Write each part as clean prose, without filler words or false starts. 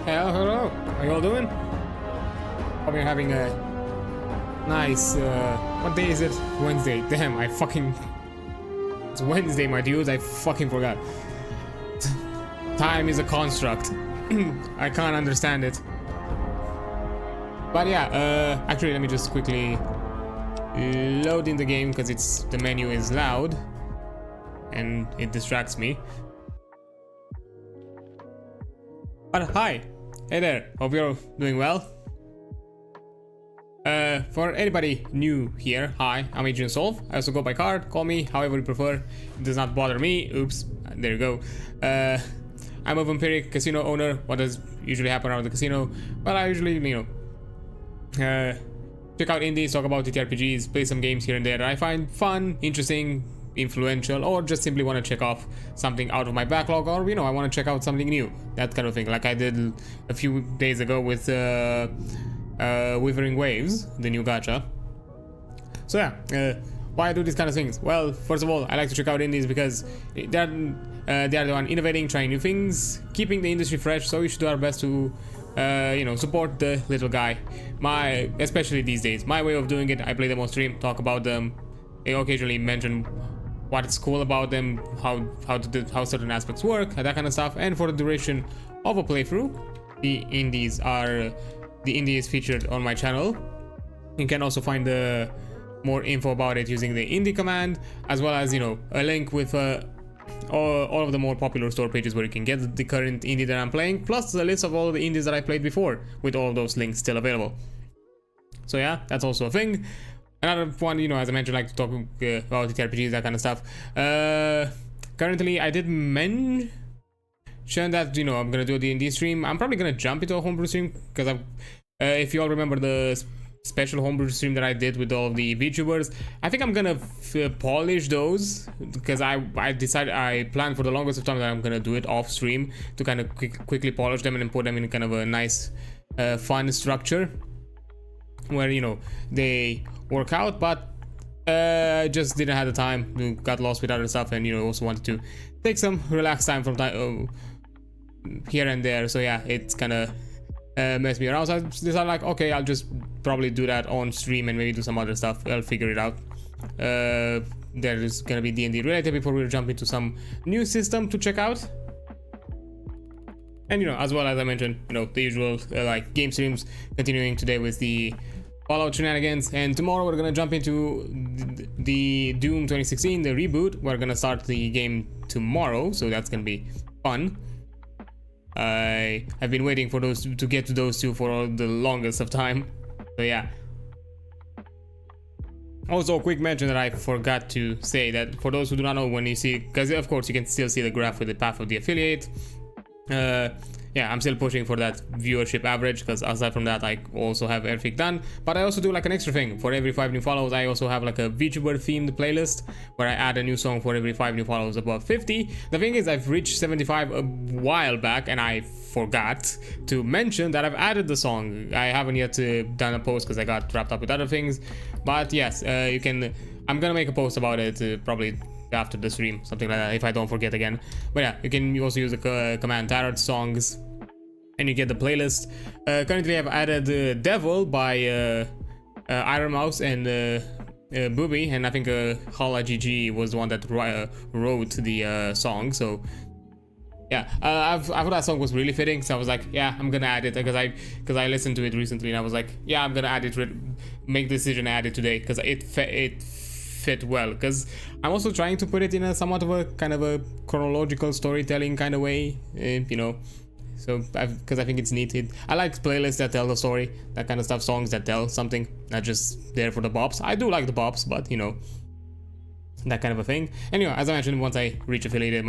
Hello. How you all doing? Hope you're having a nice, what day is it? Wednesday. Damn, it's Wednesday, my dudes. I fucking forgot. Time is a construct. I can't understand it. But yeah, actually, let me just quickly load in the game because the menu is loud and it distracts me. But hi, hey there, hope you're doing well. For anybody new here, hi, I'm Agent Solve. I also go by card, call me however you prefer. It does not bother me. Oops, there you go. I'm a vampiric casino owner. What does usually happen around the casino? Well, I usually, check out indies, talk about TTRPGs, play some games here and there that I find fun, interesting, influential, or just simply want to check off something out of my backlog, or I want to check out something new, that kind of thing, like I did a few days ago with Withering Waves, the new gacha. So yeah, why I do these kind of things? Well, first of all, I like to check out indies because they are the one innovating, trying new things, keeping the industry fresh, so we should do our best to support the little guy. Especially these days, my way of doing it, I play them on stream, talk about them, I occasionally mention what's cool about them, how certain aspects work, that kind of stuff. And for the duration of a playthrough, the indies featured on my channel. You can also find more info about it using the indie command, as well as a link with all of the more popular store pages where you can get the current indie that I'm playing, plus a list of all of the indies that I played before, with all of those links still available. So yeah, that's also a thing. Another one, as I mentioned, I like to talk about the RPGs, that kind of stuff. Currently, I did mention that, I'm gonna do the indie stream. I'm probably gonna jump into a homebrew stream, because if you all remember the special homebrew stream that I did with all of the VTubers, I think I'm gonna polish those, because I planned for the longest of time that I'm gonna do it off stream to kind of quickly polish them and put them in kind of a nice, fun structure where they work out, but just didn't have the time, got lost with other stuff, and also wanted to take some relaxed time from time here and there. So yeah, it's kind of messed me around, so I decided like, okay, I'll just probably do that on stream and maybe do some other stuff. I'll figure it out. There is gonna be D&D related before we jump into some new system to check out. And as well as I mentioned, the usual like game streams, continuing today with the Fallout shenanigans, and tomorrow we're gonna jump into the Doom 2016, the reboot. We're gonna start the game tomorrow, so that's gonna be fun. I've been waiting for those to get to those two for the longest of time. So yeah. Also, a quick mention that I forgot to say, that for those who do not know, when you see, because of course you can still see the graph with the path of the affiliate. Yeah, I'm still pushing for that viewership average, because aside from that I also have everything done. But I also do like an extra thing. For every 5 new follows, I also have like a VTuber themed playlist where I add a new song for every 5 new follows above 50. The thing is, I've reached 75 a while back and I forgot to mention that I've added the song. I haven't yet done a post because I got wrapped up with other things. But yes, I'm gonna make a post about it probably after the stream, something like that, if I don't forget again. But yeah, you can also use the command tarot songs and you get the playlist. Currently I've added Devil by Iron Mouse and Booby, and I think Hala GG was the one that wrote the song. So yeah, I thought that song was really fitting, so I was like, yeah, I'm gonna add it, because I listened to it recently and I was like, yeah, I'm gonna add it, make the decision to add it today, because it fit well, because I'm also trying to put it in a somewhat of a kind of a chronological storytelling kind of way, so because I think it's neat. I like playlists that tell the story, that kind of stuff, songs that tell something, not just there for the bops. I do like the bops, but that kind of a thing. Anyway, as I mentioned, once I reach affiliate,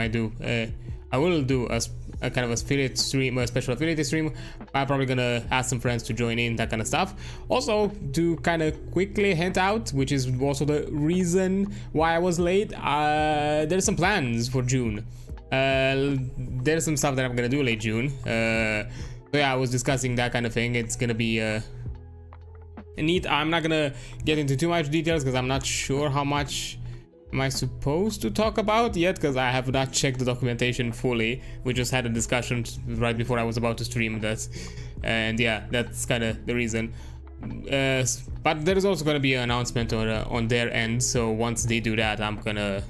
I will do a kind of affiliate stream, a special affiliate stream. I'm probably gonna ask some friends to join in, that kind of stuff. Also, to kind of quickly hint out, which is also the reason why I was late, there's some plans for June. There's some stuff that I'm gonna do late June. So yeah, I was discussing that kind of thing. It's gonna be neat. I'm not gonna get into too much details because I'm not sure how much am I supposed to talk about yet? Because I have not checked the documentation fully. We just had a discussion right before I was about to stream this, and yeah, that's kind of the reason. But there is also gonna be an announcement on their end. So once they do that, I'm gonna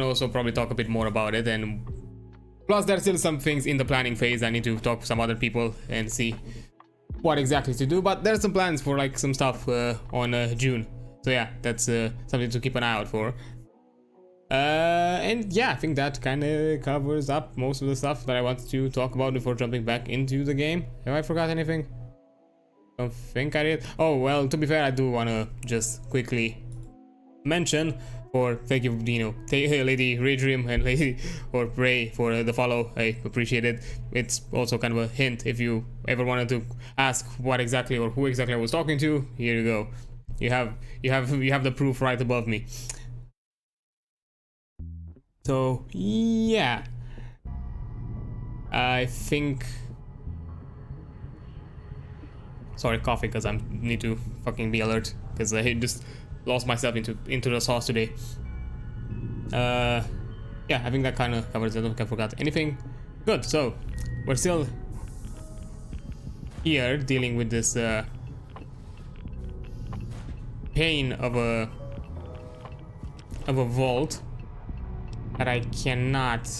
also probably talk a bit more about it. And plus, there's still some things in the planning phase. I need to talk to some other people and see what exactly to do. But there's some plans for like some stuff on June. So yeah, that's something to keep an eye out for. And yeah, I think that kind of covers up most of the stuff that I wanted to talk about before jumping back into the game. Have I forgot anything? Don't think I did. Oh well, to be fair, I do want to just quickly mention, or thank you, Lady Raydream and Lady or Ray for the follow. I appreciate it. It's also kind of a hint if you ever wanted to ask what exactly or who exactly I was talking to. Here you go. You have the proof right above me. So yeah, I think. Sorry, coffee, because I need to fucking be alert because I just lost myself into the sauce today. Yeah, I think that kind of covers it. I don't think I forgot anything. Good. So we're still here dealing with this pain of a vault that I cannot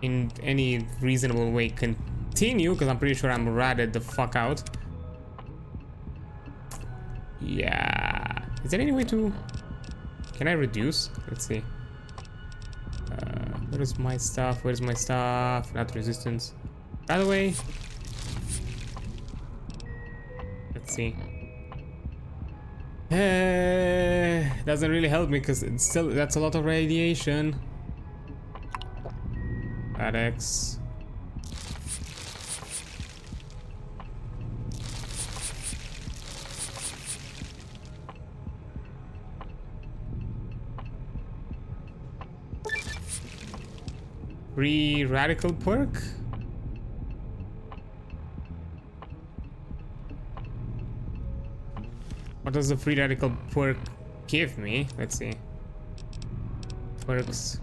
in any reasonable way continue, because I'm pretty sure I'm ratted the fuck out. Yeah, is there any way to, can I reduce? Let's see. Where's my stuff? Not resistance. By the way, let's see. Doesn't really help me because it's still, that's a lot of radiation. X. Free radical perk. What does the free radical perk give me? Let's see. Perks.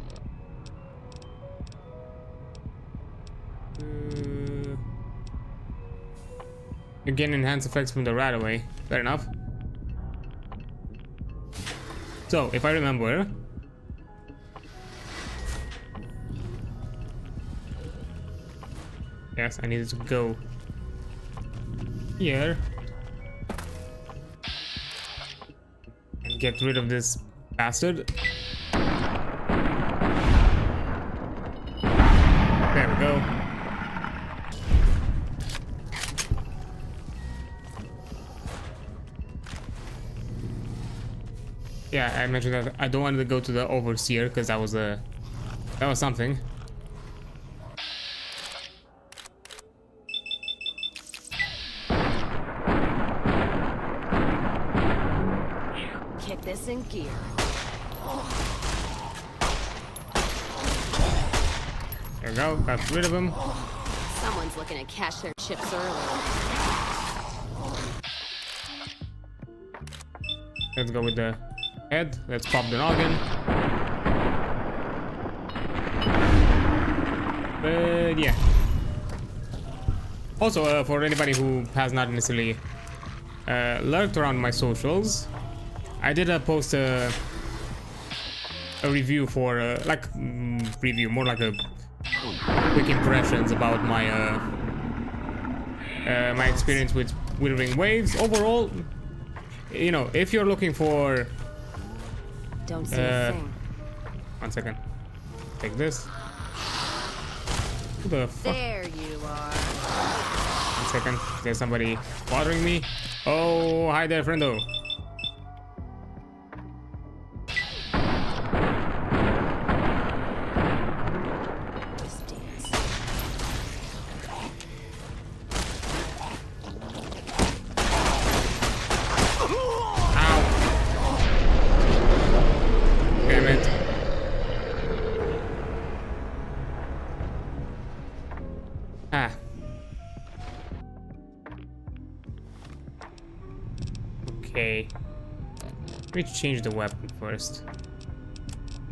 You gain enhanced effects from the right away. Fair enough. So, if I remember, yes, I needed to go here and get rid of this bastard. There we go. Yeah, I mentioned that I don't want to go to the overseer because that was something. Kick this in gear. There we go, got rid of him. Someone's looking to cash their chips early. Let's go with the head. Let's pop the noggin. But yeah. Also, for anybody who has not necessarily lurked around my socials, I did post a review for review, more like a quick impressions about my my experience with Withering Waves. Overall, you know, if you're looking for, don't see a thing. 1 second, take this. Who the fuck? There you are. 1 second, there's somebody bothering me. Oh, hi there, friendo. Okay. Let me change the weapon first.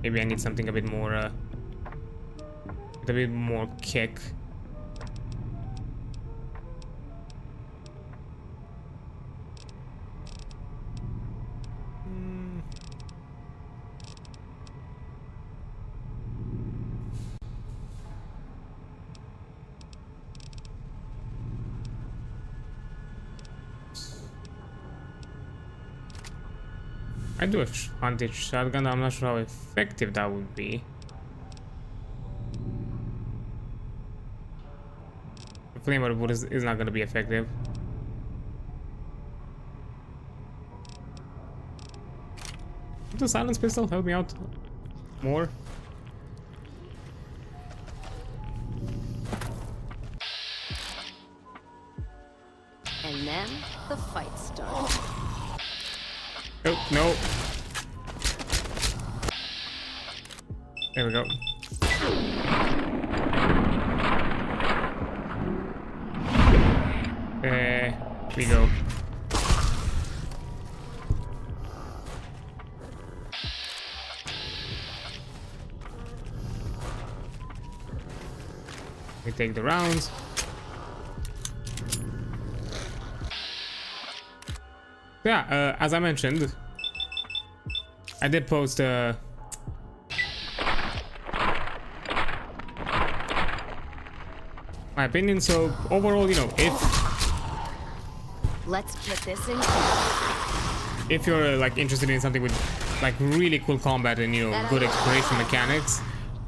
Maybe I need something a bit more kick. I do a hunted shotgun. I'm not sure how effective that would be. The flamer wood is not going to be effective. The silence pistol help me out more. And then the fight starts. Oh, no. There we go. There we go. We take the rounds. Yeah, as I mentioned, I did post my opinion. So overall, you know, Let's get this in. if you're like interested in something with like really cool combat and, you know, good exploration mechanics,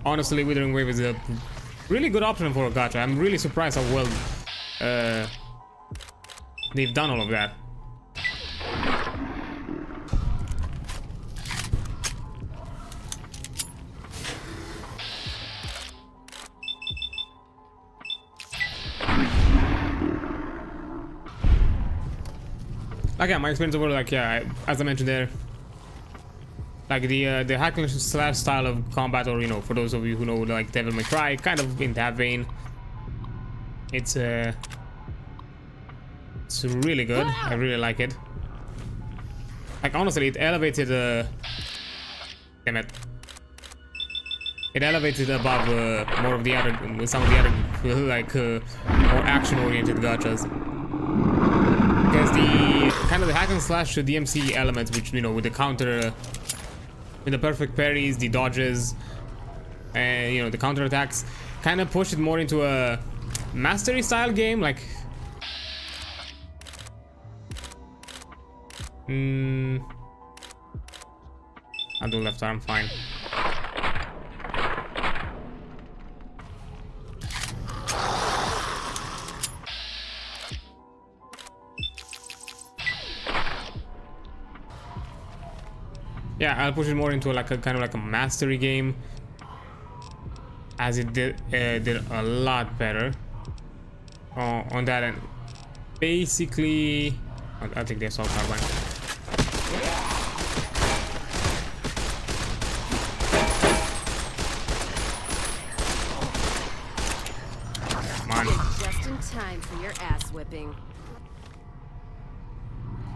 honestly, Withering Wave is a really good option for a gacha. I'm really surprised how well they've done all of that. Like, yeah, my experience overall, like, yeah, as I mentioned there, like the hack and slash style of combat, or, you know, for those of you who know, like Devil May Cry, kind of in that vein. It's really good. I really like it. Like, honestly, it elevated damn it. It elevated above more of the other, some of the other like more action-oriented gachas. Because the kind of the hack and slash DMC elements, which, you know, with the counter, with the perfect parries, the dodges, and, you know, the counter attacks, kind of pushed it more into a mastery style game. Like, I'll do left arm, fine. Yeah, I'll push it more into like a kind of like a mastery game, as it did a lot better on that end. Basically, I'll take the assault carbine. Come on. Just in time for your ass whipping.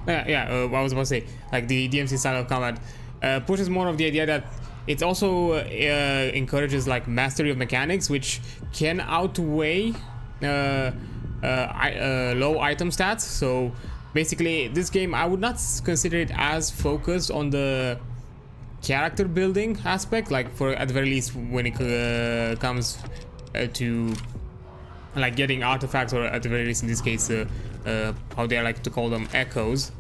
Yeah, what I was about to say, like the DMC style of combat pushes more of the idea that it also encourages like mastery of mechanics, which can outweigh low item stats. So basically, this game, I would not consider it as focused on the character building aspect, like for at the very least when it comes to like getting artifacts, or at the very least in this case how they like to call them, echoes.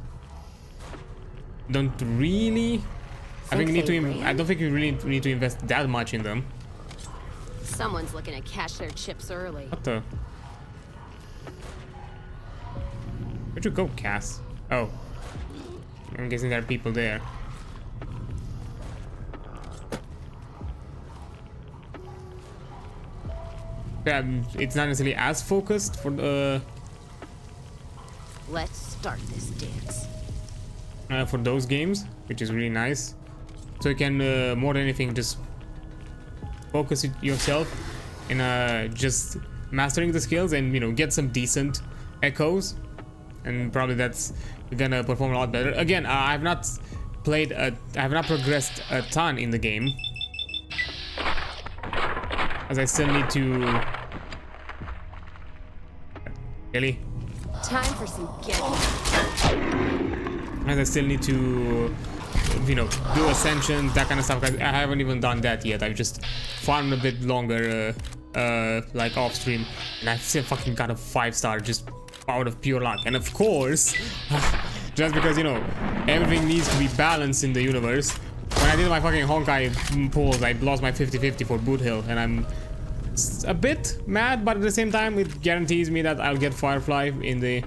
Don't really, I don't think you really need to invest that much in them. Someone's looking to cash their chips early. What the? Where'd you go, Cass? Oh, I'm guessing there are people there. Yeah, it's not necessarily as focused for the Let's start this dance. for those games, which is really nice. So you can more than anything just focus yourself in just mastering the skills, and, you know, get some decent echoes, and probably that's gonna perform a lot better. Again, I've not I have not progressed a ton in the game, as I still need to. Really? Time for some getting. As I still need to, you know, do ascensions, that kind of stuff. I haven't even done that yet. I've just farmed a bit longer, like off stream, and I still fucking got a 5-star just out of pure luck. And of course, just because, you know, everything needs to be balanced in the universe. When I did my fucking Honkai pulls, I lost my 50-50 for Boot Hill, and I'm a bit mad, but at the same time, it guarantees me that I'll get Firefly in the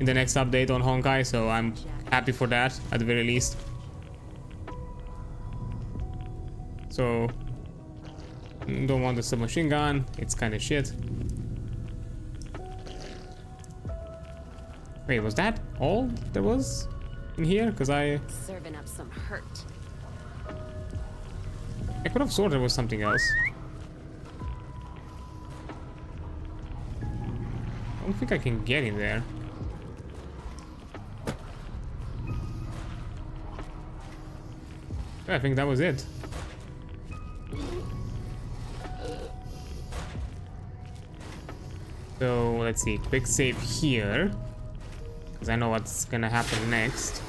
next update on Honkai, so I'm happy for that at the very least. So, don't want the submachine gun. It's kind of shit. Wait, was that all there was in here? Because Serving up some hurt. I could have sworn there was something else. I don't think I can get in there. I think that was it. So let's see, quick save here, because I know what's gonna happen next.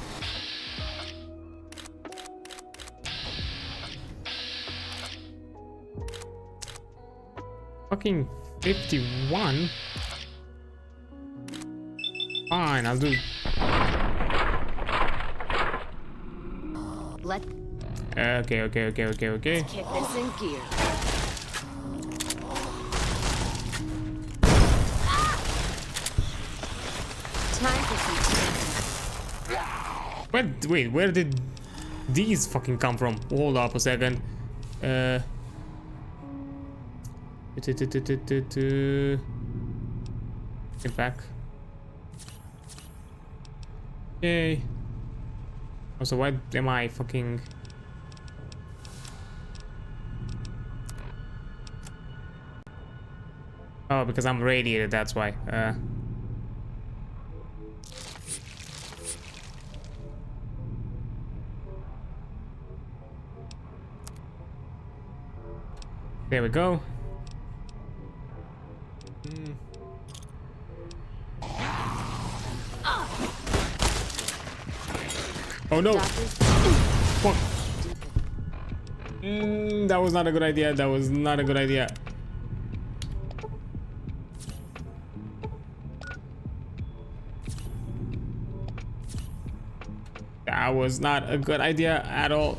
Fucking 51. Fine, I'll do. Okay. Kick this in gear. Time for some. Wait, where did these fucking come from? Hold up a second. Get back. Okay. Also, why am I fucking? Oh, because I'm radiated, that's why. There we go. Oh no! Fuck. That was not a good idea. That was not a good idea. That was not a good idea at all.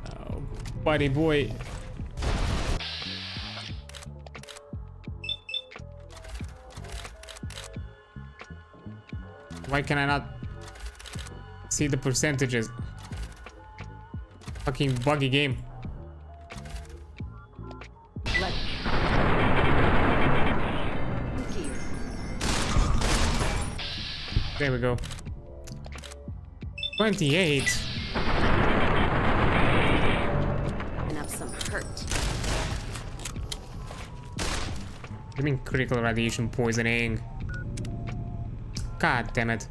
Oh, buddy boy. Why can I not see the percentages? Fucking buggy game. There we go. 28. And have some hurt. I mean critical radiation poisoning. God damn it.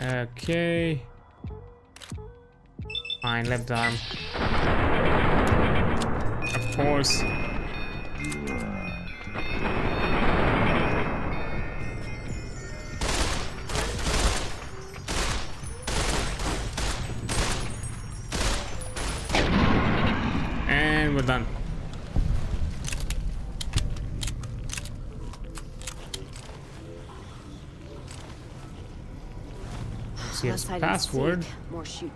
Okay. Fine, left arm. Of course. And we're done. See his password. More shooting.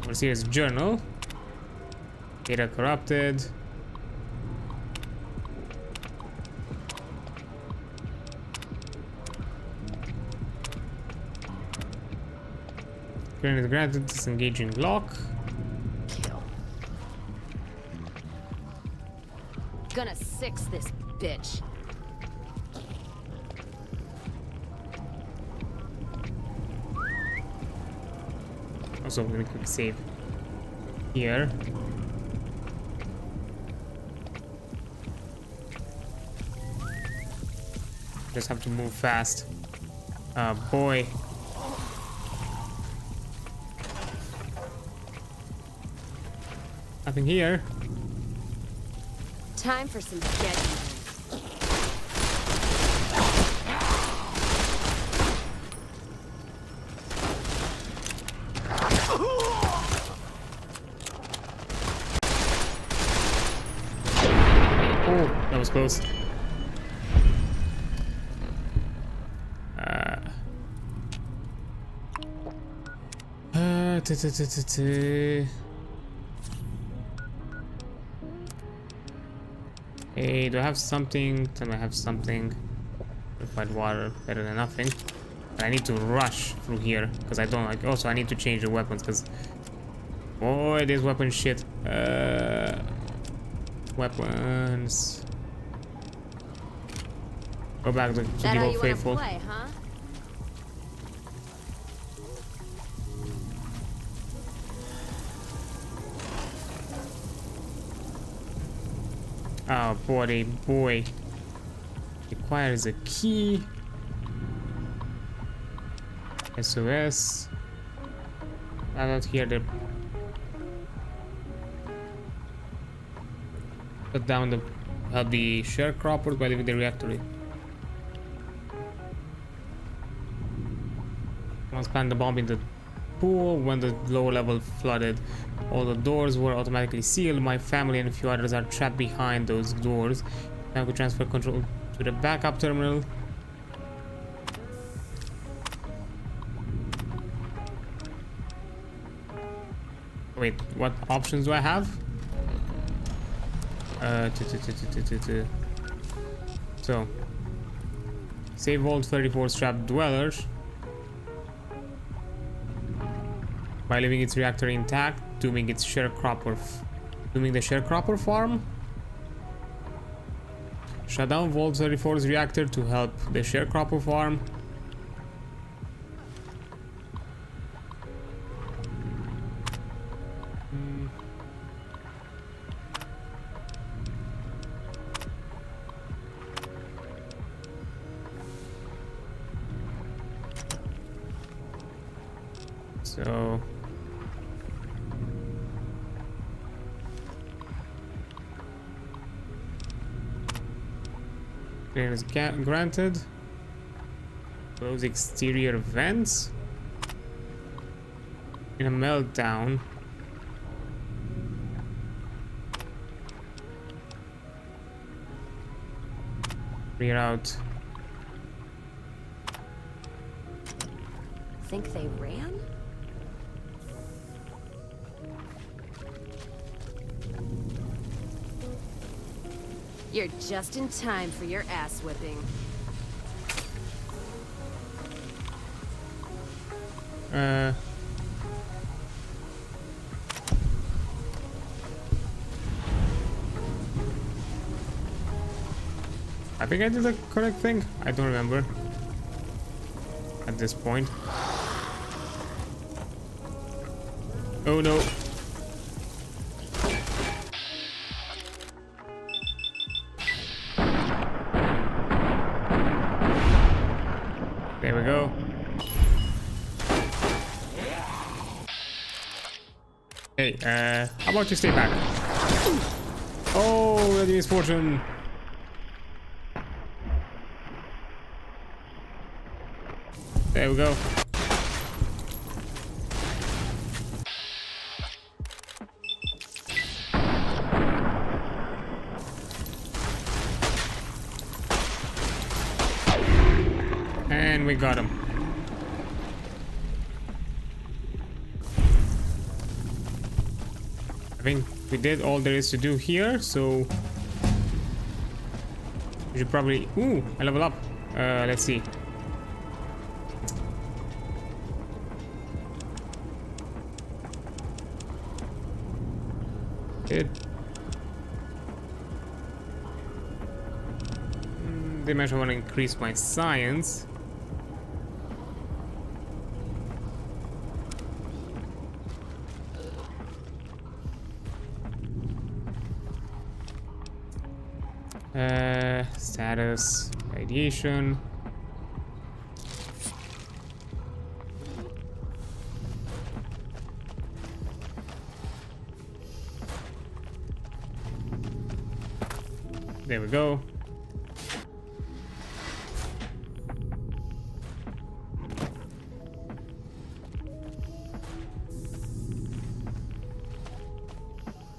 Let's see his journal. Data corrupted. Upgrade is granted. Disengaging lock. Kill. Gonna six this bitch. Also, I'm gonna quick save here. Just have to move fast. Boy. Nothing here. Time for some sketching. Oh, that was close. Hey, do I have something? Tell me I have something. Purified water, better than nothing. But I need to rush through here because I don't like. Also, I need to change the weapons because boy, this weapon shit. Weapons. Go back to the old faithful. Play, huh? Oh boy. Requires a key. SOS. I don't hear the. Put down the sharecroppers by leaving the reactor. Once plant the bomb in the pool. When the lower level flooded, all the doors were automatically sealed. My family and a few others are trapped behind those doors. Now we transfer control to the backup terminal. Wait, what options do I have? So, save all 34 trapped dwellers by leaving its reactor intact, dooming the sharecropper farm. Shut down Vault 34's reactor to help the sharecropper farm. So clearance granted. Close exterior vents. In a meltdown. Reroute. Think they ran? You're just in time for your ass whipping. I think I did the correct thing. I don't remember at this point. Oh no. There we go. Hey, how about you stay back? Oh, that is fortune. There we go. And we got him. I think we did all there is to do here, so we should probably. Ooh, I level up. Let's see. It. They might want to increase my science. Status, radiation. There we go.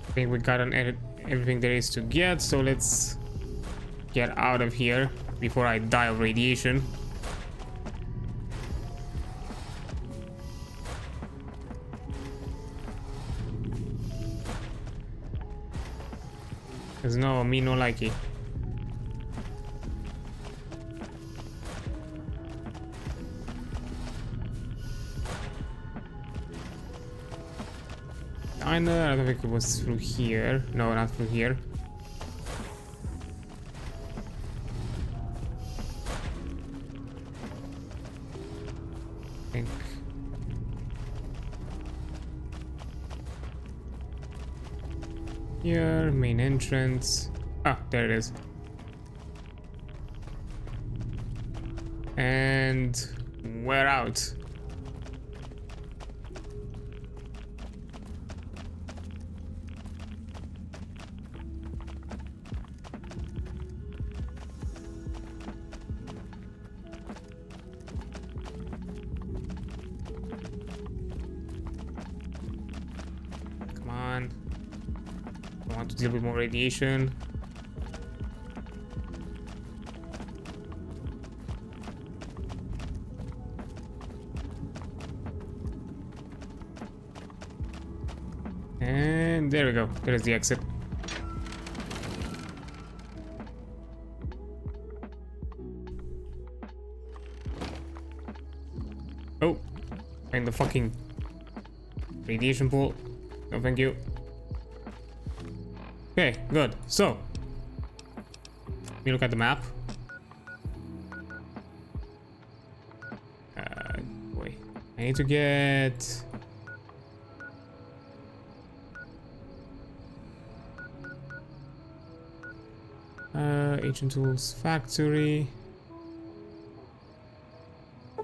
I think we got everything there is to get, so let's get out of here before I die of radiation. There's no me no likey. I don't think it was through here. No, not through here. I think. Here, main entrance. Ah, there it is. And we're out. Come on. I want to deal with more radiation. And there we go. There's the exit. Oh, and the fucking radiation pool. No, thank you. Okay, good. So, let me look at the map. Boy, I need to get. Agent Tools Factory. I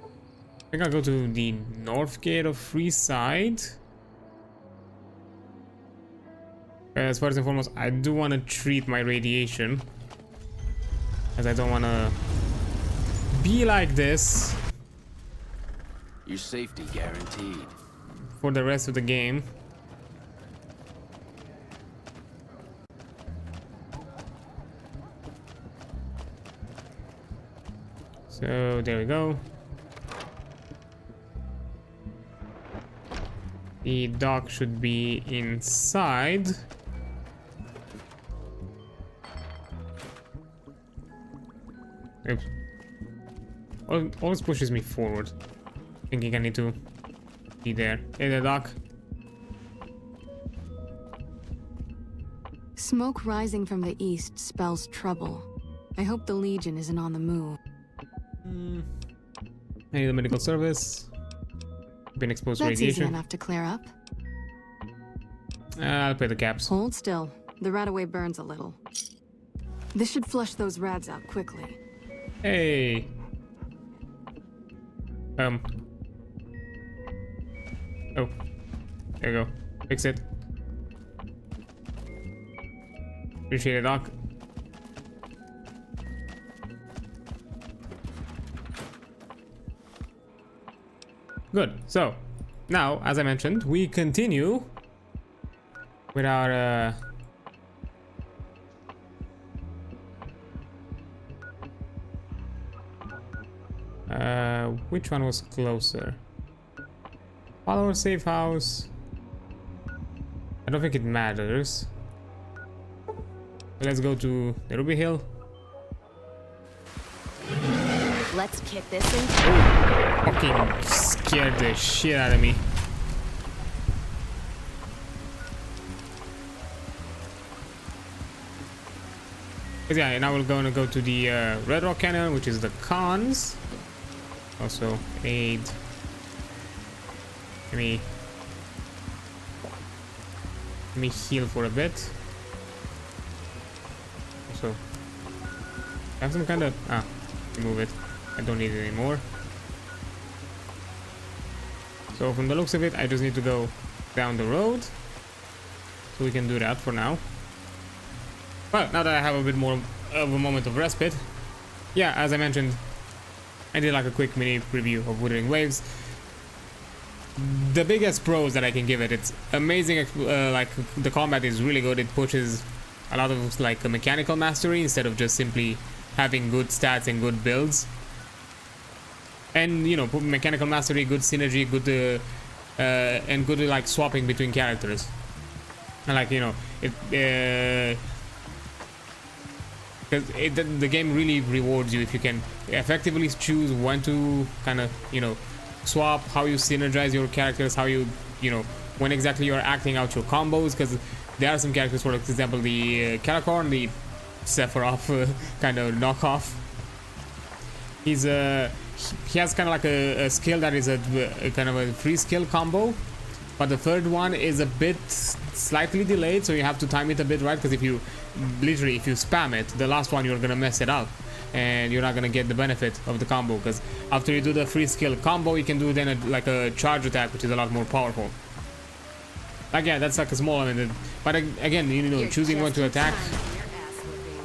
think I'll go to the north gate of Freeside. As first and foremost, I do want to treat my radiation, as I don't want to be like this. Your safety guaranteed. For the rest of the game. So there we go. The dock should be inside. Oops. Always pushes me forward. Thinking I need to be there. Hey there, dock. Smoke rising from the east spells trouble. I hope the Legion isn't on the move. I need a medical service. Been exposed to That's radiation. easy enough to clear up. I'll pay the caps. Hold still. The rataway burns a little. This should flush those rads out quickly. Hey. Oh. There you go. Fix it. Appreciate it, Doc. Good. So, now, as I mentioned, we continue with our which one was closer? Follow our safe house. I don't think it matters. Let's go to the Ruby Hill. Let's kick this in. Fucking scared the shit out of me. But yeah, now we're going to go to the Red Rock Canyon, which is the cons. Also, aid. Let me heal for a bit. Also, I have some kind of remove it. I don't need it anymore. So from the looks of it, I just need to go down the road. So we can do that for now. Well, now that I have a bit more of a moment of respite, yeah, as I mentioned, I did like a quick mini preview of Wuthering Waves. The biggest pros that I can give it, it's amazing, like the combat is really good. It pushes a lot of like a mechanical mastery instead of just simply having good stats and good builds. And you know, mechanical mastery, good synergy, good and good like swapping between characters. And like, you know, the game really rewards you if you can effectively choose when to kind of, you know, swap, how you synergize your characters, how you know, when exactly you're acting out your combos, because there are some characters, for example, the Calicorn, the Sephiroth kind of knockoff. He has kind of like a skill that is a kind of a free skill combo, but the third one is a bit slightly delayed, so you have to time it a bit right, because if you spam it, the last one you're gonna mess it up and you're not gonna get the benefit of the combo, because after you do the free skill combo, you can do then like a charge attack, which is a lot more powerful. Like, yeah, that's like a small element, but again, you know, choosing when to attack,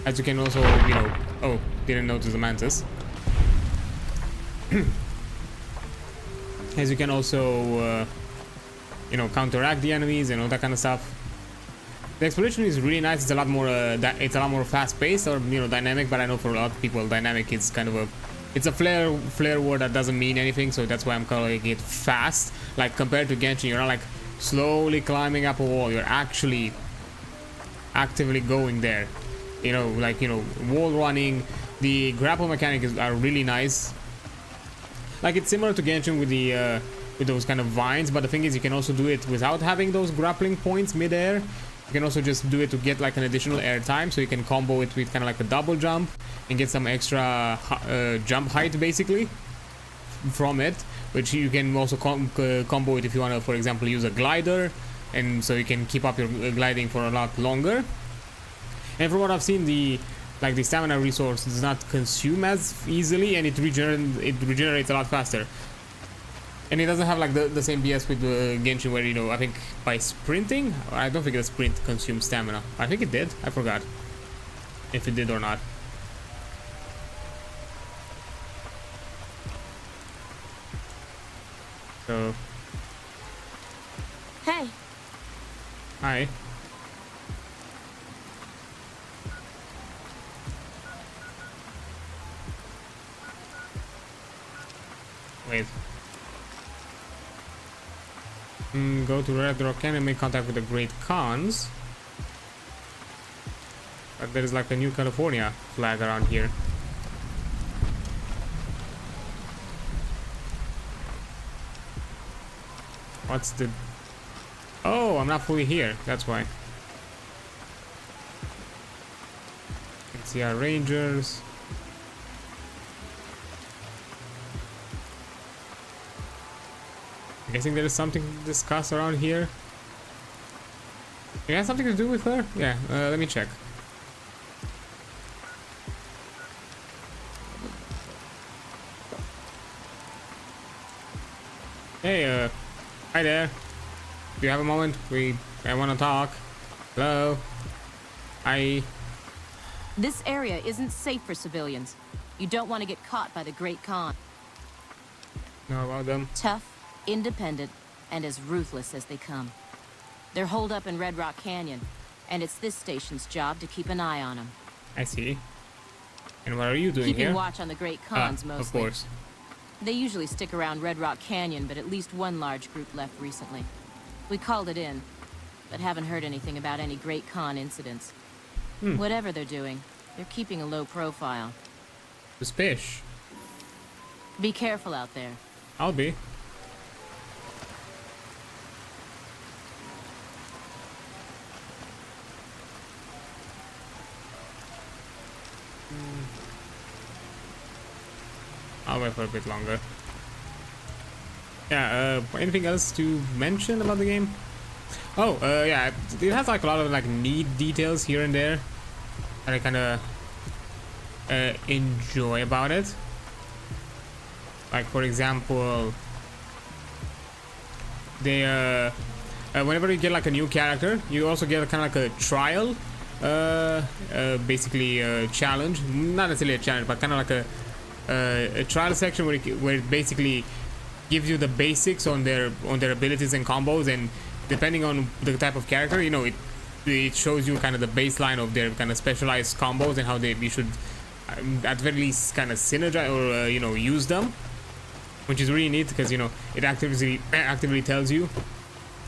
as you can also, you know, oh, didn't notice the mantis. As you can also you know, counteract the enemies and all that kind of stuff. The exploration is really nice. It's a lot more fast-paced, or you know, dynamic. But I know for a lot of people, dynamic is kind of it's a flare word that doesn't mean anything. So that's why I'm calling it fast. Like compared to Genshin, you're not like slowly climbing up a wall. You're actually actively going there. You know, like, you know, wall running. The grapple mechanics are really nice. Like, it's similar to Genshin with the with those kind of vines, but the thing is, you can also do it without having those grappling points mid-air. You can also just do it to get like an additional air time, so you can combo it with kind of like a double jump and get some extra jump height basically from it, which you can also combo it if you want to, for example, use a glider, and so you can keep up your gliding for a lot longer. And from what I've seen, the stamina resource does not consume as easily, and it regenerates a lot faster. And it doesn't have like the same BS with Genshin, where, you know, I think by sprinting, I don't think the sprint consumes stamina. I think it did. I forgot if it did or not. So. Hey. Hi. Wait. Go to Red Rock Canyon and make contact with the Great Khans. But there is like a New California flag around here. What's the... Oh, I'm not fully here. That's why. Let's see our rangers. I'm guessing there is something to discuss around here. It has something to do with her? Yeah, let me check. Hey, hi there. Do you have a moment? I want to talk. Hello? Hi. This area isn't safe for civilians. You don't want to get caught by the Great Khan. Know about them? Tough, independent, and as ruthless as they come. They're holed up in Red Rock Canyon, and it's this station's job to keep an eye on them. I see. And what are you doing here? Keeping watch on the Great Khans, mostly. Of course. They usually stick around Red Rock Canyon, but at least one large group left recently. We called it in, but haven't heard anything about any Great Khan incidents. Whatever they're doing, they're keeping a low profile. Suspicious. Be careful out there. I'll be. I'll wait for a bit longer. Yeah, anything else to mention about the game? Oh, yeah, it has like a lot of like neat details here and there that I kind of enjoy about it. Like, for example, they whenever you get like a new character, you also get kind of like a trial, basically a challenge, not necessarily a challenge, but kind of like a trial section where it basically gives you the basics on their abilities and combos, and depending on the type of character, you know, it shows you kind of the baseline of their kind of specialized combos and how you should at the very least kind of synergize or you know, use them, which is really neat because, you know, it actively tells you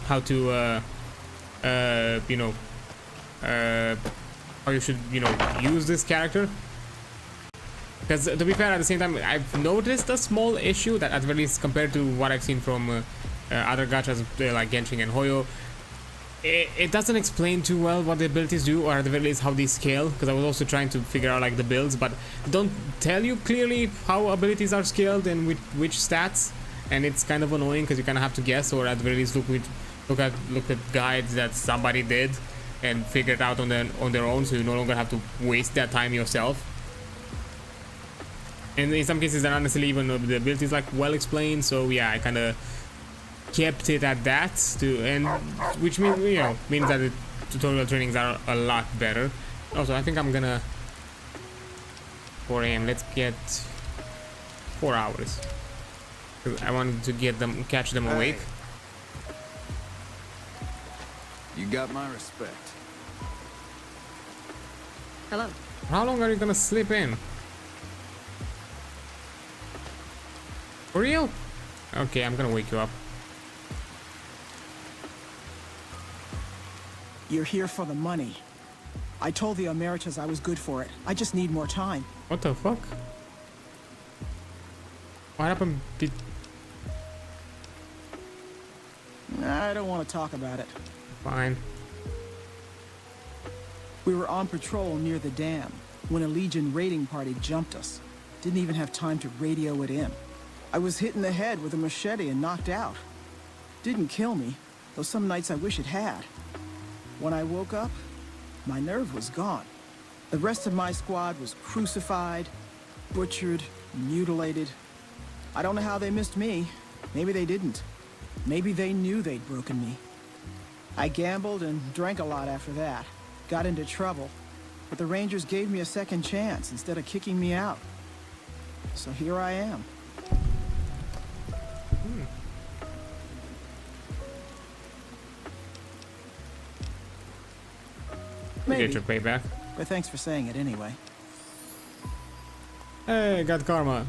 how to you know, how you should, you know, use this character. Because to be fair, at the same time, I've noticed a small issue that at the very least compared to what I've seen from other gachas like Genshin and Hoyo, it doesn't explain too well what the abilities do, or at the very least how they scale, because I was also trying to figure out like the builds, but they don't tell you clearly how abilities are scaled and which stats, and it's kind of annoying because you kind of have to guess, or at the very least look at guides that somebody did and figure it out on their own, so you no longer have to waste that time yourself. And in some cases they're not necessarily even the abilities like well explained, so yeah, I kind of kept it at that which means, you know, means that the tutorial trainings are a lot better. Also, I think I'm gonna 4 AM, let's get 4 hours. I wanted to catch them awake. You got my respect. Hello. How long are you gonna sleep in? For real? Okay, I'm gonna wake you up. You're here for the money. I told the Emeritus I was good for it. I just need more time. What the fuck? What happened? I don't want to talk about it. Fine. We were on patrol near the dam when a Legion raiding party jumped us. Didn't even have time to radio it in. I was hit in the head with a machete and knocked out. Didn't kill me, though some nights I wish it had. When I woke up, my nerve was gone. The rest of my squad was crucified, butchered, mutilated. I don't know how they missed me. Maybe they didn't. Maybe they knew they'd broken me. I gambled and drank a lot after that. Got into trouble. But the Rangers gave me a second chance instead of kicking me out. So here I am. Maybe. Get your payback. But thanks for saying it anyway. Hey, got karma.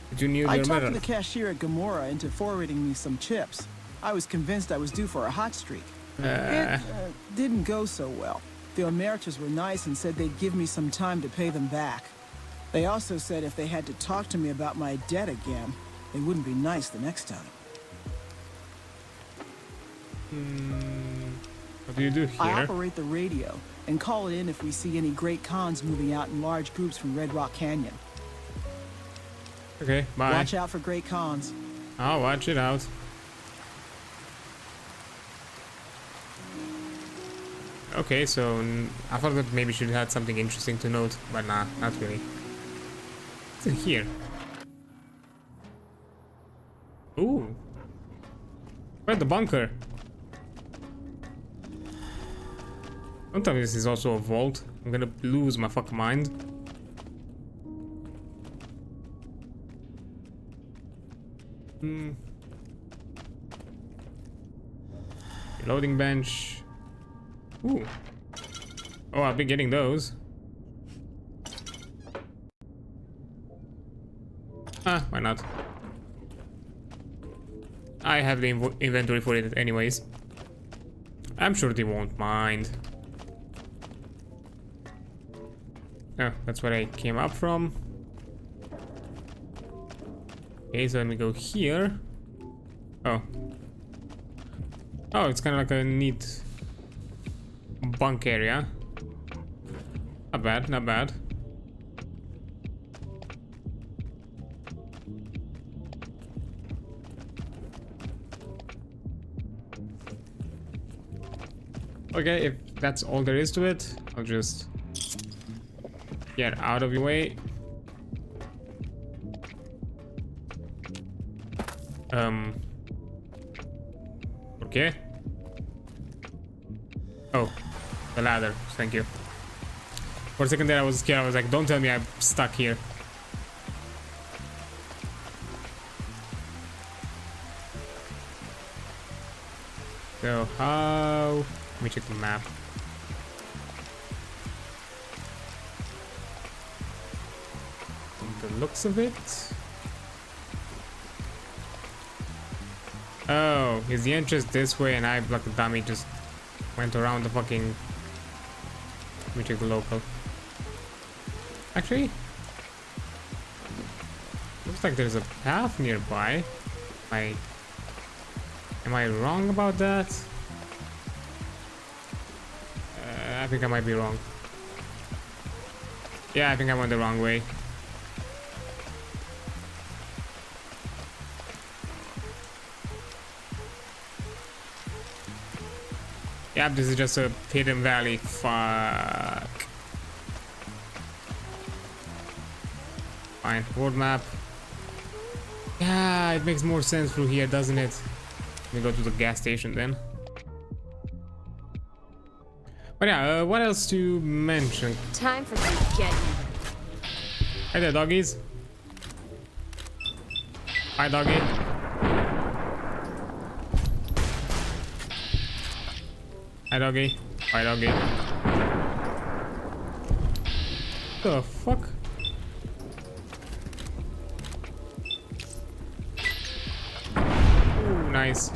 Did you need I your talked medal? to the cashier at Gamora into forwarding me some chips. I was convinced I was due for a hot streak. It didn't go so well. The Emeritus were nice and said they'd give me some time to pay them back. They also said if they had to talk to me about my debt again, they wouldn't be nice the next time. What do you do here? I operate the radio and call it in if we see any great cons moving out in large groups from Red Rock Canyon. Okay, bye. Watch out for great cons. I'll watch it out. Okay, so I thought that maybe she had something interesting to note, but nah, not really. What's in here? Ooh. Where's the bunker? Don't tell me this is also a vault. I'm gonna lose my fucking mind. Loading bench. Ooh. Oh, I'll be getting those. Ah, why not? I have the inventory for it anyways. I'm sure they won't mind. Oh, that's where I came up from. Okay, so let me go here. Oh. Oh, it's kind of like a neat bunk area. Not bad, not bad. Okay, if that's all there is to it, I'll just get out of your way. Okay. Oh, the ladder. Thank you. For a second there I was scared. I was like, don't tell me I'm stuck here. So how... Let me check the map. From the looks of it... Oh, is the entrance this way and I, like a dummy, just went around the fucking... Let me check the local. Actually... Looks like there's a path nearby. Am I wrong about that? I think I might be wrong. Yeah, I think I went the wrong way. Yep, this is just a hidden valley. Fuck. Fine, world map. Yeah, it makes more sense through here, doesn't it? Let me go to the gas station then. But yeah, what else to mention? Time for some get even. Hi there, doggies. Hi, doggy. Hi, doggy. Hi, doggy. The fuck? Ooh, nice.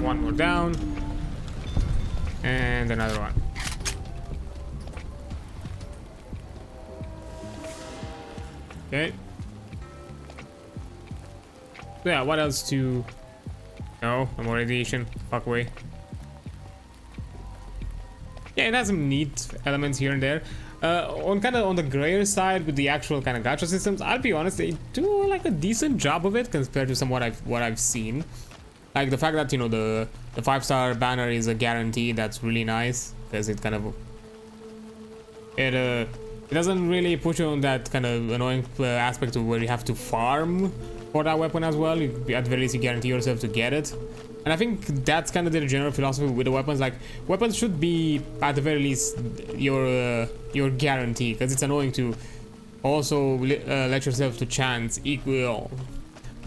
One more down. And another one. Okay. So yeah, what else to... No, no more radiation. Fuck away. Yeah, it has some neat elements here and there. On kind of on the grayer side with the actual kind of gacha systems, I'll be honest, they do like a decent job of it compared to some what I've seen. Like the fact that, you know, the 5-star banner is a guarantee, that's really nice because it kind of it doesn't really push you on that kind of annoying aspect of where you have to farm for that weapon as well. At the very least, you guarantee yourself to get it. And I think that's kind of the general philosophy with the weapons. Like, weapons should be, at the very least, your guarantee, because it's annoying to also let yourself to chance equal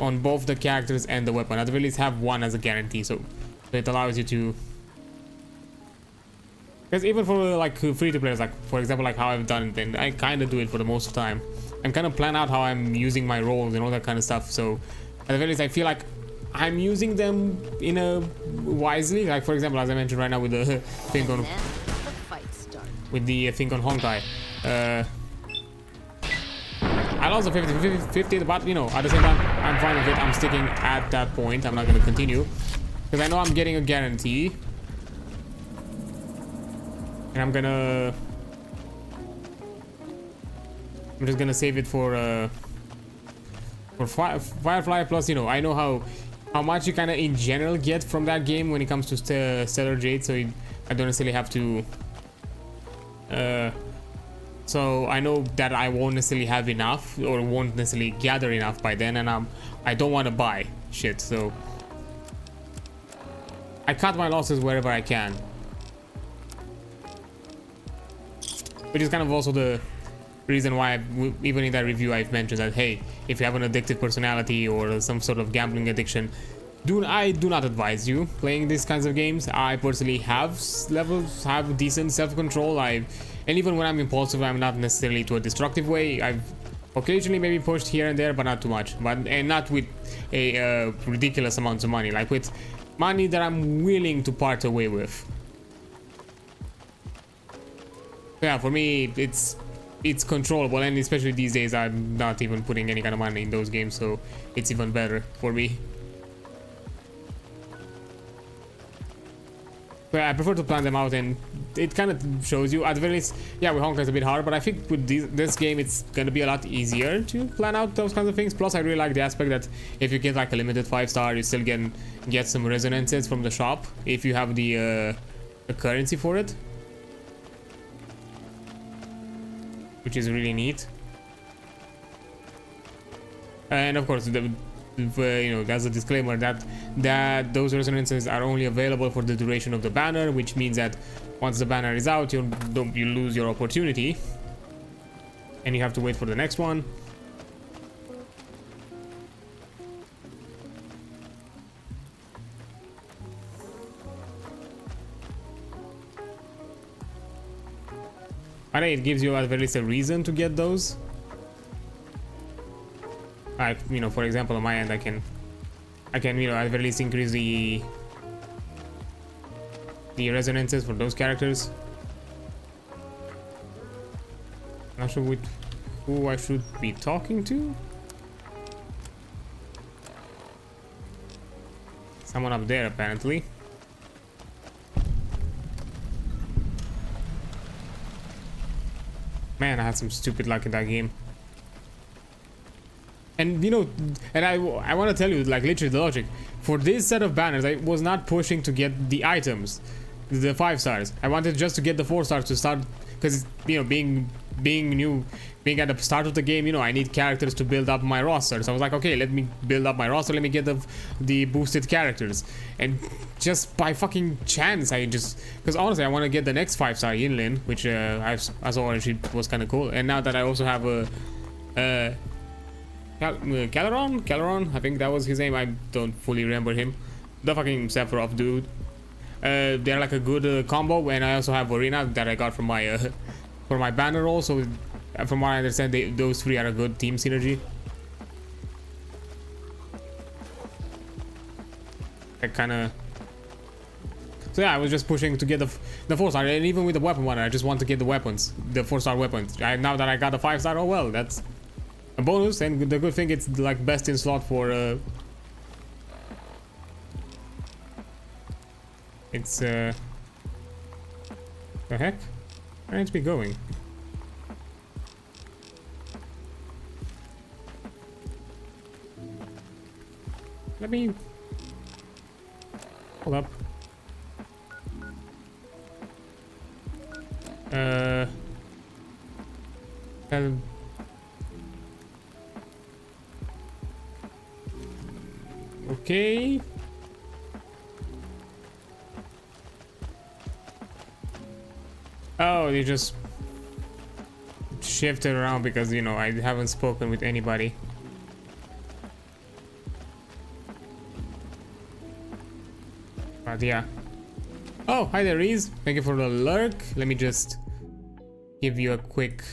on both the characters and the weapon. At the very least, have one as a guarantee, so it allows you to... Because even for like free to players, like for example, like how I've done it, and I kind of do it for the most of the time. I'm kind of plan out how I'm using my roles and all that kind of stuff. So at the very least, I feel like I'm using them in a wisely. Like for example, as I mentioned right now with the thing on thing on Honkai. I lost the 50, but you know, at the same time, I'm fine with it. I'm sticking at that point. I'm not going to continue because I know I'm getting a guarantee. And I'm just gonna save it for Firefly. Plus, you know, I know how much you kind of in general get from that game when it comes to Stellar Jade, so I don't necessarily have to. So I know that I won't necessarily have enough, or won't necessarily gather enough by then, and I don't want to buy shit, so I cut my losses wherever I can. Which is kind of also the reason why, even in that review, I've mentioned that, hey, if you have an addictive personality or some sort of gambling addiction, I do not advise you playing these kinds of games. I personally have decent self-control. And even when I'm impulsive, I'm not necessarily to a destructive way. I've occasionally maybe pushed here and there, but not too much. And not with a ridiculous amounts of money, like with money that I'm willing to part away with. Yeah, for me, it's controllable, and especially these days, I'm not even putting any kind of money in those games, so it's even better for me. But I prefer to plan them out, and it kind of shows you. At the very least, yeah, with Honkai it's a bit hard, but I think with this game it's gonna be a lot easier to plan out those kinds of things. Plus, I really like the aspect that if you get like a limited 5-star, you still get some resonances from the shop if you have the currency for it, which is really neat. And of course, you know, that's a disclaimer that those resonances are only available for the duration of the banner, which means that once the banner is out, you lose your opportunity, and you have to wait for the next one. I think it gives you at the very least a reason to get those. Like, you know, for example, on my end, I can, you know, at the very least increase the resonances for those characters. Not sure who I should be talking to. Someone up there, apparently. Man, I had some stupid luck in that game. And you know, and I want to tell you, like, literally the logic for this set of banners, I was not pushing to get the items, the 5 stars. I wanted just to get the 4 stars to start, because, you know, being at the start of the game, you know, I need characters to build up my roster. So I was like, okay, let me build up my roster, let me get the boosted characters. And just by fucking chance, I just, because honestly, I want to get the next 5-star Yinlin, which I saw she was kind of cool. And now that I also have a Caleron, I think that was his name. I don't fully remember him. The fucking Sephiroth dude. They're like a good combo, and I also have Arena that I got from my banner roll. So, from what I understand, those 3 are a good team synergy. That kind of. So yeah, I was just pushing to get the 4-star, and even with the weapon one, I just want to get the weapons, the 4-star weapons. Now that I got the 5-star, oh well, that's a bonus, and the good thing, it's like best in slot for it's the heck? Where is it going? Let me hold up. Okay. Oh, they just shifted around because, you know, I haven't spoken with anybody. But yeah. Oh, hi there, Reese. Thank you for the lurk. Let me just give you a quick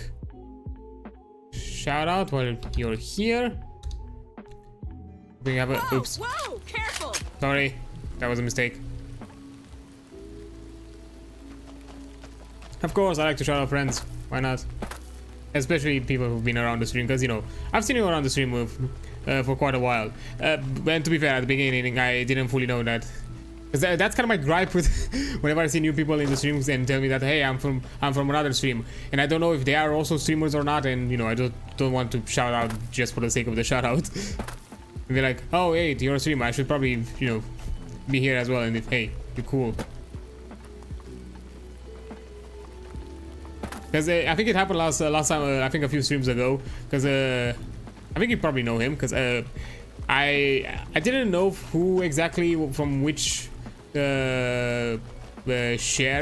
shout out while you're here. We have a oops. Whoa, careful. Sorry, that was a mistake. Of course, I like to shout out friends. Why not? Especially people who've been around the stream, because, you know, I've seen you around the stream for quite a while. And to be fair, at the beginning, I didn't fully know that. Because that's kind of my gripe with whenever I see new people in the streams and tell me that, hey, I'm from another stream, and I don't know if they are also streamers or not, and, you know, I don't want to shout out just for the sake of the shout out. And they're like, oh, hey, you're a streamer, I should probably, you know, be here as well, and if, hey, you're cool. Because I think it happened last time, I think a few streams ago, because I think you probably know him, because I didn't know who exactly from which share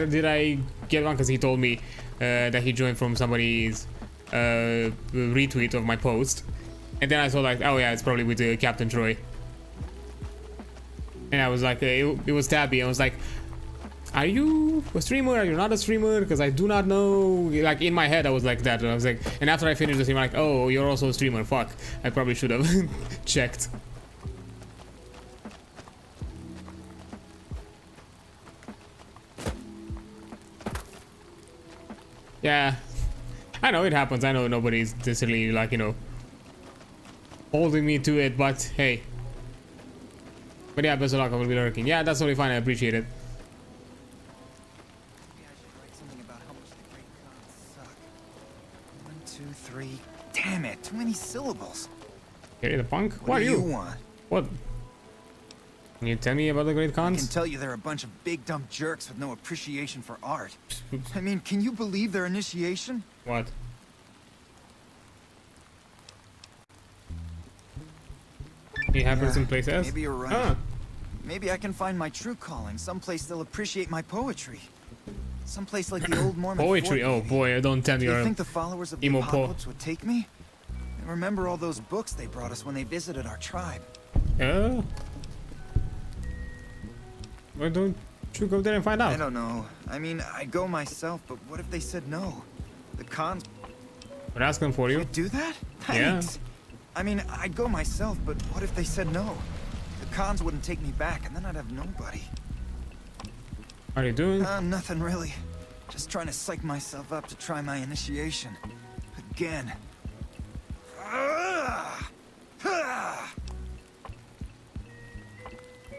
did I get one, because he told me that he joined from somebody's retweet of my post, and then I saw like, oh yeah, it's probably with Captain Troy, and I was like, it was Tabby. I was like, are you a streamer? Are you not a streamer? Because I do not know. Like, in my head, I was like that. And I was like, and after I finished the stream, I'm like, oh, you're also a streamer. Fuck. I probably should have checked. Yeah. I know it happens. I know nobody's necessarily, like, you know, holding me to it. But, hey. But yeah, best of luck. I will be lurking. Yeah, that's totally fine. I appreciate it. syllables. Gary the punk? What do you you? want? What? Can you tell me about the great I can cons? tell you they're a bunch of big dumb jerks with no appreciation for art. I mean, can you believe their initiation? What? You have Yeah, some places? maybe you're right. Ah, Maybe I can find my true calling, someplace they'll appreciate my poetry. Someplace like the old Mormon poetry. fort, Oh maybe. boy, don't tell me Do you you're think the followers of the emo po. apocalypse would take me? I remember all those books they brought us when they visited our tribe. Why don't you go there and find I out? don't know. I mean, I'd go myself, but what if they said no? The cons We're asking for you. would do that? Yeah. Thanks. I mean, I'd go myself, but what if they said no? The cons wouldn't take me back, and then I'd have nobody. What are you doing? Nothing really. Just trying to psych myself up to try my initiation. Again.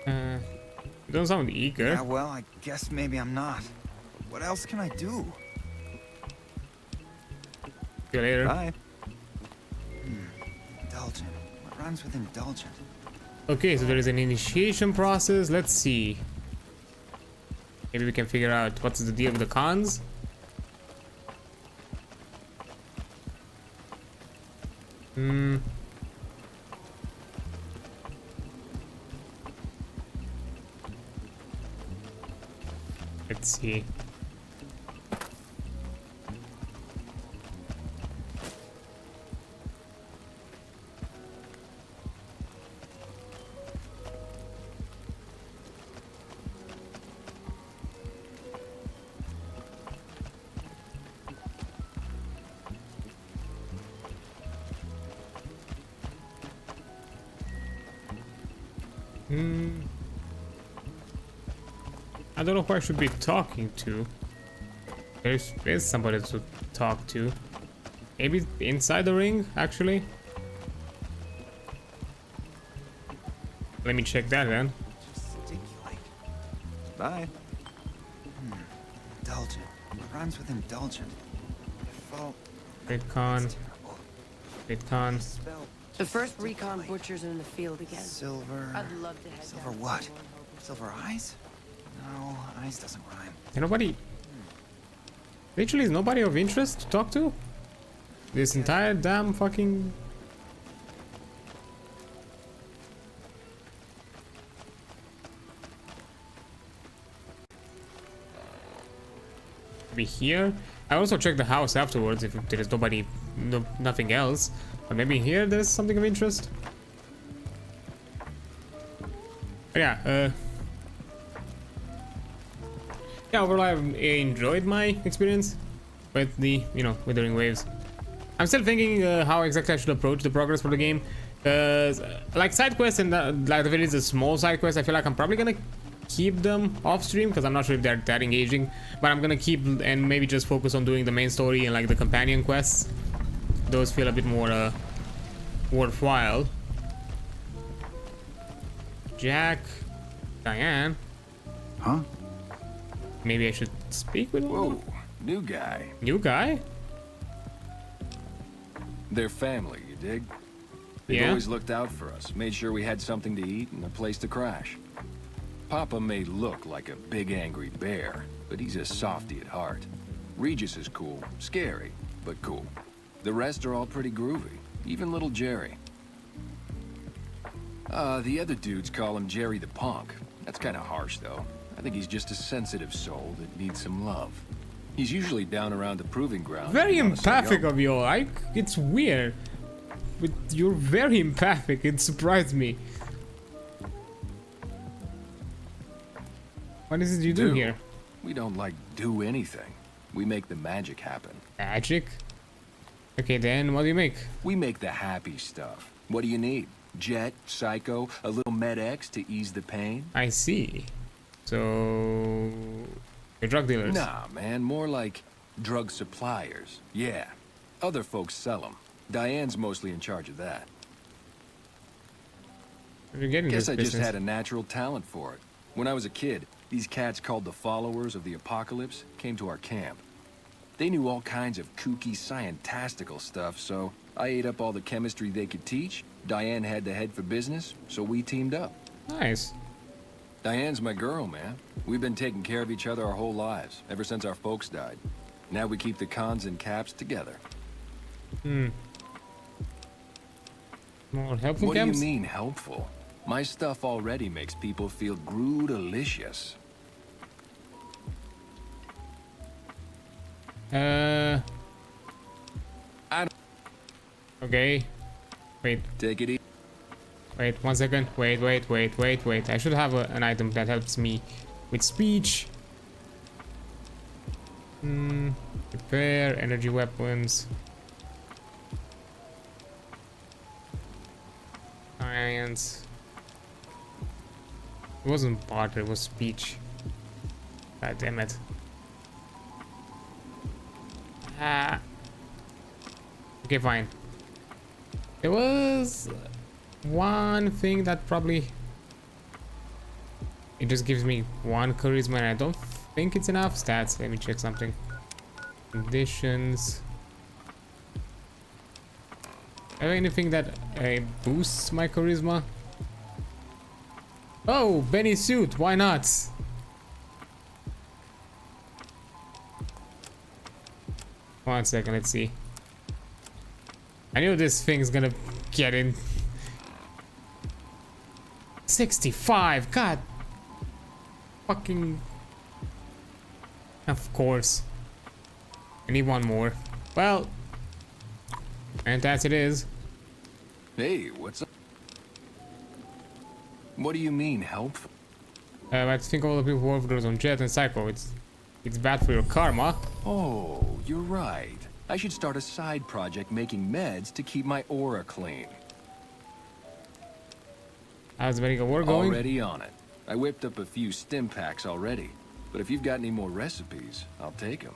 You don't sound eager. Yeah, well, I guess maybe I'm not. What else can I do? See you later. Bye. Indulgent. What rhymes with indulgent? Okay, so there is an initiation process. Let's see. Maybe we can figure out what's the deal with the cons. Let's see. I don't know who I should be talking to. There's somebody to talk to. Maybe inside the ring, actually. Let me check that then. Just sticky like. Bye. Indulgent. What rhymes with indulgent? Fault. Great con. Terrible. Great con. Spell. The first recon butchers are in the field again. Silver. I'd love to head Silver down what? to one hoping- Silver eyes? No, eyes doesn't rhyme. And nobody. Literally, is nobody of interest to talk to? This entire damn fucking. Be here. I also checked the house afterwards if there is nobody, nothing else. But maybe here there's something of interest. But yeah, yeah, overall I've enjoyed my experience with the, Withering Waves. I'm still thinking how exactly I should approach the progress for the game. Because, like side quests and like if it is a small side quest, I feel like I'm probably gonna keep them off stream because I'm not sure if they're that engaging. But I'm gonna keep and maybe just focus on doing the main story and like the companion quests. Those feel a bit more worthwhile. Jack, Diane. Huh? Maybe I should speak with one. Whoa, new guy. New guy? They're family, you dig? They've Yeah. always looked out for us, made sure we had something to eat and a place to crash. Papa may look like a big angry bear, but he's a softy at heart. Regis is cool, scary, but cool. The rest are all pretty groovy, even little Jerry. The other dudes call him Jerry the Punk. That's kind of harsh, though. I think he's just a sensitive soul that needs some love. He's usually down around the proving ground. Very if you wanna say empathic yo. of you. It's weird. But you're very empathic. It surprised me. What is it you do here? We don't, do anything. We make the magic happen. Magic? Okay, then what do you make? We make the happy stuff. What do you need? Jet, Psycho, a little Med-X to ease the pain? I see. So... You're drug dealers. Nah, man, more like drug suppliers. Yeah. Other folks sell them. Diane's mostly in charge of that. Where are you getting Guess this I just business? had a natural talent for it. When I was a kid, these cats called the followers of the apocalypse came to our camp. They knew all kinds of kooky, scientistical stuff, so I ate up all the chemistry they could teach. Diane had to head for business, so we teamed up. Nice. Diane's my girl, man. We've been taking care of each other our whole lives, ever since our folks died. Now we keep the cons and caps together. More helpful What do you camps? mean, helpful? My stuff already makes people feel groo-delicious. Okay. Wait. Take it easy. Wait, 1 second. Wait. I should have an item that helps me with speech. Repair, energy weapons. Science. It wasn't barter, it was speech. God damn it. Okay, fine. There was one thing that probably it just gives me 1 charisma and I don't think it's enough. Stats, let me check something. Conditions. Have anything that boosts my charisma? Oh, Benny suit, why not? One second, let's see. I knew this thing's gonna get in. 65, god. Fucking. Of course. I need 1 more. Well. And that's it is. Hey, what's up? What do you mean, helpful? I think all the people who overdose on Jet and Psycho, it's bad for your karma. Oh, you're right. I should start a side project making meds to keep my aura clean. How's the medical work going? Already on it. I whipped up a few stim packs already. But if you've got any more recipes, I'll take them.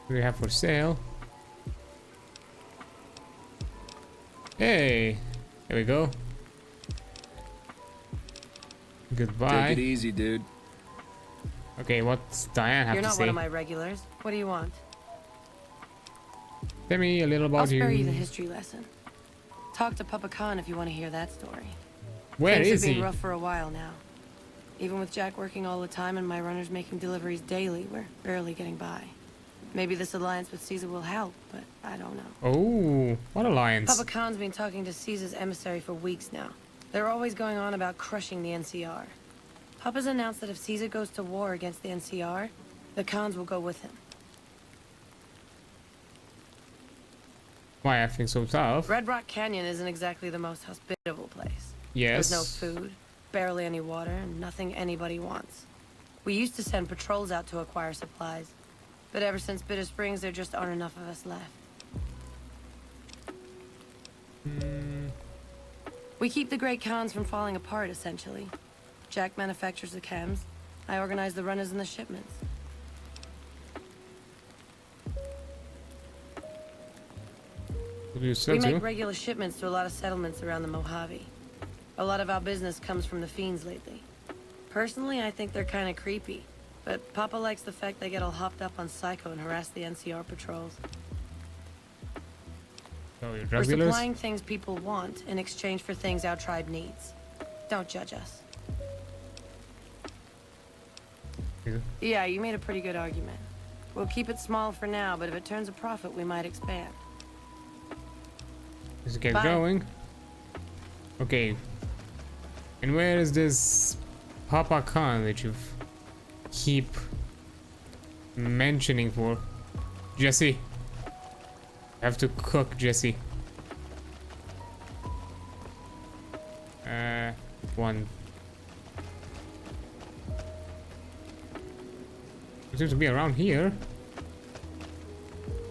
What do we have for sale? Hey, there we go. Goodbye. Take it easy, dude. Okay, what's Diane have You're to not say? one of my regulars. What do you want? Tell me a little I'll about spare you the you. history lesson. Talk to Papa Khan if you want to hear that story. Where Things is have been he? rough for a while now. Even with Jack working all the time and my runners making deliveries daily, we're barely getting by. Maybe this alliance with Caesar will help, but I don't know. Oh, what alliance? Papa Khan's been talking to Caesar's emissary for weeks now. They're always going on about crushing the NCR. Papa's announced that if Caesar goes to war against the NCR, the Khans will go with him. Why I think so tough? Red Rock Canyon isn't exactly the most hospitable place. Yes. There's no food, barely any water, and nothing anybody wants. We used to send patrols out to acquire supplies, but ever since Bitter Springs, there just aren't enough of us left. We keep the Great Khans from falling apart, essentially. Jack manufactures the chems. I organize the runners and the shipments. What do you sell We to? make regular shipments to a lot of settlements around the Mojave. A lot of our business comes from the fiends lately. Personally, I think they're kind of creepy, but Papa likes the fact they get all hopped up on Psycho and harass the NCR patrols. Oh, you're We're drug dealers? supplying things people want in exchange for things our tribe needs. Don't judge us. Yeah, you made a pretty good argument. We'll keep it small for now, but if it turns a profit, we might expand. Let's get Bye. going. Okay. And where is this Papa Khan that you keep mentioning for? Jesse. I have to cook, Jesse. One. It seems to be around here.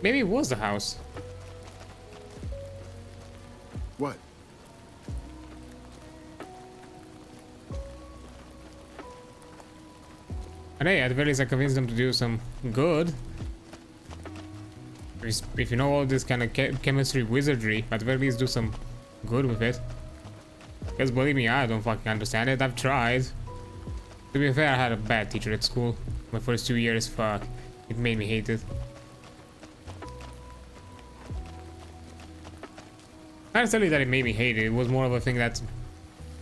Maybe it was the house. What? And hey, at the very least I convinced them to do some good. If you know all this kind of chemistry wizardry, at the very least do some good with it. Because believe me, I don't fucking understand it. I've tried. To be fair, I had a bad teacher at school. My first 2 years, fuck. It made me hate it. Not necessarily that it made me hate it. It was more of a thing that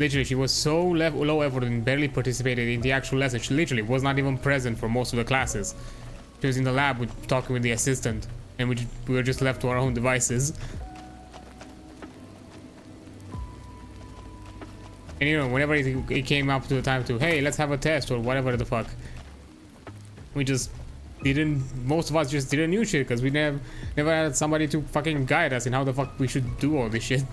literally she was so low effort and barely participated in the actual lesson. She literally was not even present for most of the classes. She was in the lab talking with the assistant, and we were just left to our own devices. And you know, whenever it came up to the time to, hey, let's have a test or whatever the fuck, we just didn't, most of us just didn't knew shit because we never had somebody to fucking guide us in how the fuck we should do all this shit.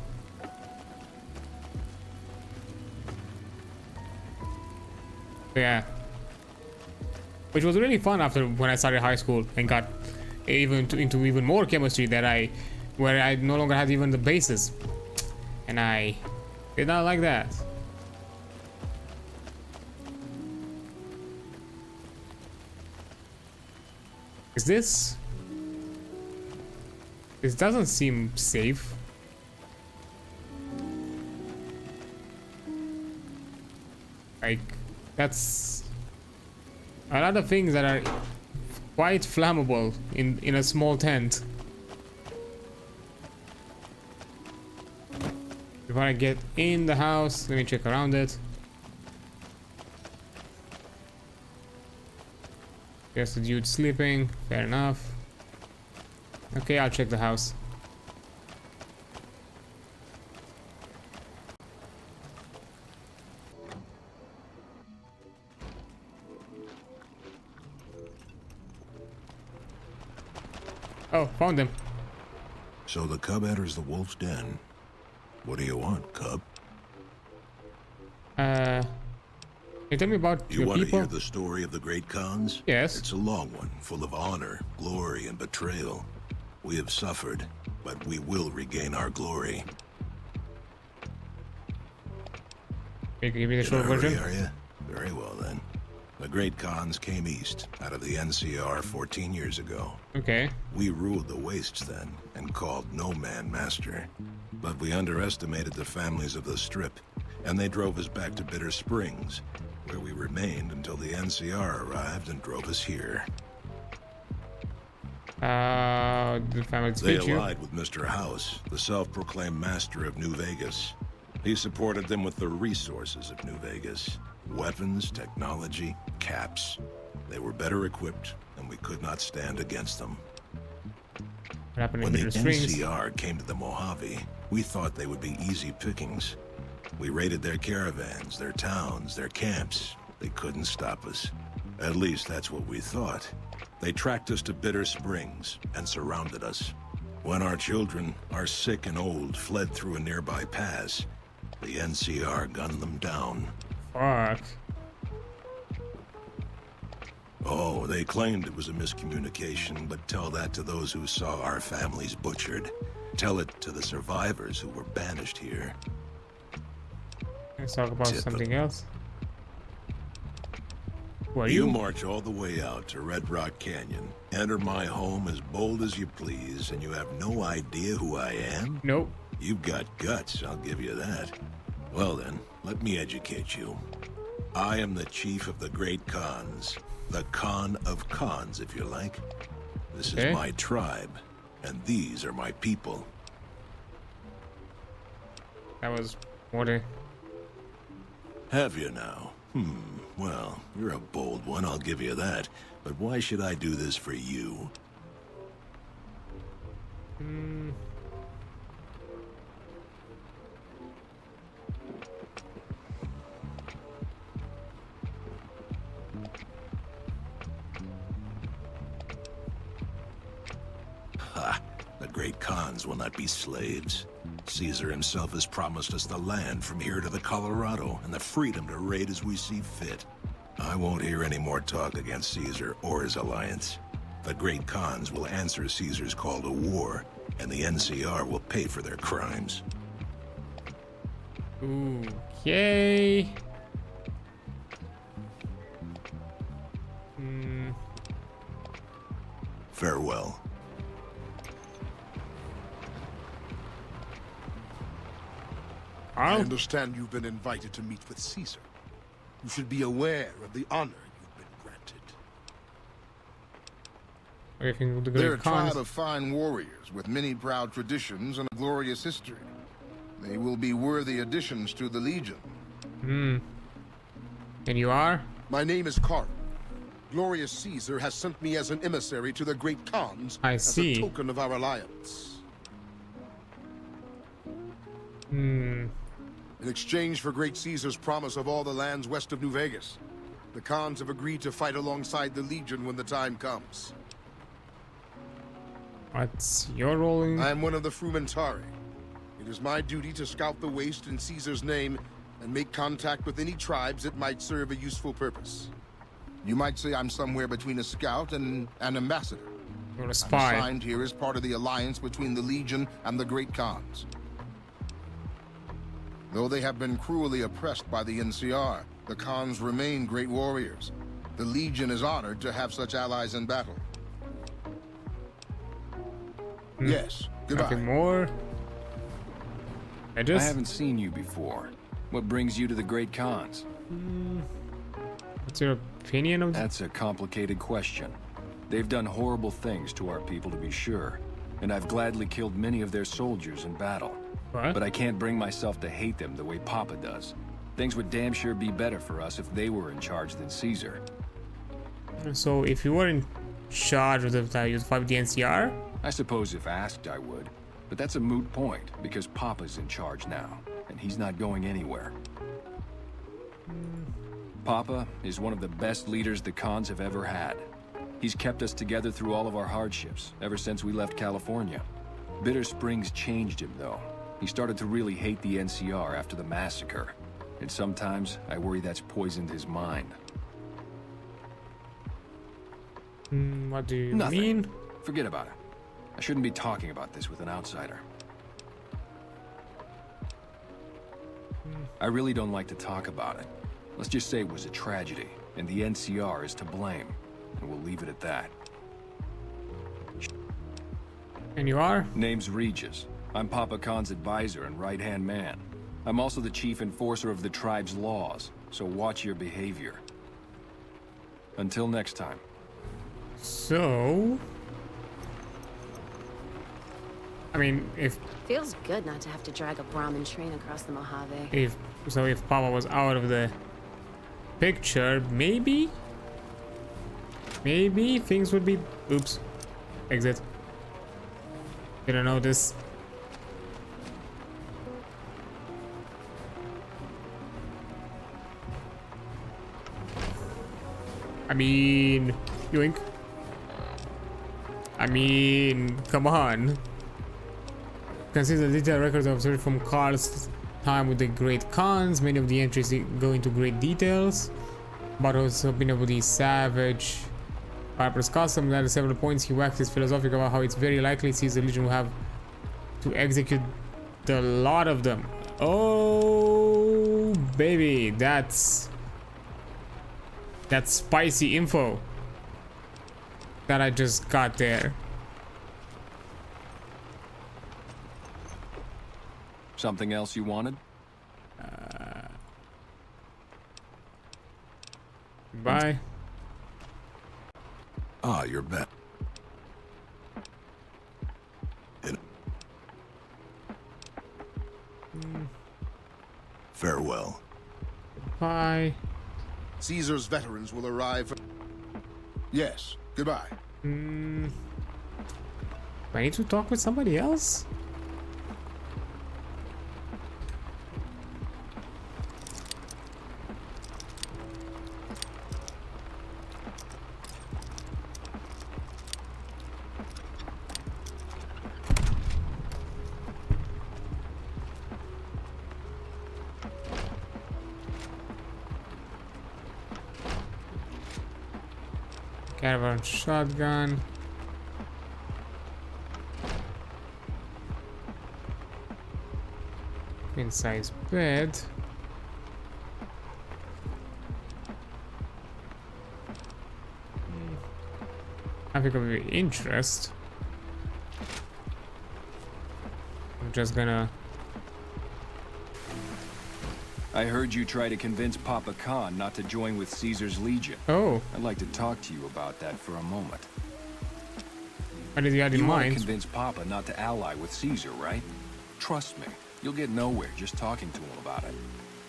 Yeah. Which was really fun after when I started high school and got into even more chemistry where I no longer had even the basis. And I did not like that. Is this doesn't seem safe. Like, that's a lot of things that are quite flammable in a small tent. Before I get in the house, let me check around it. Just a dude sleeping, fair enough. Okay, I'll check the house. Oh, found him. So the cub enters the wolf's den. What do you want, cub? Can you tell me about You your want people? to hear the story of the great Khans? Yes. It's a long one, full of honor, glory, and betrayal. We have suffered, but we will regain our glory. Can you give me the In short a hurry, version? are you? Very well then. The great Khans came east, out of the NCR 14 years ago. Okay. We ruled the wastes then, and called no man master. But we underestimated the families of the Strip, and they drove us back to Bitter Springs, where we remained until the NCR arrived and drove us here. The family They speech you? allied with Mr. House, the self-proclaimed master of New Vegas. He supported them with the resources of New Vegas. Weapons, technology, caps. They were better equipped, and we could not stand against them. What happened in When the Bitter Springs? NCR came to the Mojave, we thought they would be easy pickings. We raided their caravans, their towns, their camps. They couldn't stop us. At least that's what we thought. They tracked us to Bitter Springs and surrounded us. When our children, our sick and old, fled through a nearby pass, the NCR gunned them down. Fuck. Oh, they claimed it was a miscommunication, but tell that to those who saw our families butchered. Tell it to the survivors who were banished here. Let's talk about something else. Who are You you? march all the way out to Red Rock Canyon, enter my home as bold as you please, and you have no idea who I am? Nope. You've got guts, I'll give you that. Well then, let me educate you. I am the chief of the great Khans. The Khan of Khans, if you like. This Okay. is my tribe, and these are my people. That was what a... Have you now? Well, you're a bold one, I'll give you that. But why should I do this for you? Ha! The great Khans will not be slaves. Caesar himself has promised us the land from here to the Colorado and the freedom to raid as we see fit. I won't hear any more talk against Caesar or his alliance. The great Khans will answer Caesar's call to war, and the NCR will pay for their crimes. Okay. Farewell. I I'll... understand you've been invited to meet with Caesar. You should be aware of the honor you've been granted. Everything with the They're great a tribe Khans. of fine warriors with many proud traditions and a glorious history. They will be worthy additions to the Legion. And you are? My name is Karl. Glorious Caesar has sent me as an emissary to the great Khans as a token of our alliance. In exchange for great Caesar's promise of all the lands west of New Vegas, the Khans have agreed to fight alongside the Legion when the time comes. What's your role in? I am one of the Frumentari. It is my duty to scout the waste in Caesar's name and make contact with any tribes that might serve a useful purpose. You might say I'm somewhere between a scout and an ambassador. You're a spy. I'm assigned here as part of the alliance between the Legion and the Great Khans. Though they have been cruelly oppressed by the NCR, the Khans remain great warriors. The Legion is honored to have such allies in battle. Yes, goodbye. Nothing more. I haven't seen you before. What brings you to the Great Khans? What's your opinion of that? That's a complicated question. They've done horrible things to our people, to be sure, and I've gladly killed many of their soldiers in battle. What? But I can't bring myself to hate them the way Papa does. Things would damn sure be better for us if they were in charge than Caesar. So if you were in charge of the you'd fight the NCR? I suppose if asked I would, but that's a moot point because Papa's in charge now, and he's not going anywhere. Papa is one of the best leaders the Khans have ever had. He's kept us together through all of our hardships, ever since we left California. Bitter Springs changed him, though. He started to really hate the NCR after the massacre, and sometimes I worry that's poisoned his mind. What do you Nothing. mean? Forget about it. I shouldn't be talking about this with an outsider. I really don't like to talk about it. Let's just say it was a tragedy, and the NCR is to blame, and we'll leave it at that. And you are? Name's Regis. I'm Papa Khan's advisor and right-hand man. I'm also the chief enforcer of the tribe's laws, so watch your behavior. Until next time. So... I mean, if Feels good not to have to drag a Brahmin train across the Mojave. if Papa was out of the picture, maybe things would be... Oops. Exit. Didn't know this. I mean, yoink. I mean, come on. Consider the detailed records observed from Carl's time with the Great Khans. Many of the entries go into great details, but also been able to savage Piper's custom. At several points, he waxes philosophical about how it's very likely Caesar Legion will have to execute the lot of them. Oh, baby, that's spicy info that I just got there. Something else you wanted? Bye. Ah, you're back. Farewell. Bye. Caesar's veterans will arrive. Yes, goodbye. Do I need to talk with somebody else? Caravan shotgun. Queen size bed. I think of your interest. I'm just gonna. I heard you try to convince Papa Khan not to join with Caesar's Legion. Oh. I'd like to talk to you about that for a moment. What did you have in You want to mind? convince Papa not to ally with Caesar, right? Trust me, you'll get nowhere just talking to him about it.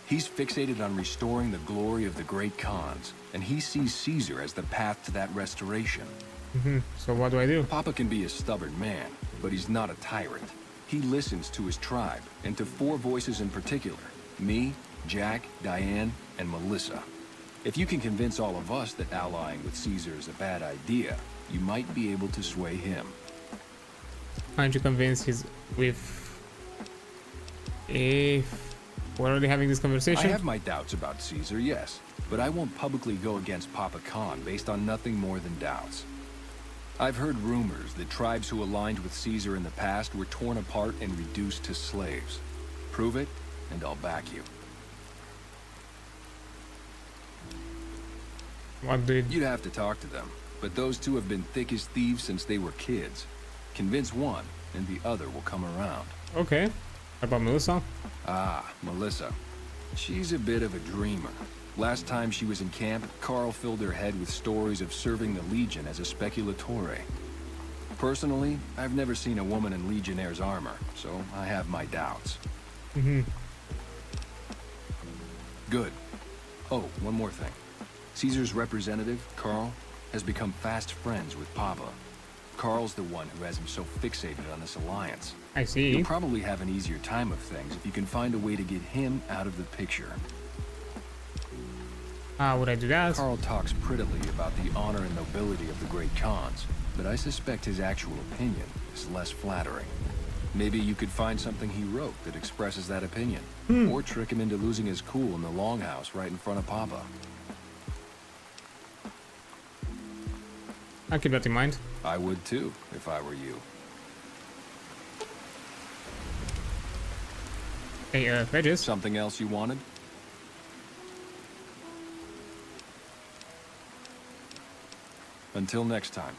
He's fixated on restoring the glory of the great Khans, and he sees Caesar as the path to that restoration. So what do I do? Papa can be a stubborn man, but he's not a tyrant. He listens to his tribe, and to 4 voices in particular. Me, Jack, Diane, and Melissa. If you can convince all of us that allying with Caesar is a bad idea, you might be able to sway him. Aren't you convinced he's with... If we're already having this conversation? I have my doubts about Caesar, yes, but I won't publicly go against Papa Khan based on nothing more than doubts. I've heard rumors that tribes who aligned with Caesar in the past were torn apart and reduced to slaves. Prove it, and I'll back you. What did... You'd have to talk to them, but those 2 have been thick as thieves since they were kids. Convince one, and the other will come around. Okay. What about Melissa? Ah, Melissa. She's a bit of a dreamer. Last time she was in camp, Carl filled her head with stories of serving the Legion as a speculatore. Personally, I've never seen a woman in Legionnaire's armor, so I have my doubts. Good. Oh, one more thing. Caesar's representative, Carl, has become fast friends with Papa. Carl's the one who has him so fixated on this alliance. I see. You'll probably have an easier time of things if you can find a way to get him out of the picture. How would I do that? Carl talks prettily about the honor and nobility of the great Khans, but I suspect his actual opinion is less flattering. Maybe you could find something he wrote that expresses that opinion, or trick him into losing his cool in the longhouse right in front of Papa. I'll keep that in mind. I would too, if I were you. Hey, Regis. Something else you wanted? Until next time.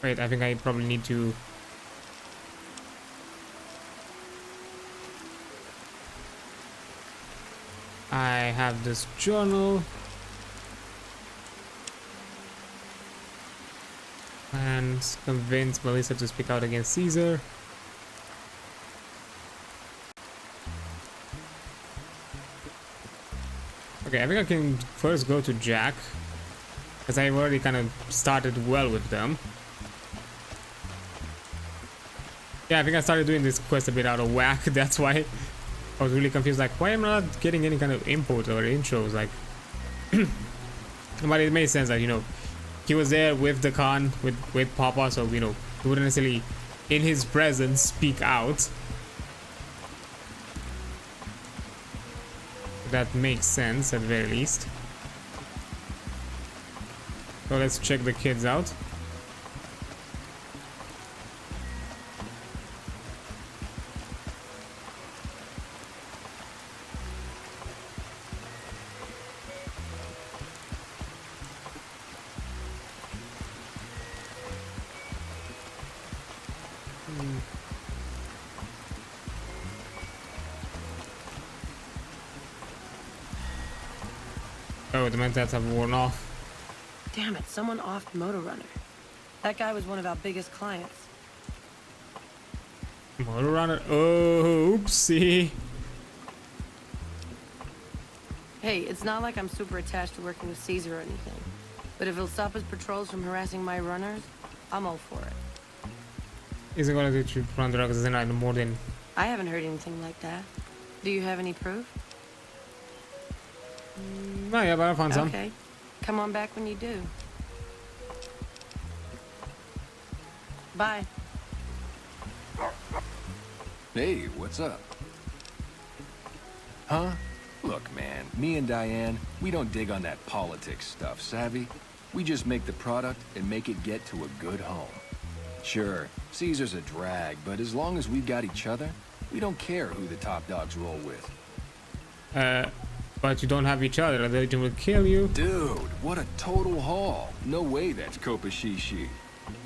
Wait, I think I probably need to... I have this journal. And convince Melissa to speak out against Caesar. Okay, I think I can first go to Jack, because I've already kind of started well with them. Yeah, I think I started doing this quest a bit out of whack. That's why I was really confused. Like, why am I not getting any kind of input or intros? Like, but it made sense that, you know, he was there with the Khan, with Papa, so, you know, he wouldn't necessarily, in his presence, speak out. That makes sense, at the very least. So let's check the kids out. Oh, the mentats have worn off. Damn it, someone offed Motor Runner. That guy was one of our biggest clients. Motor Runner. Oh, oopsie. Hey, it's not like I'm super attached to working with Caesar or anything. But if it'll stop his patrols from harassing my runners, I'm all for it. Isn't gonna do to run the drugs in more than... I haven't heard anything like that. Do you have any proof? No, yeah, but I found some. Okay. Come on back when you do. Bye. Hey, what's up? Huh? Look, man, me and Diane, we don't dig on that politics stuff, savvy? We just make the product and make it get to a good home. Sure, Caesar's a drag, but as long as we've got each other, we don't care who the top dogs roll with. But you don't have each other, the Legion will kill you. Dude, what a total haul. No way that's Copa Shishi.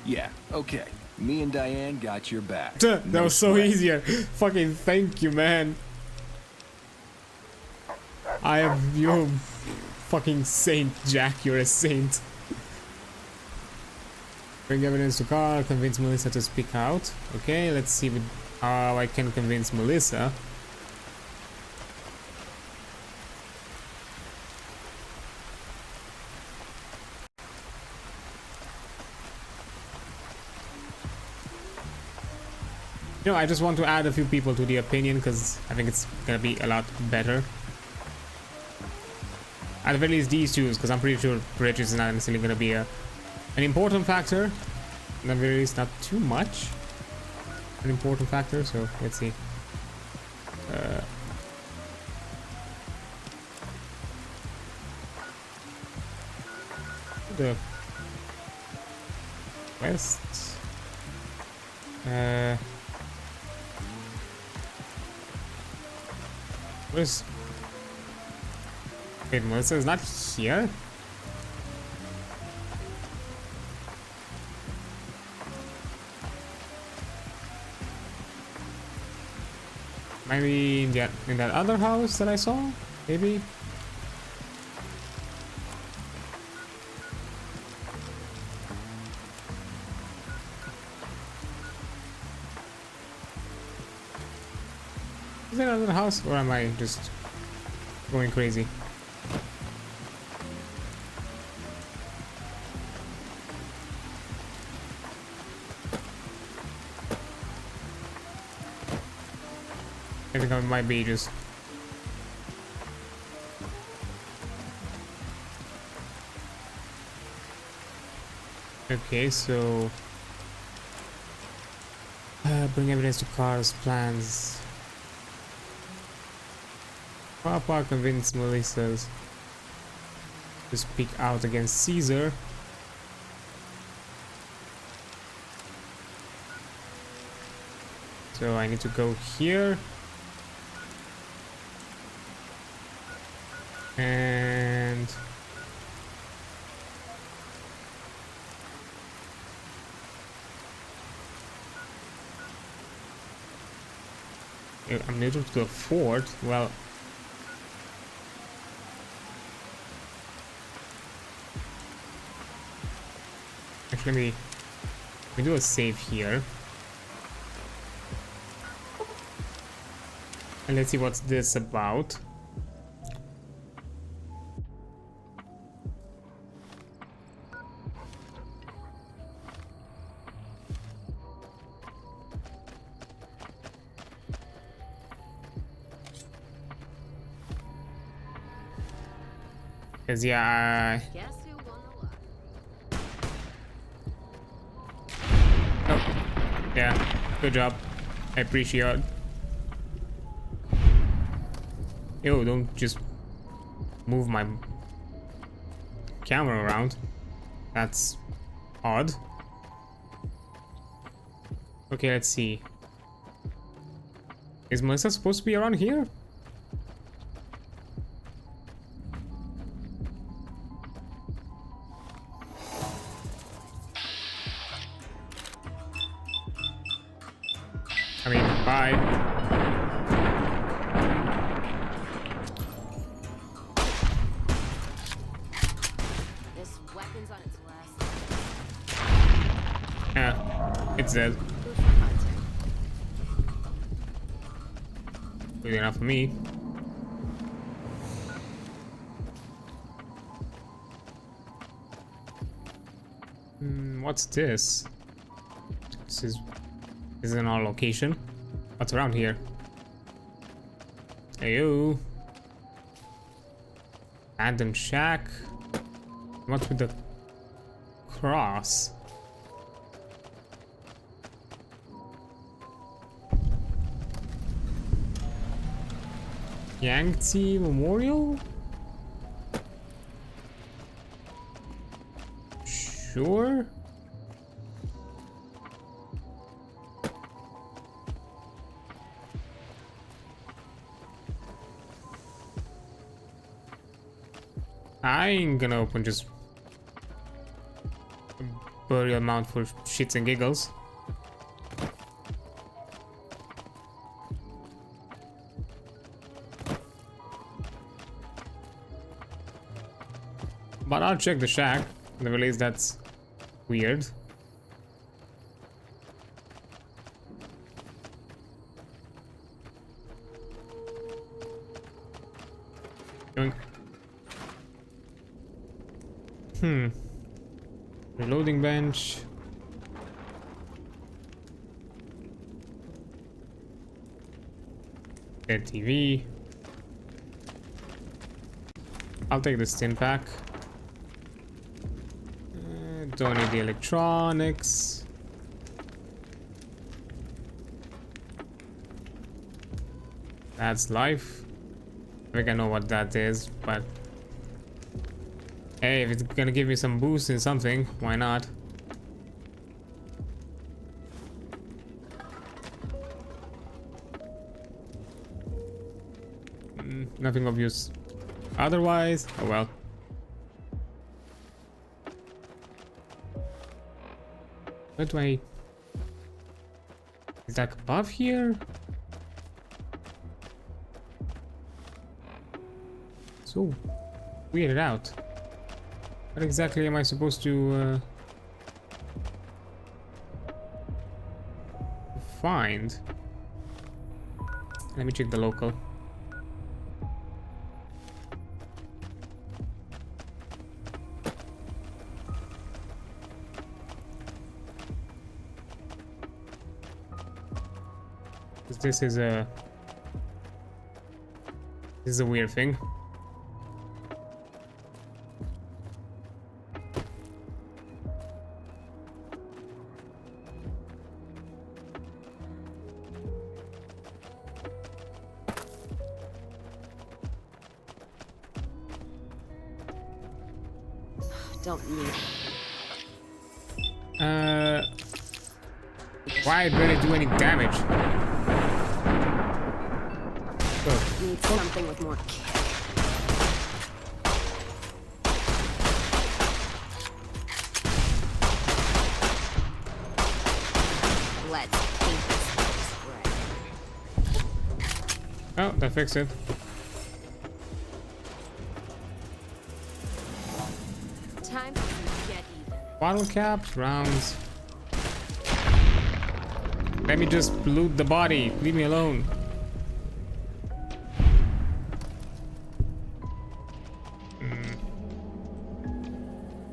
Yeah, okay. Me and Diane got your back. That No was so sweat. easier. Fucking thank you, man. I am your fucking saint, Jack. You're a saint. Bring evidence to Carl. Convince Melissa to speak out. Okay, let's see with How I can convince Melissa. You know, I just want to add a few people to the opinion because I think it's gonna be a lot better. At the very least, these two, because I'm pretty sure bridges is not necessarily gonna be an important factor. At the very least, not too much an important factor. So let's see. The west. Where's... Wait, Melissa is not here? Maybe in that other house that I saw? Maybe? Is there another house, or am I just going crazy? I think I might be just... Okay, so... bring evidence to cars, plans... Papa convinced Melissa's to speak out against Caesar. So I need to go here. And... I'm neutral to a fort. Well... Actually, let me do a save here. And let's see what's this about. Cause yeah, Guess who won the lot? oh, yeah, good job. I appreciate. Yo, don't just move my camera around. That's odd. Okay, let's see. Is Melissa supposed to be around here? I mean, bye. This weapon's on its last. Yeah, it's dead. Food for hunting. Good enough for me. What's this? This is in our location. What's around here? Ayo. Abandoned shack. What's with the cross? Yangtze Memorial? Sure. I ain't gonna open just a burial mound for shits and giggles. But I'll check the shack. At the least that's weird. Yoink. Reloading bench. Dead TV. I'll take the stim pack. Don't need the electronics. That's life. I think I know what that is, but hey, if it's gonna give me some boost in something, why not? Nothing of use otherwise. Oh well. What do I... Is that above here? So weirded out. What exactly am I supposed to find? Let me check the local. This is a weird thing. Don't need it. Why it really do any damage? Need something with more kick. Let's paint this place red. Oh, that fixed it. Time to get even. Bottle caps, rounds. Let me just loot the body. Leave me alone.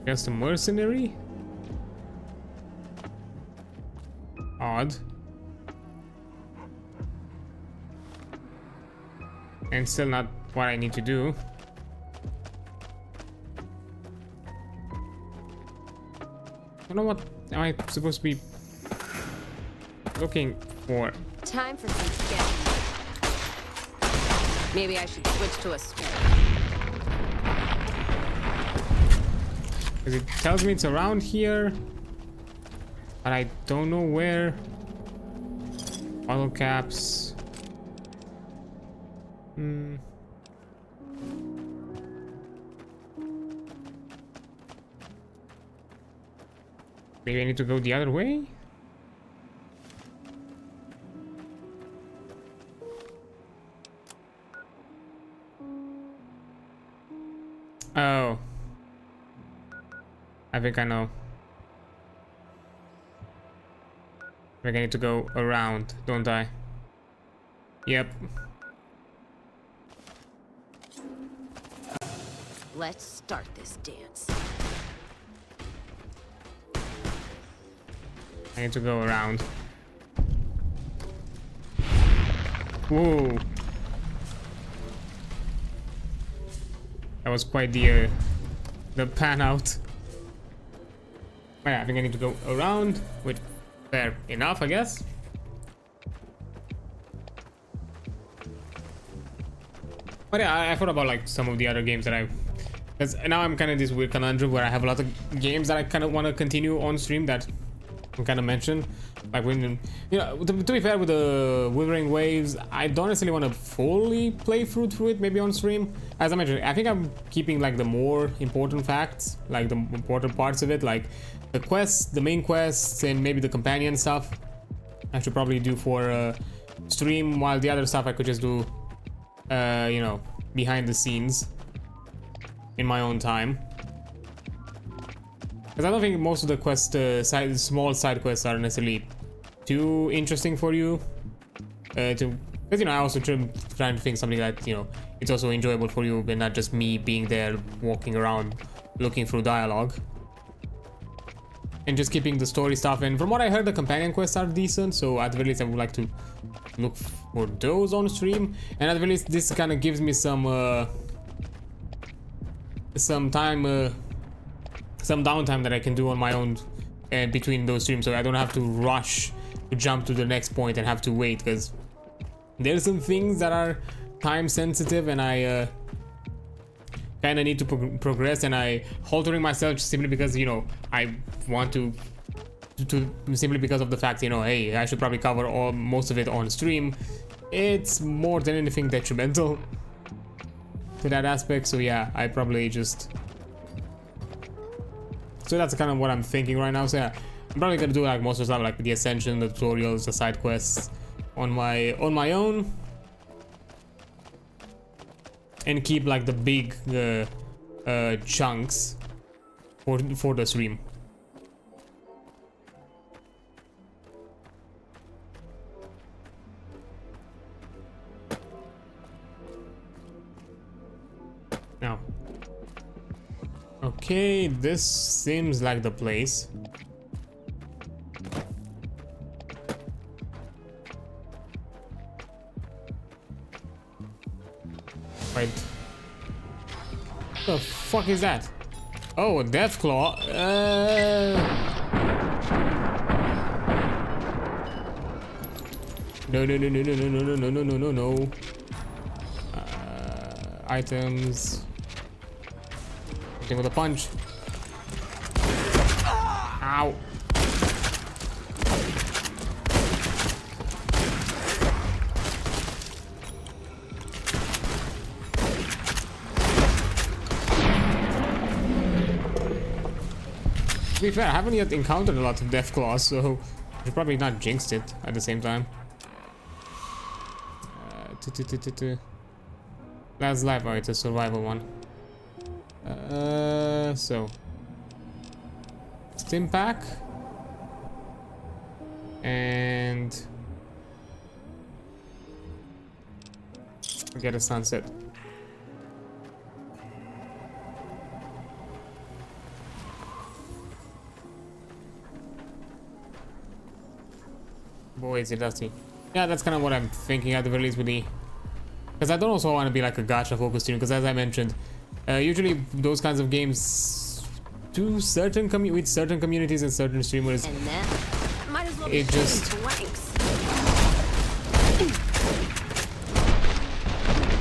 Just a mercenary? Odd. And still not what I need to do. I don't know what am I supposed to be looking for. Time for some sketching. Maybe I should switch to a sword. Because it tells me it's around here, but I don't know where. Bottle caps. Maybe I need to go the other way? Oh. I think I know. I think I need to go around, don't I? Yep. Let's start this dance. I need to go around. Whoa. That was quite the pan out. Yeah, I think I need to go around, which fair enough, I guess. But yeah, I thought about like some of the other games that because now I'm kind of this weird conundrum where I have a lot of games that I kind of want to continue on stream that I kind of mentioned. Like when, you know, to be fair with the Withering Waves, I don't necessarily want to fully play through it maybe on stream. As I mentioned, I think I'm keeping like the more important facts, like the important parts of it, like the quests, the main quests, and maybe the companion stuff. I should probably do for stream, while the other stuff I could just do, you know, behind the scenes in my own time. Because I don't think most of the quest, small side quests are necessarily too interesting for you to Because, you know, I also trying to think something that, you know, it's also enjoyable for you and not just me being there walking around looking through dialogue. And just keeping the story stuff. And from what I heard, the companion quests are decent, so at the very least I would like to look for those on stream. And at the very least this kind of gives me some time, some downtime that I can do on my own between those streams, so I don't have to rush to jump to the next point and have to wait, because there's some things that are time sensitive and I kind of need to progress, and I haltering myself simply because, you know, I want to simply because of the fact, you know, hey, I should probably cover most of it on stream. It's more than anything detrimental to that aspect. So yeah, I probably just, so that's kind of what I'm thinking right now. So yeah, I'm probably gonna do like most of the stuff, like the ascension, the tutorials, the side quests on my own, and keep like the big chunks for the stream. Now, okay, this seems like the place. Wait. What the fuck is that? Oh, a death claw. No. Items. Something with a punch. Ow. To be fair, I haven't yet encountered a lot of death claws, so I probably not jinxed it at the same time. Last life, oh, it's a survival one. So stim pack and get a sunset. Boy, is it dusty. Yeah, that's kind of what I'm thinking at the very least with the, because I don't also want to be like a gacha focused stream, because as I mentioned, usually those kinds of games do certain with certain communities and certain streamers, And then, might as well be it just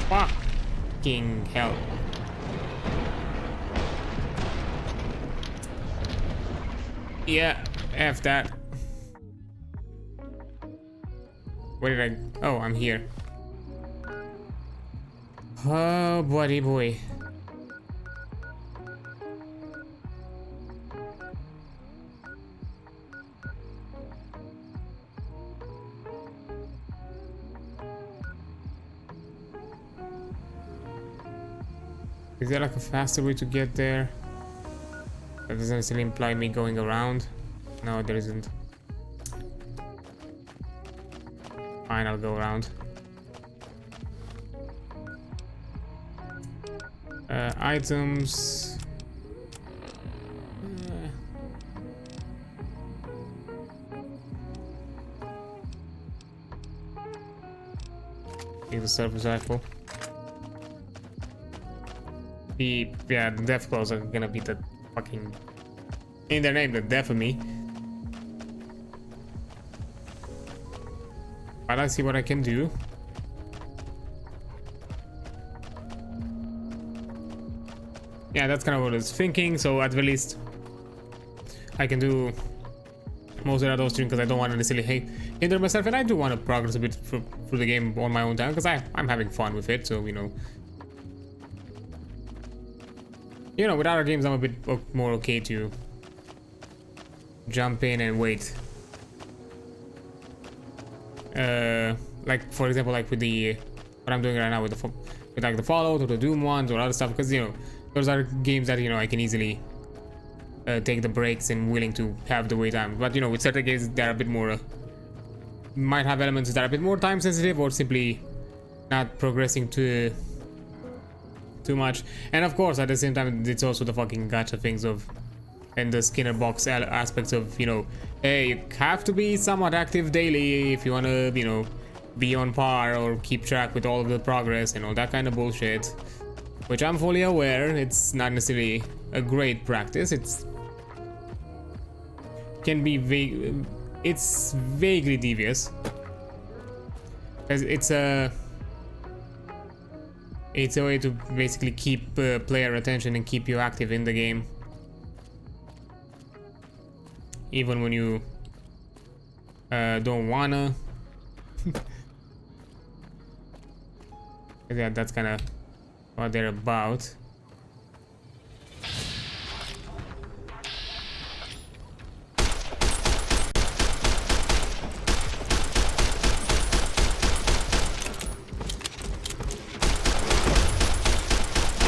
fucking hell. Yeah, F that. Where did I? Oh, I'm here. Oh, buddy boy. Is there like a faster way to get there? That doesn't necessarily imply me going around. No, there isn't. Fine, I'll go around. Items. Take the surface rifle. The death claws are gonna be the fucking, in their name, the death of me. But I see what I can do. Yeah, that's kind of what I was thinking. So at the least, I can do most of those streams because I don't want to necessarily hinder myself, and I do want to progress a bit through the game on my own time because I'm having fun with it. So you know, with other games, I'm a bit more okay to jump in and wait. Like for example, like with what I'm doing right now with like the Fallout or the Doom ones or other stuff, because you know those are games that I can easily take the breaks and willing to have the wait time. But you know, with certain games, they're a bit more might have elements that are a bit more time sensitive or simply not progressing too much. And of course, at the same time, it's also the fucking gacha things of, and the Skinner box aspects of, you know, hey, you have to be somewhat active daily if you want to, you know, be on par or keep track with all of the progress and all that kind of bullshit. Which I'm fully aware, it's not necessarily a great practice. It's can be vague. It's vaguely devious. As it's a way to basically keep player attention and keep you active in the game, even when you don't wanna. Yeah, that's kind of what they're about.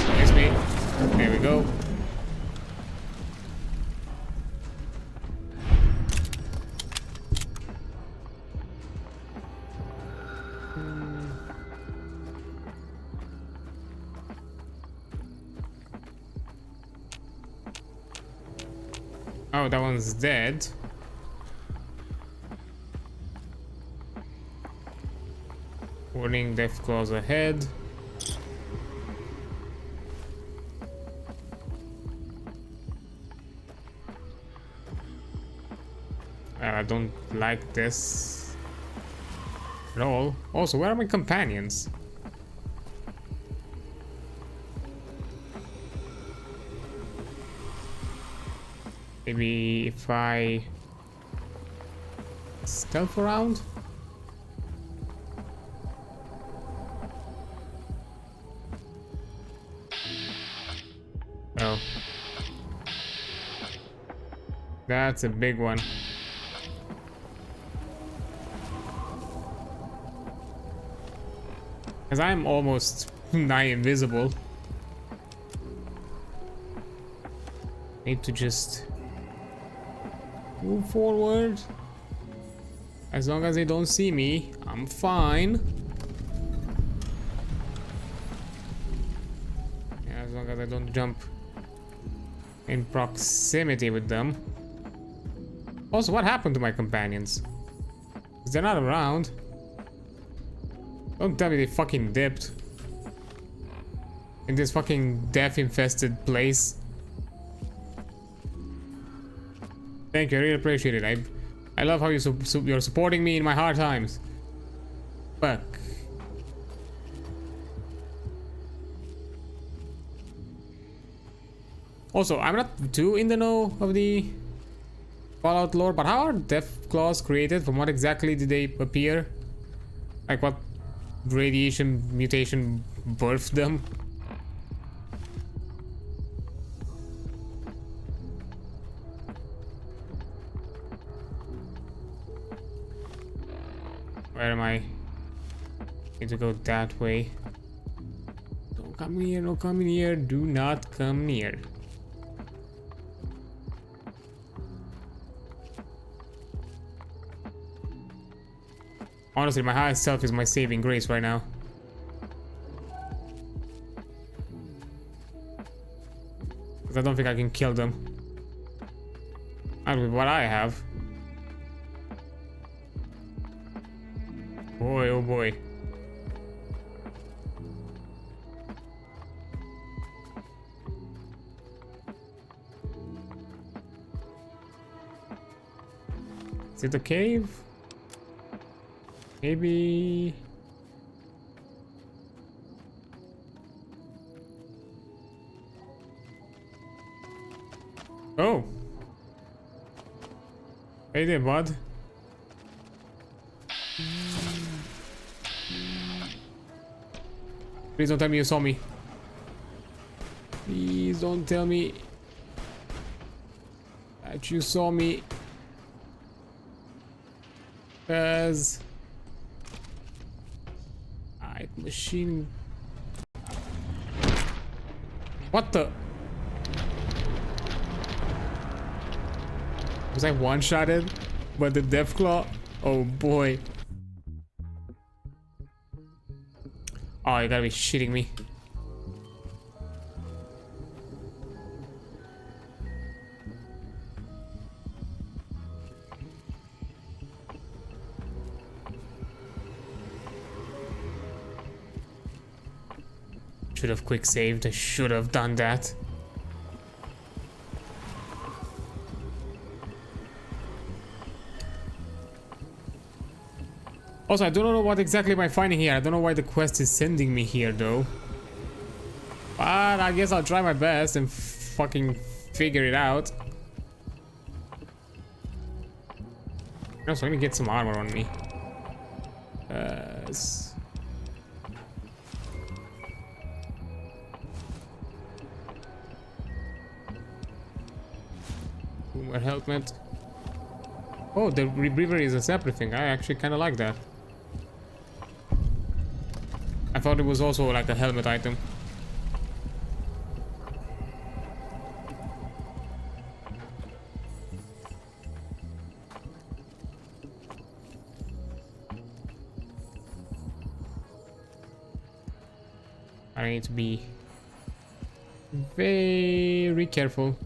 There's me. There we go. Oh, that one's dead. Warning, death claws ahead. I don't like this at all. Also, where are my companions? Maybe if I stealth around? Oh. That's a big one. Because I'm almost nigh invisible. Need to just move forward. As long as they don't see me, I'm fine. Yeah, as long as I don't jump in proximity with them. Also, what happened to my companions? 'Cause they're not around. Don't tell me they fucking dipped in this fucking death-infested place. Thank you, I really appreciate it. I love how you're supporting me in my hard times. Fuck. Also, I'm not too in the know of the Fallout lore, but how are death claws created? From what exactly did they appear? Like what radiation mutation birthed them? Where am I? Need to go that way. Don't come near, don't come near, do not come near. Honestly, my highest self is my saving grace right now. Because I don't think I can kill them. Not with what I have. Boy, oh boy. Is it a cave? Maybe... Oh! Hey there, bud. Please don't tell me you saw me. Please don't tell me that you saw me. Cause machine. What the? Was I one-shotted by the Deathclaw? Oh boy. Oh, you gotta be shitting me. Should have quick saved. I should have done that. Also, I don't know what exactly am I finding here. I don't know why the quest is sending me here, though. But I guess I'll try my best and fucking figure it out. Also, let me get some armor on me. Boomer helmet. Oh, the rebreather is a separate thing. I actually kind of like that. I thought it was also like a helmet item. I need to be very careful.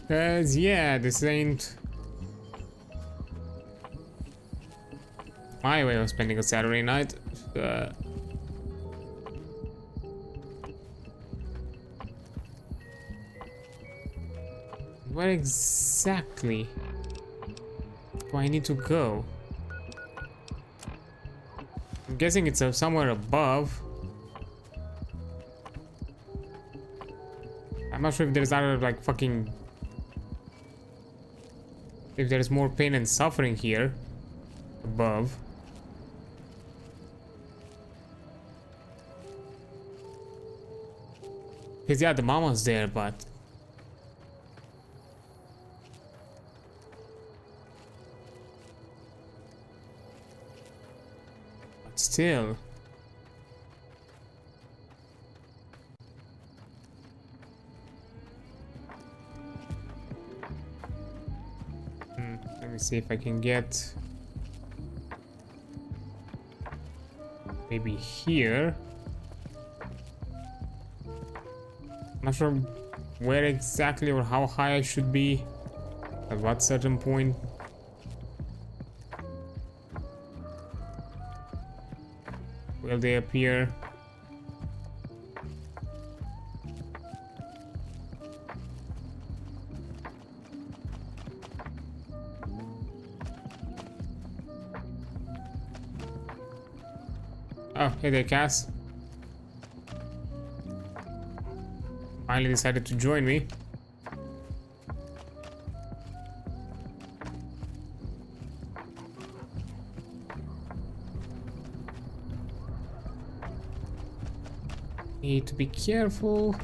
Cause yeah, this ain't my way of spending a Saturday night. Where exactly do I need to go? I'm guessing it's somewhere above. I'm not sure if there's other like fucking... if there's more pain and suffering here above. Because yeah, the mama's there, but still. Let me see if I can get maybe here. Not sure where exactly or how high I should be at what certain point. Will they appear? Oh, hey there, Cass. Finally decided to join me. Need to be careful.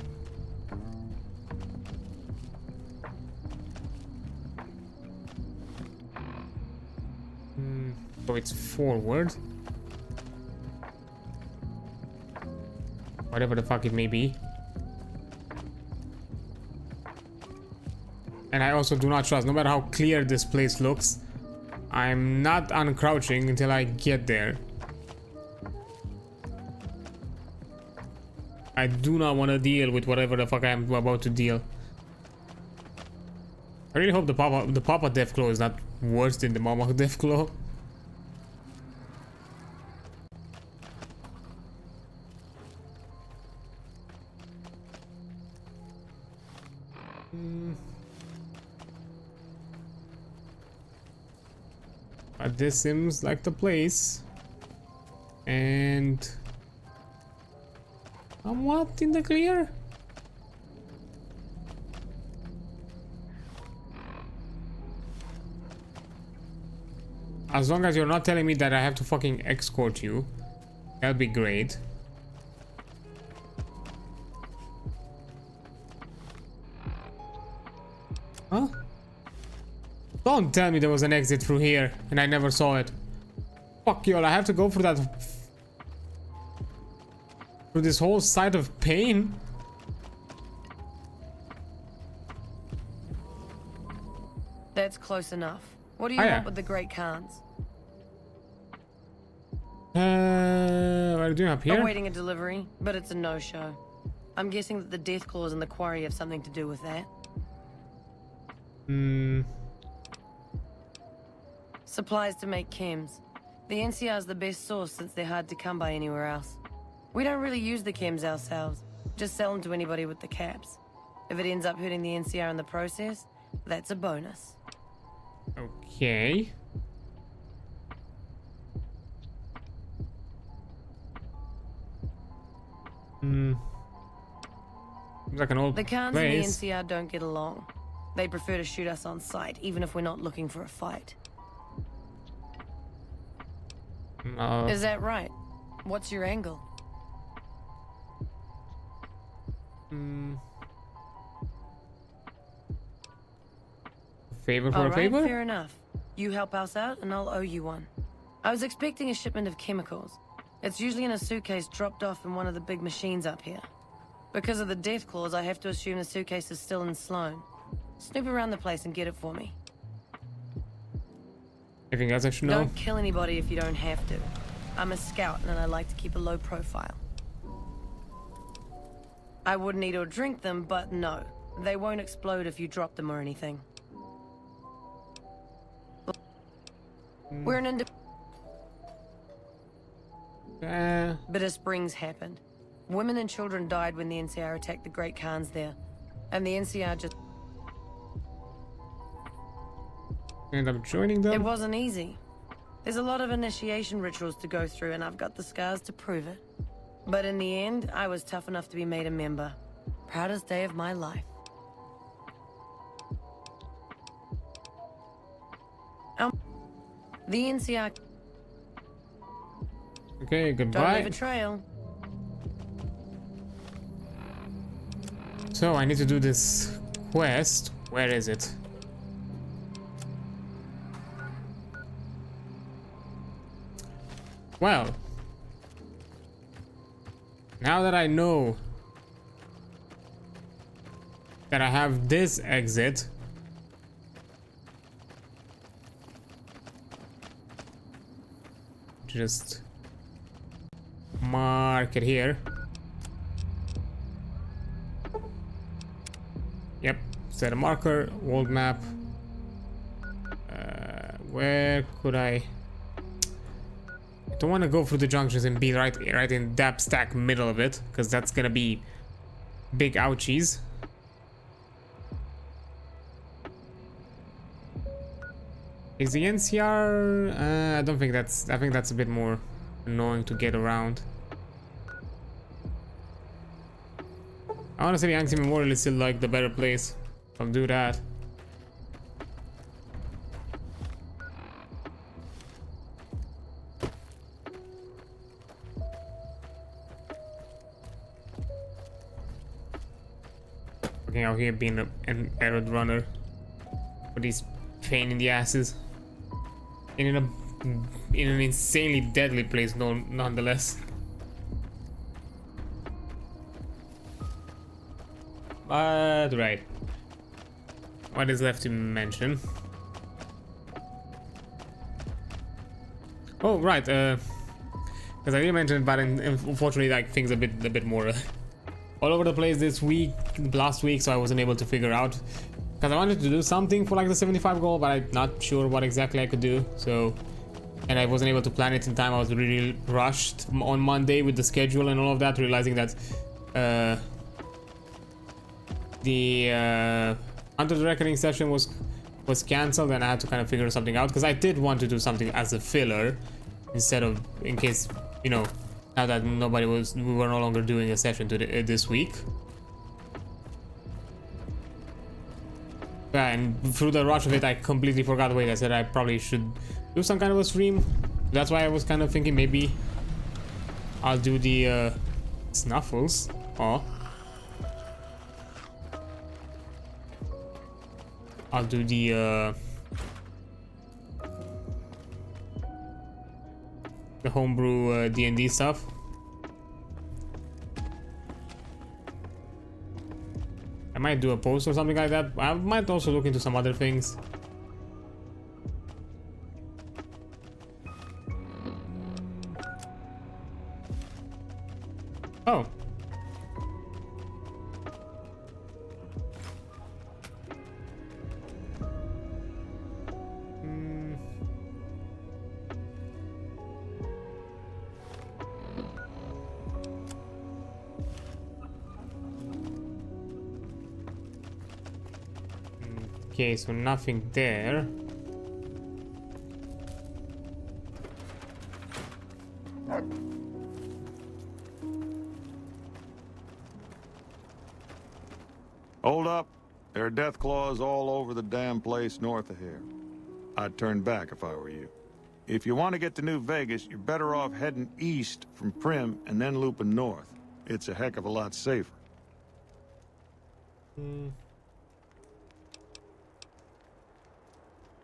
So it's forward. Whatever the fuck it may be. And I also do not trust, no matter how clear this place looks, I'm not uncrouching until I get there. I do not want to deal with whatever the fuck I'm about to deal. I really hope the Papa Deathclaw is not worse than the Mama Deathclaw. But this seems like the place. And somewhat in the clear. As long as you're not telling me that I have to fucking escort you, that'd be great. Huh? Don't tell me there was an exit through here and I never saw it. Fuck you all, I have to go through that... through this whole site of pain? That's close enough. What do you want with the Great Khans? What are you doing up here? Awaiting a delivery, but it's a no-show. I'm guessing that the death claws in the quarry have something to do with that. Supplies to make chems. The NCR is the best source since they're hard to come by anywhere else. We don't really use the chems ourselves, just sell them to anybody with the caps. If it ends up hurting the NCR in the process, that's a bonus. Okay. Like an old The Khans place. and the NCR don't get along. They prefer to shoot us on sight, even if we're not looking for a fight. Is that right? What's your angle? Favor for a favor? Fair enough. You help us out, and I'll owe you one. I was expecting a shipment of chemicals. It's usually in a suitcase dropped off in one of the big machines up here. Because of the death clause, I have to assume the suitcase is still in Sloan. Snoop around the place and get it for me. Anything else I should know? Don't kill anybody if you don't have to. I'm a scout, and I like to keep a low profile. I wouldn't eat or drink them, but no. They won't explode if you drop them or anything. We're an Bitter Springs happened. Women and children died when the NCR attacked the Great Khans there. And the NCR just... End up joining them? It wasn't easy. There's a lot of initiation rituals to go through, and I've got the scars to prove it. But in the end, I was tough enough to be made a member. Proudest day of my life. The NCR... Okay, Don't goodbye. leave a trail. So I need to do this quest. Where is it? Well, now that I know that I have this exit, just mark it here. Yep, set a marker, world map. Where could I don't want to go through the junctions and be right in that stack middle of it, because that's gonna be big ouchies. Is the NCR? I don't think that's. I think that's a bit more annoying to get around. I want to say the Yangtze Memorial is still like the better place. I'll do that. Fucking out here being an errand runner for these pain in the asses. In an insanely deadly place, nonetheless. But right, what is left to mention? Oh right, because I didn't mention it, but unfortunately, like things a bit more all over the place this week, last week, so I wasn't able to figure out. Because I wanted to do something for like the 75 goal, but I'm not sure what exactly I could do. So, and I wasn't able to plan it in time. I was really rushed on Monday with the schedule and all of that, realizing that the Under the Reckoning session was cancelled, and I had to kind of figure something out. Because I did want to do something as a filler instead of, in case, you know, now that we were no longer doing a session this week. Yeah, and through the rush of it, I completely forgot. Wait, I said I probably should do some kind of a stream. That's why I was kind of thinking maybe I'll do the snuffles. Oh, I'll do the homebrew D&D stuff. I might do a post or something like that. I might also look into some other things. Oh. Okay, so nothing there. Hold up. There are death claws all over the damn place north of here. I'd turn back if I were you. If you want to get to New Vegas, you're better off heading east from Prim and then looping north. It's a heck of a lot safer.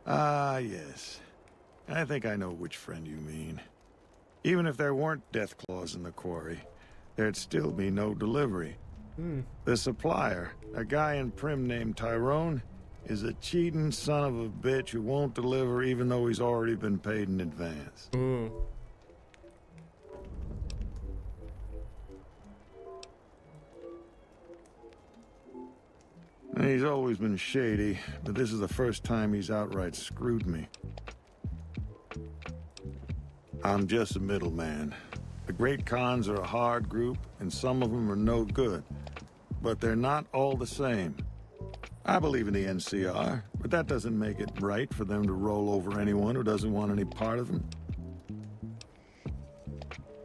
Ah, yes. I think I know which friend you mean. Even if there weren't death claws in the quarry, there'd still be no delivery. The supplier, a guy in Prim named Tyrone, is a cheating son of a bitch who won't deliver even though he's already been paid in advance. He's always been shady, but this is the first time he's outright screwed me. I'm just a middleman. The Great Khans are a hard group, and some of them are no good. But they're not all the same. I believe in the NCR, but that doesn't make it right for them to roll over anyone who doesn't want any part of them.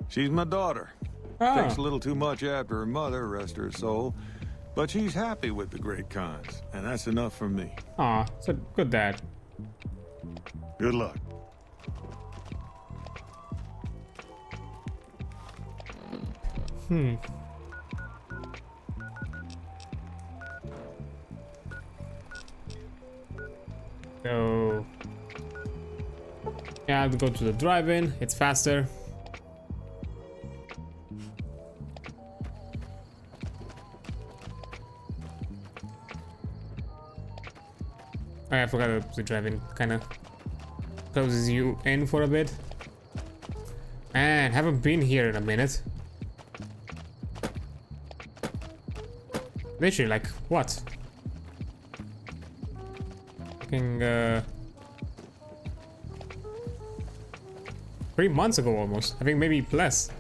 She's my daughter. Takes a little too much after her mother, rest her soul. But she's happy with the Great Khans, and that's enough for me. Aw, it's a good dad. Good luck. So yeah, I'll go to the drive-in. It's faster. I forgot that the drive-in kind of closes you in for a bit. Man, haven't been here in a minute. Literally, like, what? Fucking, 3 months ago almost. I think maybe less.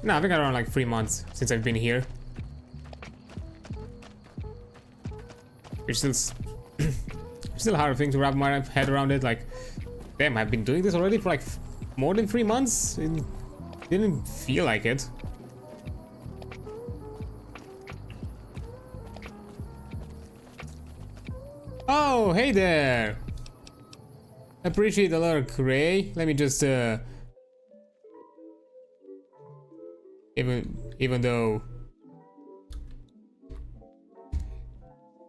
No, I think around like 3 months since I've been here. It's still hard thing to wrap my head around it. Like, damn, I've been doing this already for like more than 3 months. It didn't feel like it. Oh, hey there. Appreciate the lurk, Ray. Let me just even though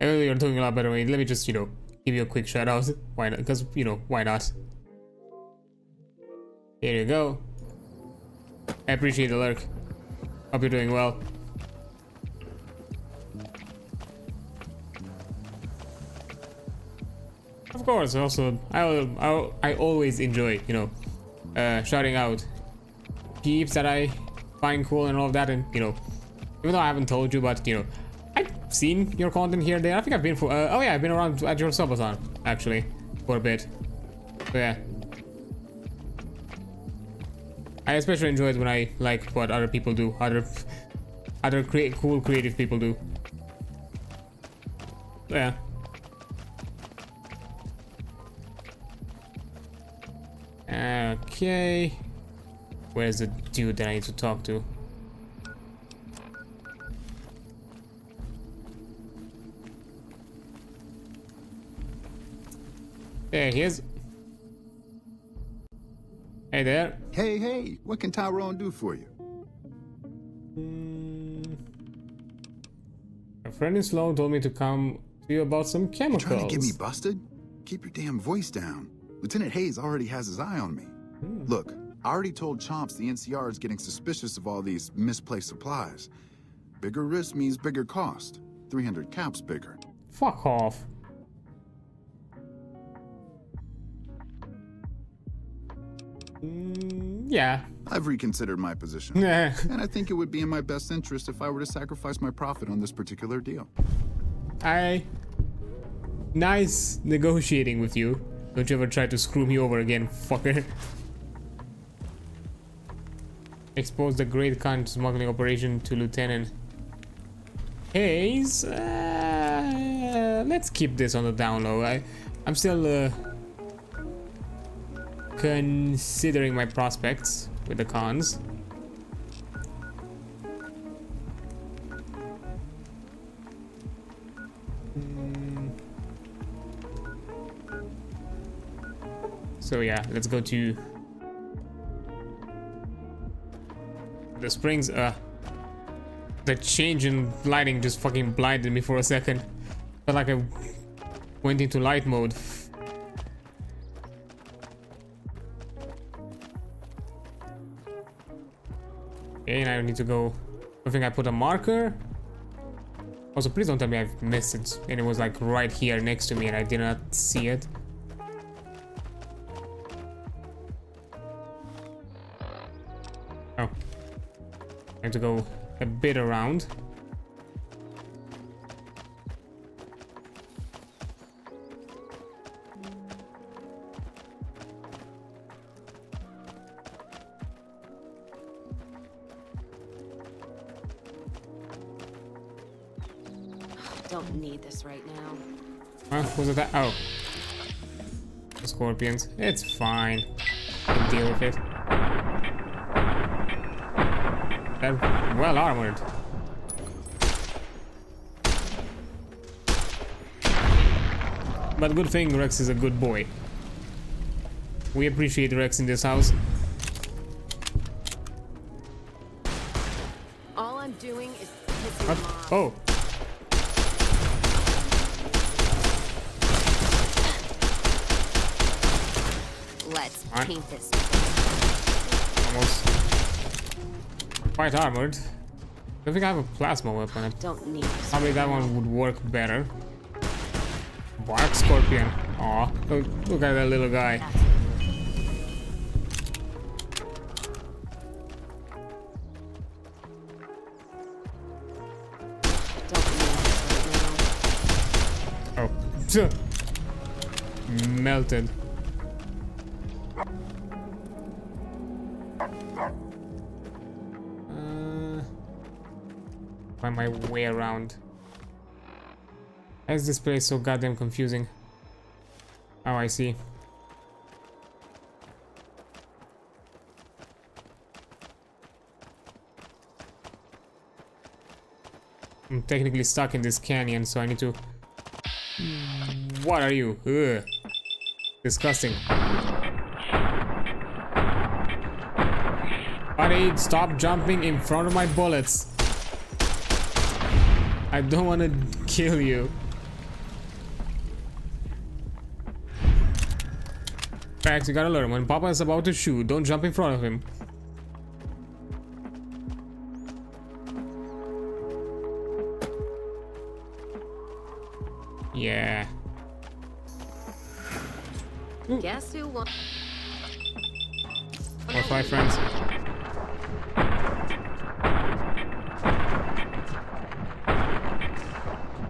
you're doing a lot better, let me just, you know, give you a quick shout out. Why not? Because, you know, why not? Here you go. I appreciate the lurk. Hope you're doing well. Of course, also, I always enjoy, you know, shouting out peeps that I find cool and all of that, and, you know, even though I haven't told you, but, you know, I've seen your content here and there. I think I've been for, oh yeah, I've been around at your subathon, actually, for a bit. So yeah. I especially enjoy it when I like what other people do, other cool creative people do. So yeah. Okay. Where's the dude that I need to talk to? There he is. Hey there. Hey, what can Tyrone do for you? A friend in Sloan told me to come to you about some chemicals. You trying to get me busted? Keep your damn voice down. Lieutenant Hayes already has his eye on me. Look, I already told Chomps the NCR is getting suspicious of all these misplaced supplies. Bigger risk means bigger cost. 300 caps bigger. Fuck off. Yeah, I've reconsidered my position. And I think it would be in my best interest if I were to sacrifice my profit on this particular deal. Nice negotiating with you. Don't you ever try to screw me over again, fucker. Expose the Great Khan smuggling operation to Lieutenant Hayes. Let's keep this on the down low. I'm still considering my prospects with the cons. So yeah, let's go to the springs. The change in lighting just fucking blinded me for a second. Felt like I went into light mode. Okay, now I need to go. I think I put a marker. Also, please don't tell me I've missed it. And it was like right here next to me and I did not see it. Oh. I have to go a bit around. Don't need this right now. Was it that? Oh. The scorpions. It's fine. I can deal with it. They're well armored. But good thing Rex is a good boy. We appreciate Rex in this house. All I'm doing is pissing him off. Oh. Let's paint this. Almost quite armored. I think I have a plasma weapon. Don't need. Probably that one would work better. Bark scorpion. Aw, look at that little guy. Oh, melted. Find my way around. Why is this place so goddamn confusing? Oh, I see. I'm technically stuck in this canyon, so I need to... What are you? Ugh. Disgusting. Buddy, stop jumping in front of my bullets. I don't want to kill you. Max, you gotta learn, when Papa is about to shoot, don't jump in front of him. Yeah. Guess who won? 4 or 5 friends.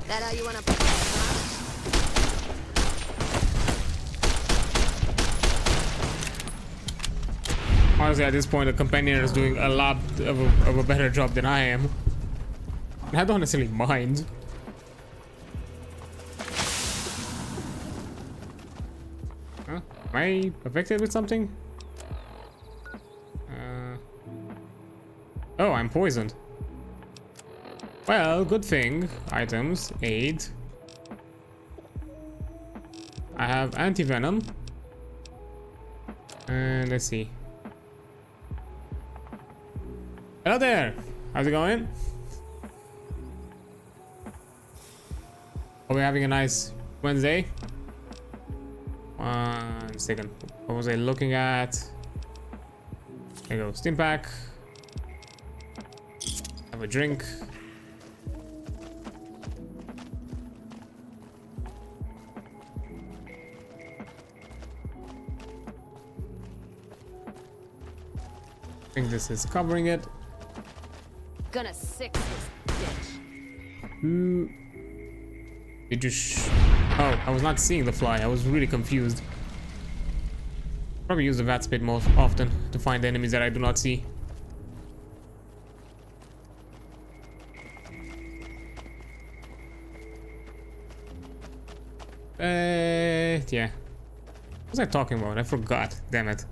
That how you wanna Honestly, at this point, the companion is doing a lot of a better job than I am. I don't necessarily mind. Huh? Am I affected with something? Oh, I'm poisoned. Well, good thing. Items, aid. I have anti-venom. And let's see. Hello there! How's it going? Are we having a nice Wednesday? 1 second. What was I looking at? There you go. Steam pack. Have a drink. think this is covering it. Gonna six this bitch. Did you oh, I was not seeing the fly. I was really confused. Probably use the VAT spit more often to find enemies that I do not see. Yeah. What was I talking about? I forgot. Damn it.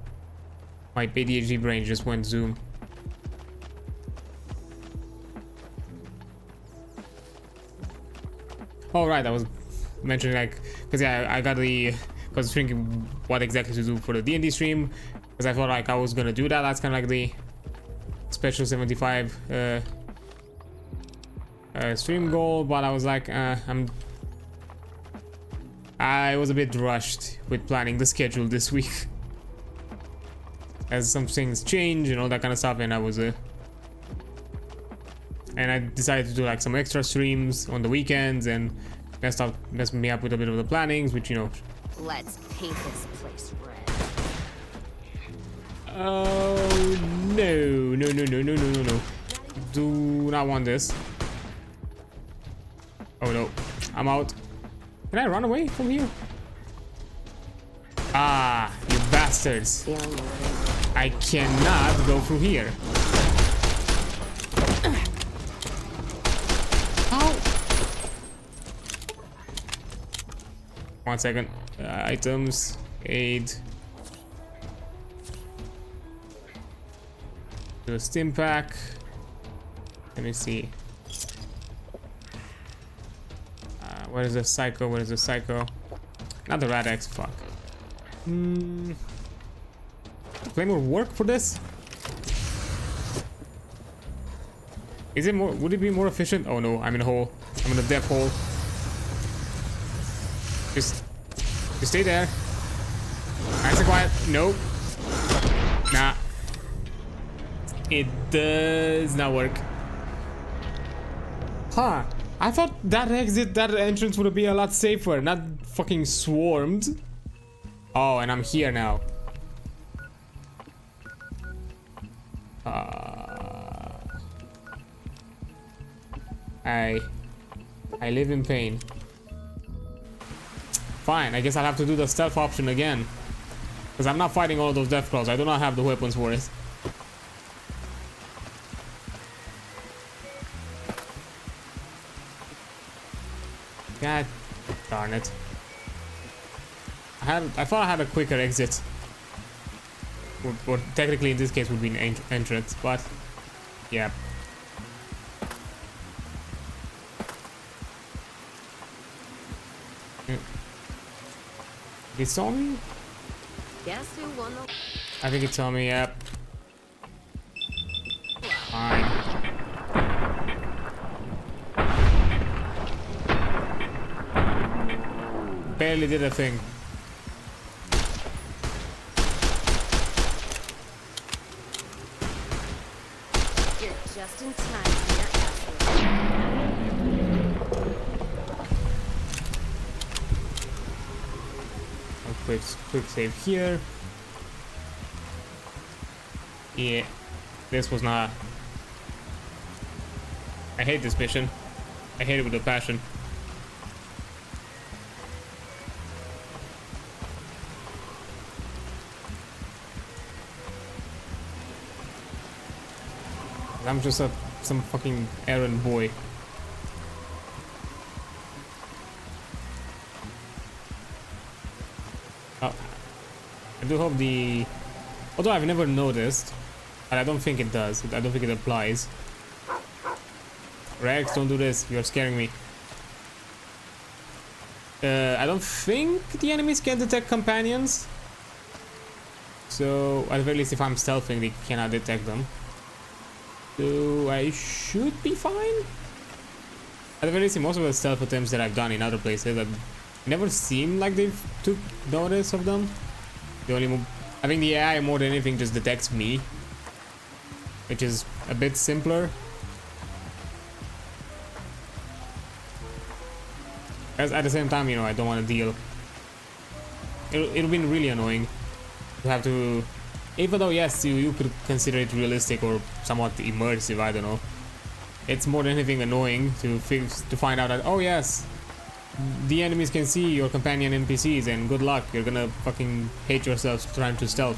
My ADHD brain just went zoom. Oh right, I was mentioning like, cause yeah, I got the, cause thinking what exactly to do for the D&D stream, cause I thought like I was gonna do that. That's kind of like the special 75 stream goal, but I was like, I was a bit rushed with planning the schedule this week, as some things change and all that kind of stuff, and I was and I decided to do like some extra streams on the weekends and messed me up with a bit of the plannings, which, you know. Let's paint this place red. Oh no. Do not want this. Oh no, I'm out. Can I run away from here? Ah, you bastards. I cannot go through here. How? 1 second. Items, aid. Do a stim pack. Let me see. Where is the psycho? Where is the psycho? Not the rat X. Fuck. Claymore work for this? Is it more? Would it be more efficient? Oh no, I'm in a hole. I'm in a death hole. Just stay there. Nice and quiet. Nope. Nah. It does not work. Huh. I thought that entrance would be a lot safer, not fucking swarmed. Oh, and I'm here now. I live in pain. Fine, I guess I'll have to do the stealth option again. Because I'm not fighting all those death claws. I do not have the weapons for it. God darn it. I thought I had a quicker exit. Or technically in this case would be an entrance, but yeah. It saw me? Guess who won the... I think it saw me, yep. Fine. Barely did a thing. You're just in time for your Quick save here. Yeah, this was not. I hate this mission. I hate it with a passion. I'm just some fucking errand boy. I do hope the... Although I've never noticed, but I don't think it does. I don't think it applies. Rex, don't do this. You're scaring me. I don't think the enemies can detect companions. So, at the very least, if I'm stealthing, they cannot detect them. So, I should be fine. At the very least, most of the stealth attempts that I've done in other places, I've never seemed like they've took notice of them. The only, I think the AI more than anything just detects me, which is a bit simpler. As at the same time, you know, I don't want to deal. It'll be really annoying to have to even though yes, you could consider it realistic or somewhat immersive, I don't know. It's more than anything annoying to find out that, oh yes, the enemies can see your companion NPCs and good luck, you're gonna fucking hate yourselves trying to stealth.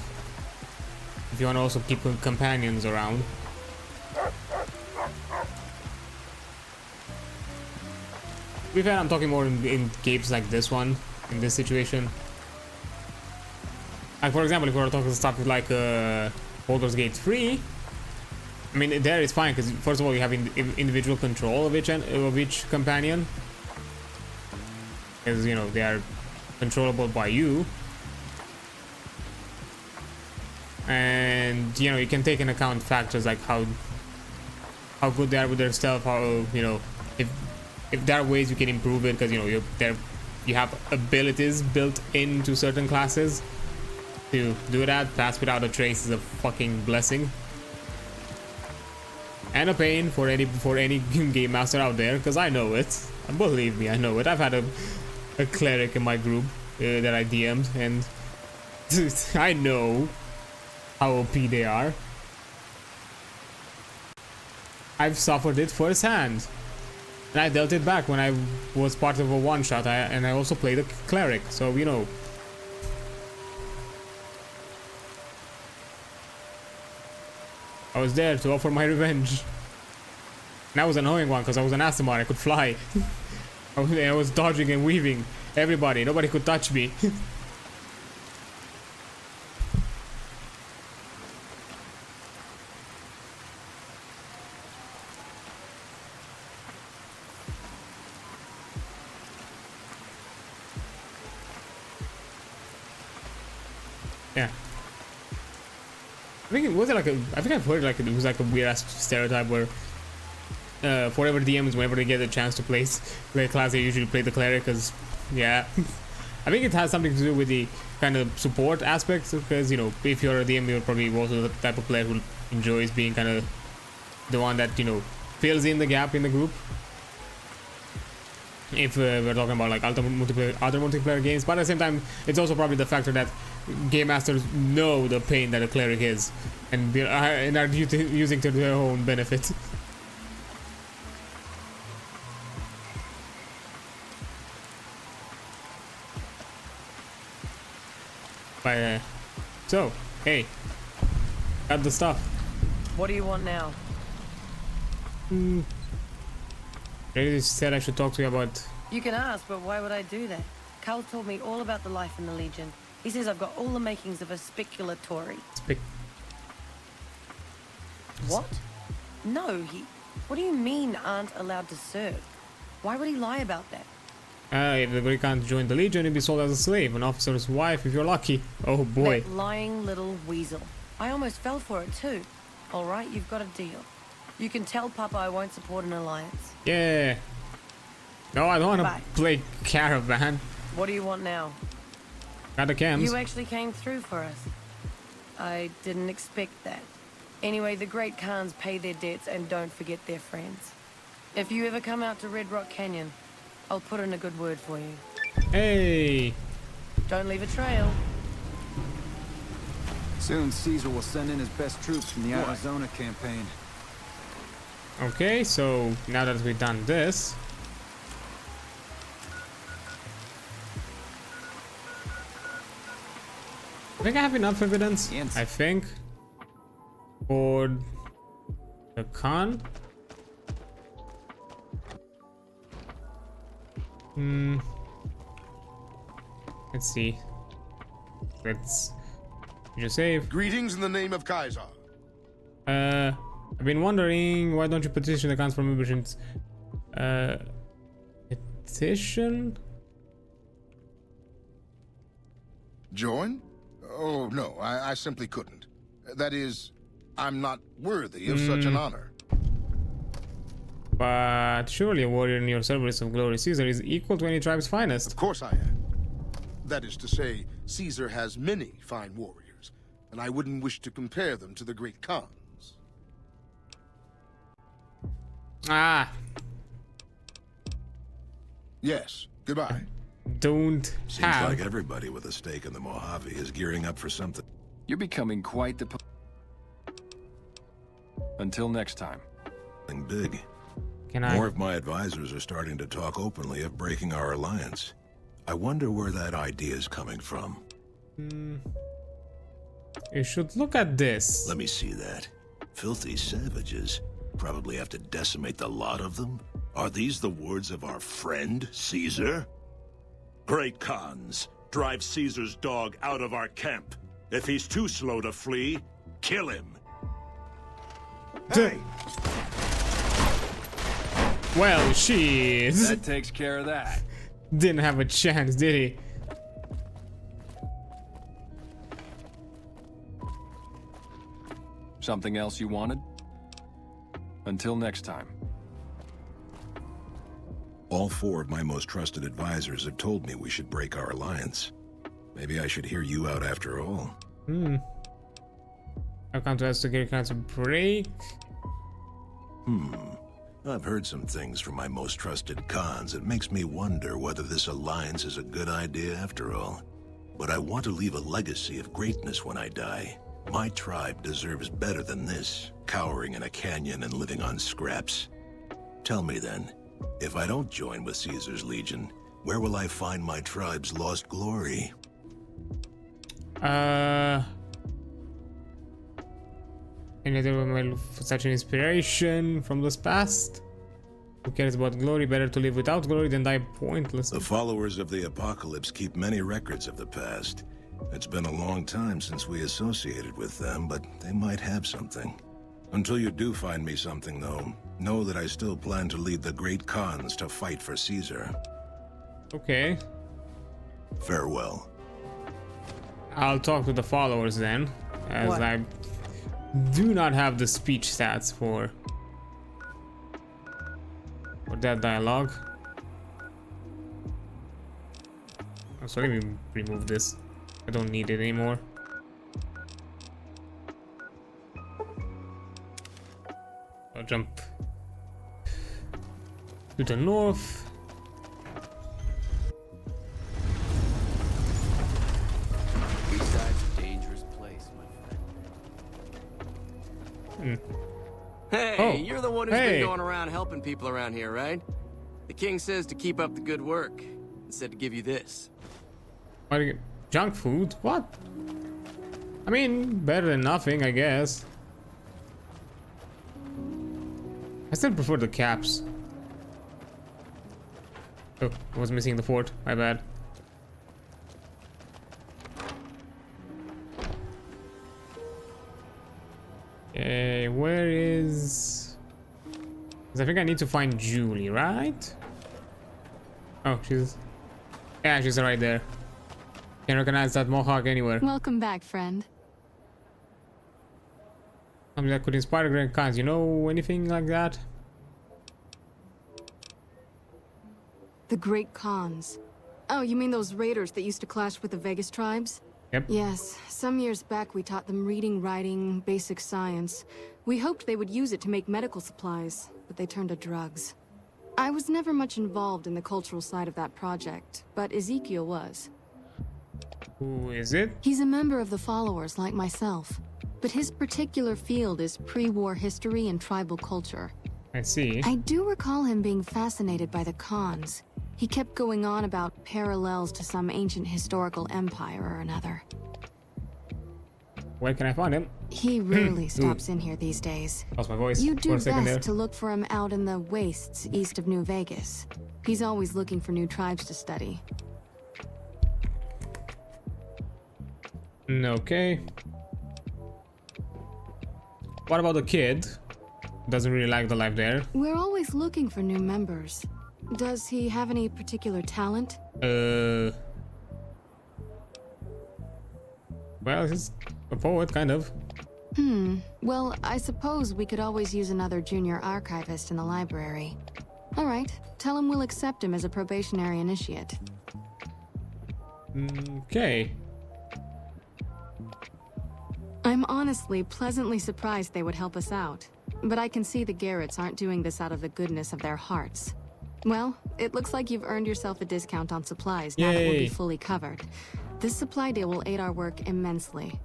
If you wanna also keep companions around. To be fair, I'm talking more in games like this one, in this situation. Like for example, if we were talking stuff like Baldur's Gate 3, I mean there it's fine because first of all you have individual control of each companion, because you know they are controllable by you, and you know you can take into account factors like how good they are with their stealth, how you know if there are ways you can improve it, because you know you have abilities built into certain classes. To do that, pass without a trace is a fucking blessing and a pain for any game master out there, because I know it. Believe me, I know it. I've had a cleric in my group that I DM'd, and I know how OP they are. I've suffered it firsthand, and I dealt it back when I was part of a one-shot, and I also played a cleric, so you know. I was there to offer my revenge. And that was an annoying one because I was an Asimar, I could fly. I was dodging and weaving everybody, nobody could touch me. Yeah. I think I've heard like it was like a weird ass stereotype where for ever DMs, whenever they get a chance to play a class, they usually play the cleric, because yeah. I think it has something to do with the kind of support aspects, because you know if you're a DM, you're probably also the type of player who enjoys being kind of the one that, you know, fills in the gap in the group. If we're talking about like other multiplayer games, but at the same time it's also probably the factor that game masters know the pain that a cleric is and are using to their own benefit. But so hey, got the stuff. What do you want now? They said I should talk to you about... You can ask, but why would I do that? Carl told me all about the life in the Legion. He says I've got all the makings of a speculatory. What? No, What do you mean aren't allowed to serve? Why would he lie about that? If the Greek can't join the Legion, he'd be sold as a slave, an officer's wife if you're lucky. Oh boy. That lying little weasel. I almost fell for it too. Alright, you've got a deal. You can tell Papa I won't support an alliance. Yeah. No, I don't want to play Caravan. What do you want now? Got the cams. You actually came through for us. I didn't expect that. Anyway, the Great Khans pay their debts and don't forget their friends. If you ever come out to Red Rock Canyon, I'll put in a good word for you. Hey. Don't leave a trail. Soon Caesar will send in his best troops from the Arizona campaign. Okay, so now that we've done this, I think I have enough evidence, I think, for the Khan. Let's see. Let's just save. Greetings in the name of Kaiser. I've been wondering, why don't you petition the Khans for memberships? Petition? Join? Oh, no, I simply couldn't. That is, I'm not worthy of such an honor. But surely a warrior in your service of glory Caesar is equal to any tribe's finest. Of course I am. That is to say, Caesar has many fine warriors, and I wouldn't wish to compare them to the great Khans. Ah. Yes, goodbye. Don't Seems like everybody with a stake in the Mojave is gearing up for something. You're becoming quite the... Until next time. Big. More of my advisors are starting to talk openly of breaking our alliance. I wonder where that idea is coming from. You should look at this. Let me see that. Filthy savages. Probably have to decimate the lot of them. Are these the words of our friend, Caesar? Great Khans, drive Caesar's dog out of our camp. If he's too slow to flee, kill him. Hey! Well, shit. That takes care of that. Didn't have a chance, did he? Something else you wanted? Until next time. All 4 of my most trusted advisors have told me we should break our alliance. Maybe I should hear you out after all. I've come to ask the Great Khans to break. I've heard some things from my most trusted Khans that makes me wonder whether this alliance is a good idea after all. But I want to leave a legacy of greatness when I die. My tribe deserves better than this, cowering in a canyon and living on scraps. Tell me then, if I don't join with Caesar's legion, where will I find my tribe's lost glory? Any other woman for such an inspiration from this past? Who cares about glory? Better to live without glory than die pointlessly. The followers of the apocalypse keep many records of the past. It's been a long time since we associated with them, but they might have something. Until you do find me something, though, know that I still plan to lead the great Khans to fight for Caesar. Okay. Farewell. I'll talk to the followers then, as I do not have the speech stats for that dialogue. So let me remove this. I don't need it anymore. I'll jump to the north. Besides, a dangerous place, my friend. Hey, you're the one who's been going around helping people around here, right? The king says to keep up the good work. He said to give you this. What do you get? Junk food? What? I mean, better than nothing, I guess. I still prefer the caps. Oh, I was missing the fort. My bad. Okay, where is... 'Cause I think I need to find Julie, right? Oh, she's... Yeah, she's right there. Can't recognize that mohawk anywhere. Welcome back, friend. Something that could inspire Great Khans. You know anything like that? The Great Khans. Oh, you mean those raiders that used to clash with the Vegas tribes? Yep. Yes. Some years back we taught them reading, writing, basic science. We hoped they would use it to make medical supplies, but they turned to drugs. I was never much involved in the cultural side of that project, but Ezekiel was. Who is it? He's a member of the followers like myself, but his particular field is pre-war history and tribal culture. I see. I do recall him being fascinated by the Khans. He kept going on about parallels to some ancient historical empire or another. Where can I find him? He rarely stops in here these days. Lost my voice. You do for a second best there. to look for him out in the wastes east of New Vegas. He's always looking for new tribes to study. Okay. What about the kid? Doesn't really like the life there. We're always looking for new members. Does he have any particular talent? Well, he's a poet, kind of. Well, I suppose we could always use another junior archivist in the library. All right, tell him we'll accept him as a probationary initiate. Okay. I'm honestly pleasantly surprised they would help us out. But I can see the Garretts aren't doing this out of the goodness of their hearts. Well, it looks like you've earned yourself a discount on supplies now that we'll be fully covered. This supply deal will aid our work immensely.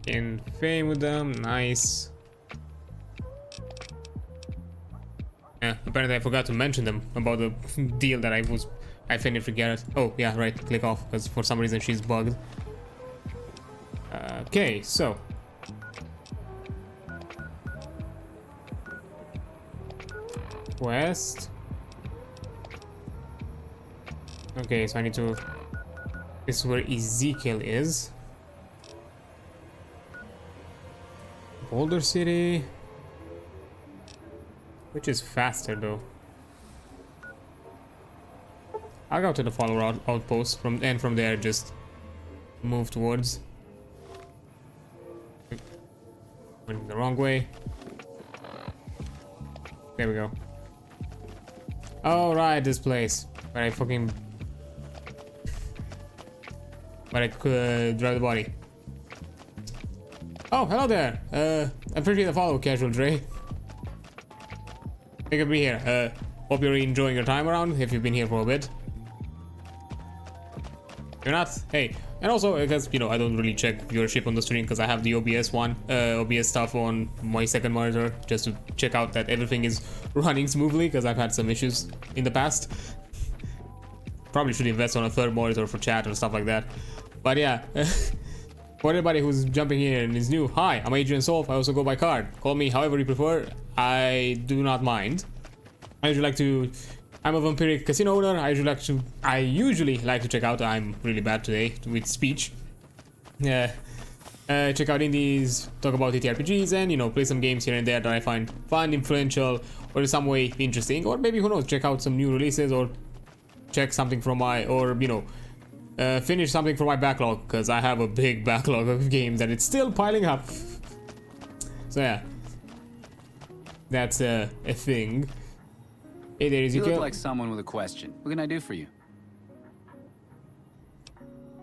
In fame with them, nice. Yeah, apparently I forgot to mention them about the deal that I finished with Garrett. Oh yeah, right, click off because for some reason she's bugged. Okay, so quest. Okay, so I need to. This is where Ezekiel is. Boulder City. Which is faster though? I'll go to the follower outpost and from there just move towards. Went the wrong way. There we go. Oh right, this place where I fucking I could drive the body. Oh, hello there. I appreciate the follow, Casual Dre. Thank you for being here. Hope you're enjoying your time around, if you've been here for a bit. You're not? Hey. And also, because, you know, I don't really check viewership on the stream because I have the OBS stuff on my second monitor just to check out that everything is running smoothly because I've had some issues in the past. Probably should invest on a third monitor for chat or stuff like that. But yeah. For everybody who's jumping in and is new, hi, I'm Adrian Solf. I also go by card. Call me however you prefer. I do not mind. I'm a vampiric casino owner. I usually like to check out. I'm really bad today with speech. Check out indies, talk about TTRPGs, and you know, play some games here and there that I find fun, influential, or in some way interesting. Or maybe, who knows, check out some new releases or check something from finish something from my backlog, because I have a big backlog of games and it's still piling up. So yeah, that's a thing. Hey there, Ezekiel. You look like someone with a question. What can I do for you?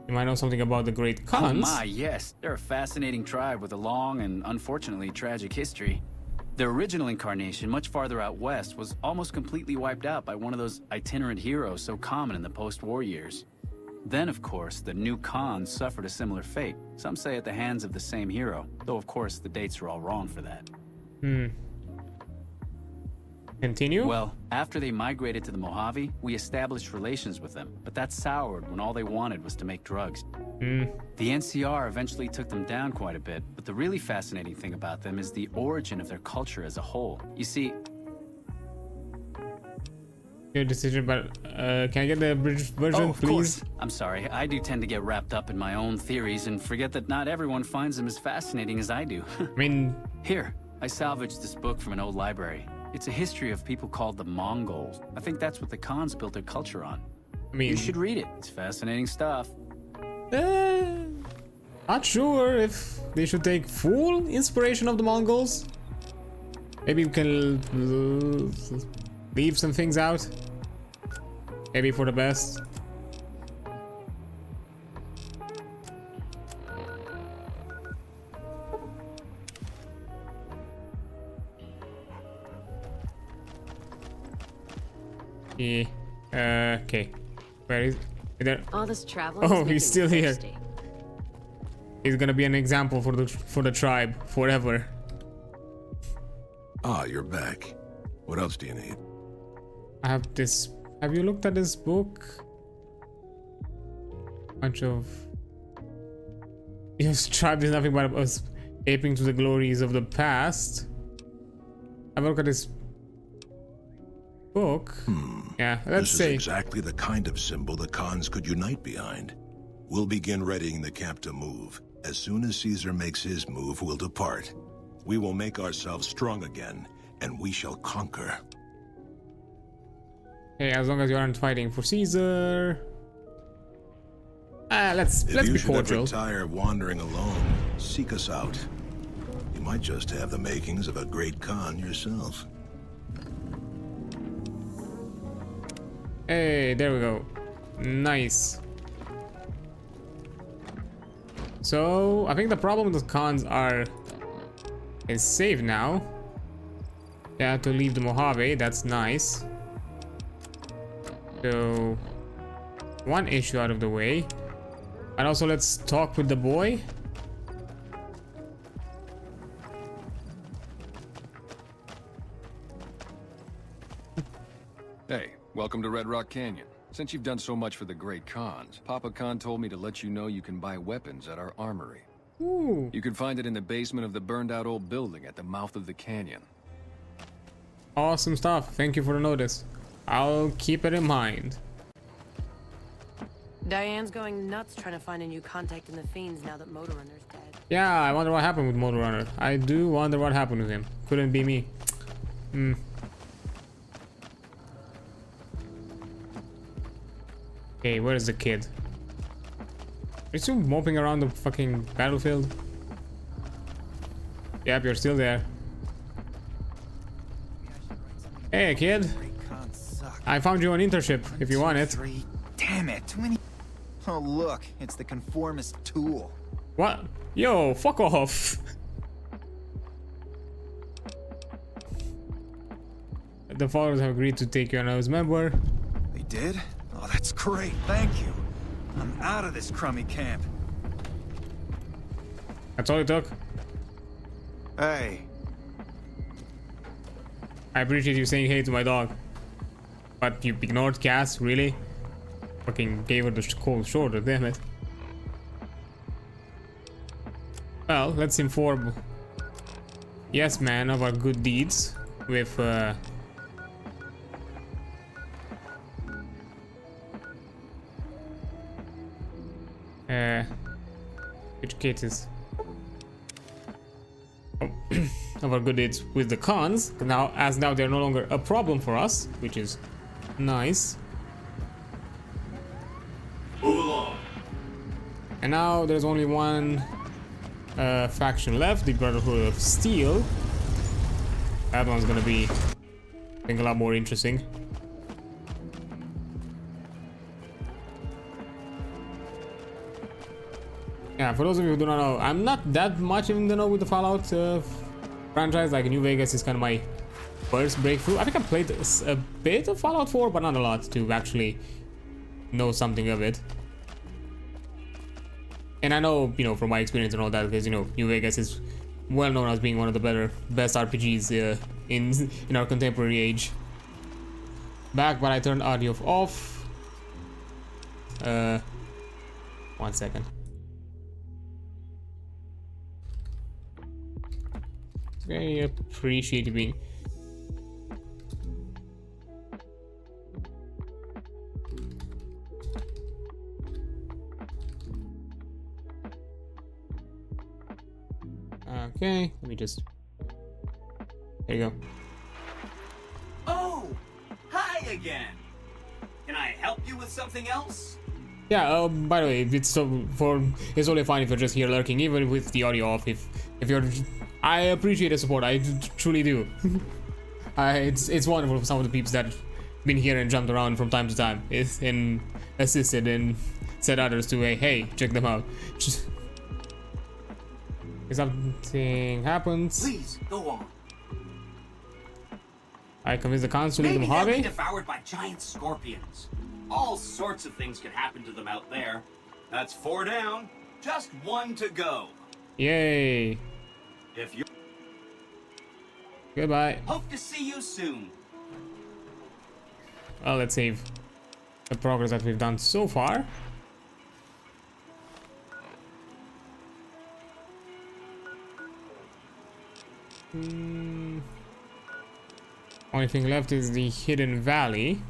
You might know something about the Great Khans. Oh my, yes. They're a fascinating tribe with a long and unfortunately tragic history. Their original incarnation, much farther out west, was almost completely wiped out by one of those itinerant heroes so common in the post-war years. Then, of course, the new Khans suffered a similar fate. Some say at the hands of the same hero, though of course the dates are all wrong for that. Continue? Well, after they migrated to the Mojave, we established relations with them, but that soured when all they wanted was to make drugs. The NCR eventually took them down quite a bit, but the really fascinating thing about them is the origin of their culture as a whole. You see... Your decision, but can I get the British version, please? Course. I'm sorry, I do tend to get wrapped up in my own theories and forget that not everyone finds them as fascinating as I do. I mean... Here, I salvaged this book from an old library. It's a history of people called the Mongols. I think that's what the Khans built their culture on. I mean... You should read it. It's fascinating stuff. Not sure if they should take full inspiration of the Mongols. Maybe we can leave some things out. Maybe for the best. Yeah. Okay. Where is there? All this travel. Oh, he's still here. He's gonna be an example for the tribe forever. Ah, you're back. What else do you need? I have this. Have you looked at this book? Bunch of. Yes, tribe is nothing but us aping to the glories of the past. Have a look at this book. Yeah, let's say. This is exactly the kind of symbol the Khans could unite behind. We'll begin readying the camp to move. As soon as Caesar makes his move, we'll depart. We will make ourselves strong again, and we shall conquer. Hey, as long as you aren't fighting for Caesar. Let's be cordial. If you should ever tire wandering alone, seek us out. You might just have the makings of a great Khan yourself. Hey, there we go. Nice. So, I think the problem with the Khans is safe now. Yeah, to leave the Mojave, that's nice. So, one issue out of the way. And also, let's talk with the boy. Welcome to Red Rock Canyon. Since you've done so much for the Great Khans, Papa Khan told me to let you know you can buy weapons at our armory. Ooh. You can find it in the basement of the burned-out old building at the mouth of the canyon. Awesome stuff. Thank you for the notice. I'll keep it in mind. Diane's going nuts trying to find a new contact in the Fiends now that Motor Runner's dead. Yeah, I wonder what happened with Motor Runner. I do wonder what happened with him. Couldn't be me. Okay, where is the kid? Are you still moping around the fucking battlefield? Yep, you're still there. Hey, kid. I found you an internship if you want it. Damn it, too many. Oh, look, it's the conformist tool. What? Yo, fuck off. The followers have agreed to take you on as member. They did? Oh, that's great, thank you. I'm out of this crummy camp. That's all it took. Hey. I appreciate you saying hey to my dog. But you ignored Cass, really? Fucking gave her the cold shoulder, damn it. Well, let's inform Yes Man of our good deeds with which cases of our good deeds with the cons now they're no longer a problem for us, which is nice. Move along. And now there's only one faction left, the Brotherhood of Steel. That one's gonna be, I think, a lot more interesting. Yeah, for those of you who do not know, I'm not that much in the know with the Fallout franchise. Like, New Vegas is kind of my first breakthrough. I think I played a bit of Fallout 4, but not a lot to actually know something of it. And I know, you know, from my experience and all that, because, you know, New Vegas is well known as being one of the best RPGs in our contemporary age. Back, but I turned audio off. 1 second. Very appreciate you being. Okay, let me just. There you go. Oh, hi again. Can I help you with something else? Yeah. By the way, it's only fine if you're just here lurking, even with the audio off. If you're, I appreciate the support. I truly do. It's wonderful for some of the peeps that been here and jumped around from time to time, and assisted and said others to hey, check them out. If something happens, please go on. I convince the cons to leave the Maybe Mojave. they'll be devoured by giant scorpions. All sorts of things could happen to them out there. That's 4 down, just 1 to go. Yay! If you Goodbye. hope to see you soon. Well, let's save the progress that we've done so far. Only thing left is the Hidden Valley.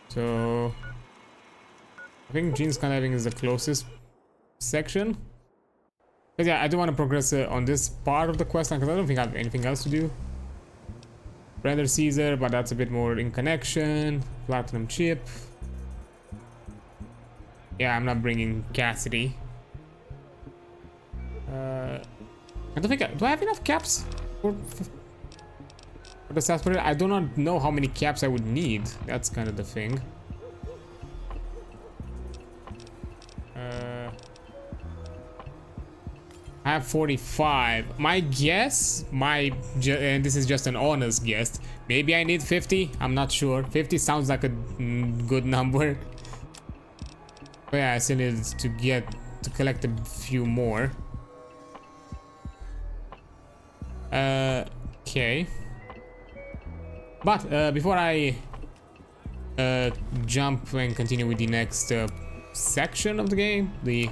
So I think Gene's Skydiving is the closest section. But yeah, I do want to progress on this part of the quest because I don't think I have anything else to do. Render Caesar, but that's a bit more in connection. Platinum chip. Yeah, I'm not bringing Cassidy. I don't think do I have enough caps for the sarsaparilla? I do not know how many caps I would need. That's kind of the thing. I have 45. My guess, and this is just an honest guess, maybe I need 50. I'm not sure. 50 sounds like a good number. But yeah, I still need to collect a few more. Okay. But before I jump and continue with the next section of the game, the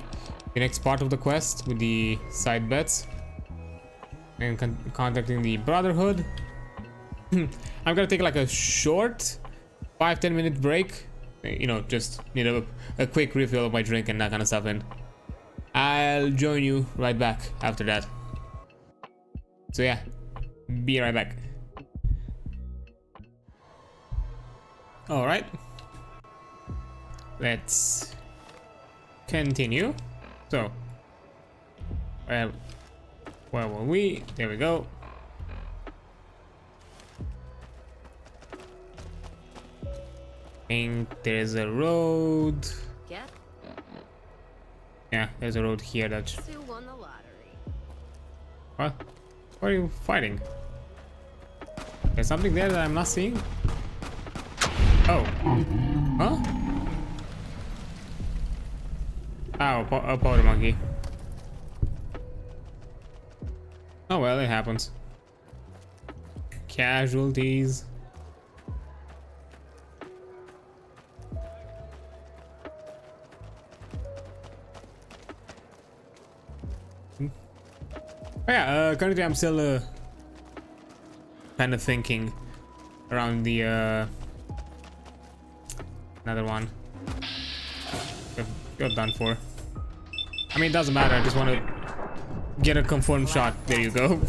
next part of the quest with the side bets and contacting the Brotherhood. I'm gonna take like a short 5-10 minute break, you know, just need a quick refill of my drink and that kind of stuff, and I'll join you right back after that. So yeah, be right back. All right, let's continue. So, where were we? There we go. I think there's a road. Yeah, there's a road here that. Sue won the lottery. What? What are you fighting? There's something there that I'm not seeing. Oh. Huh? Oh, a powder monkey. Oh well, it happens. Casualties. Oh yeah, currently I'm still kind of thinking around the another one. You're done for. I mean, it doesn't matter, I just want to get a confirmed shot. There you go.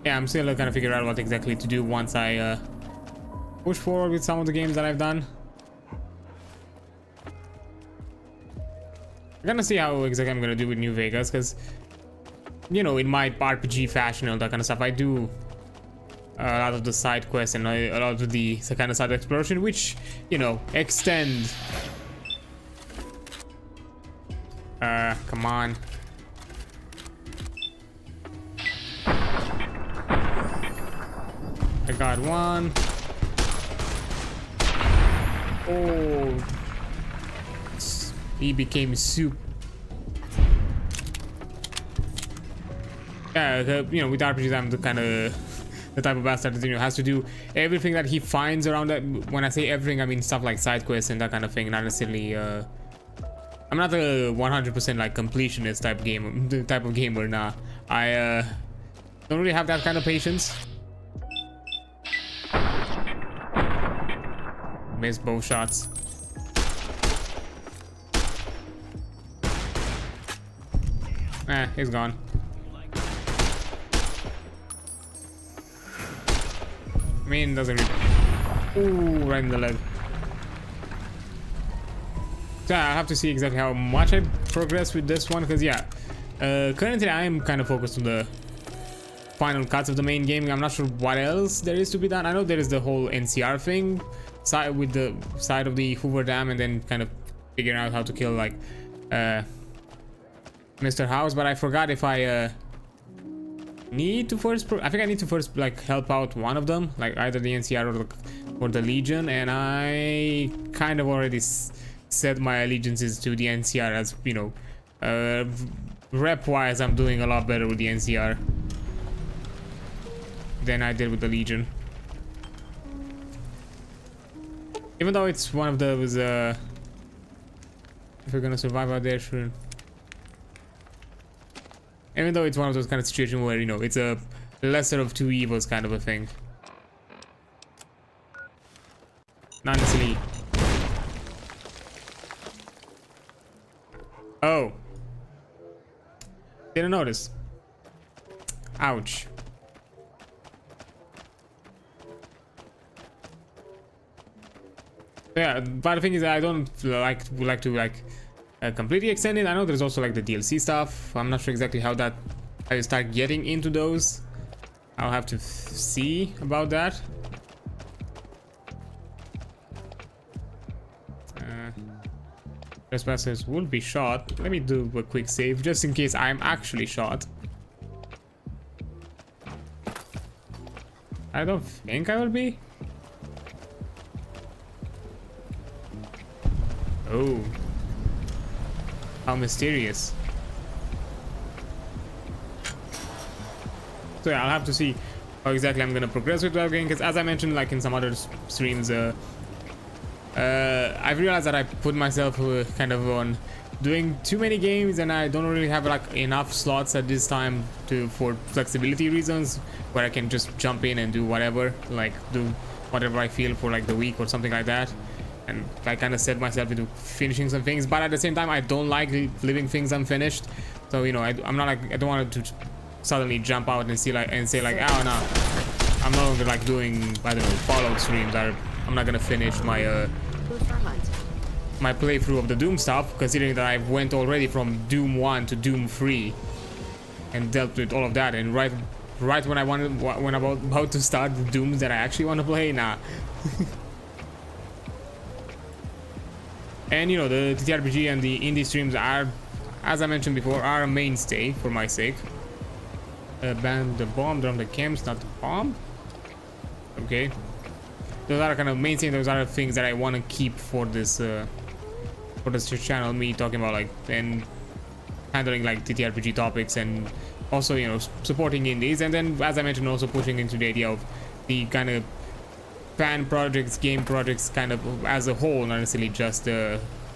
Yeah, I'm still kind of figuring out what exactly to do once I push forward with some of the games that I've done. I'm gonna see how exactly I'm gonna do with New Vegas, because, you know, in my RPG fashion and all that kind of stuff, I do a lot of the side quests and a lot of the kind of side exploration, which, you know, extend. Come on. I got one. Oh. He became soup. Yeah, you know, with RPGs, I'm the kind of the type of bastard that, you know, has to do everything that he finds around that. When I say everything, I mean stuff like side quests and that kind of thing. Not necessarily. I'm not a 100% like completionist type of gamer. Nah, I don't really have that kind of patience. Missed both shots. He's gone. I mean, doesn't really. Ooh, right in the leg. So I have to see exactly how much I progress with this one, because yeah, currently I am kind of focused on the final cuts of the main game. I'm not sure what else there is to be done. I know there is the whole NCR thing side with the side of the Hoover Dam, and then kind of figuring out how to kill like Mr. House, but I forgot if I need to first. I think I need to first like help out one of them, like either the NCR or the Legion, and I kind of already set my allegiances to the NCR, as you know, rep-wise I'm doing a lot better with the NCR than I did with the Legion. Even though it's one of those, if we're gonna survive out there, sure. Even though it's one of those kind of situations where, you know, it's a lesser of two evils kind of a thing. Not necessarily. Oh. Didn't notice. Ouch. Yeah, but the thing is, I don't like to completely extend it. I know there's also like the DLC stuff. I'm not sure exactly how I start getting into those. I'll have to see about that. Trespassers will be shot. Let me do a quick save just in case I'm actually shot. I don't think I will be. Oh. How mysterious. So yeah, I'll have to see how exactly I'm gonna progress with webgaming, because as I mentioned like in some other streams, I've realized that I put myself kind of on doing too many games, and I don't really have like enough slots at this time for flexibility reasons, where I can just jump in and do whatever, like do whatever I feel for like the week or something like that. And I kind of set myself into finishing some things, but at the same time I don't like leaving things unfinished. So, you know, I'm not like, I don't want to suddenly jump out and say like, oh no, I'm no longer like doing, I don't know, Fallout streams. I'm not gonna finish my my playthrough of the Doom stuff, considering that I went already from Doom 1 to Doom 3 and dealt with all of that, and right when I'm about to start the Dooms that I actually want to play, nah. And you know, the TTRPG and the indie streams are, as I mentioned before, are a mainstay for my sake. Ban the bomb, drum the camps, not the bomb. Okay, those are kind of mainstay. Those are things that I want to keep for this channel. Me talking about like and handling like TTRPG topics, and also, you know, supporting indies, and then as I mentioned, also pushing into the idea of the kind of fan projects, game projects, kind of as a whole, not necessarily just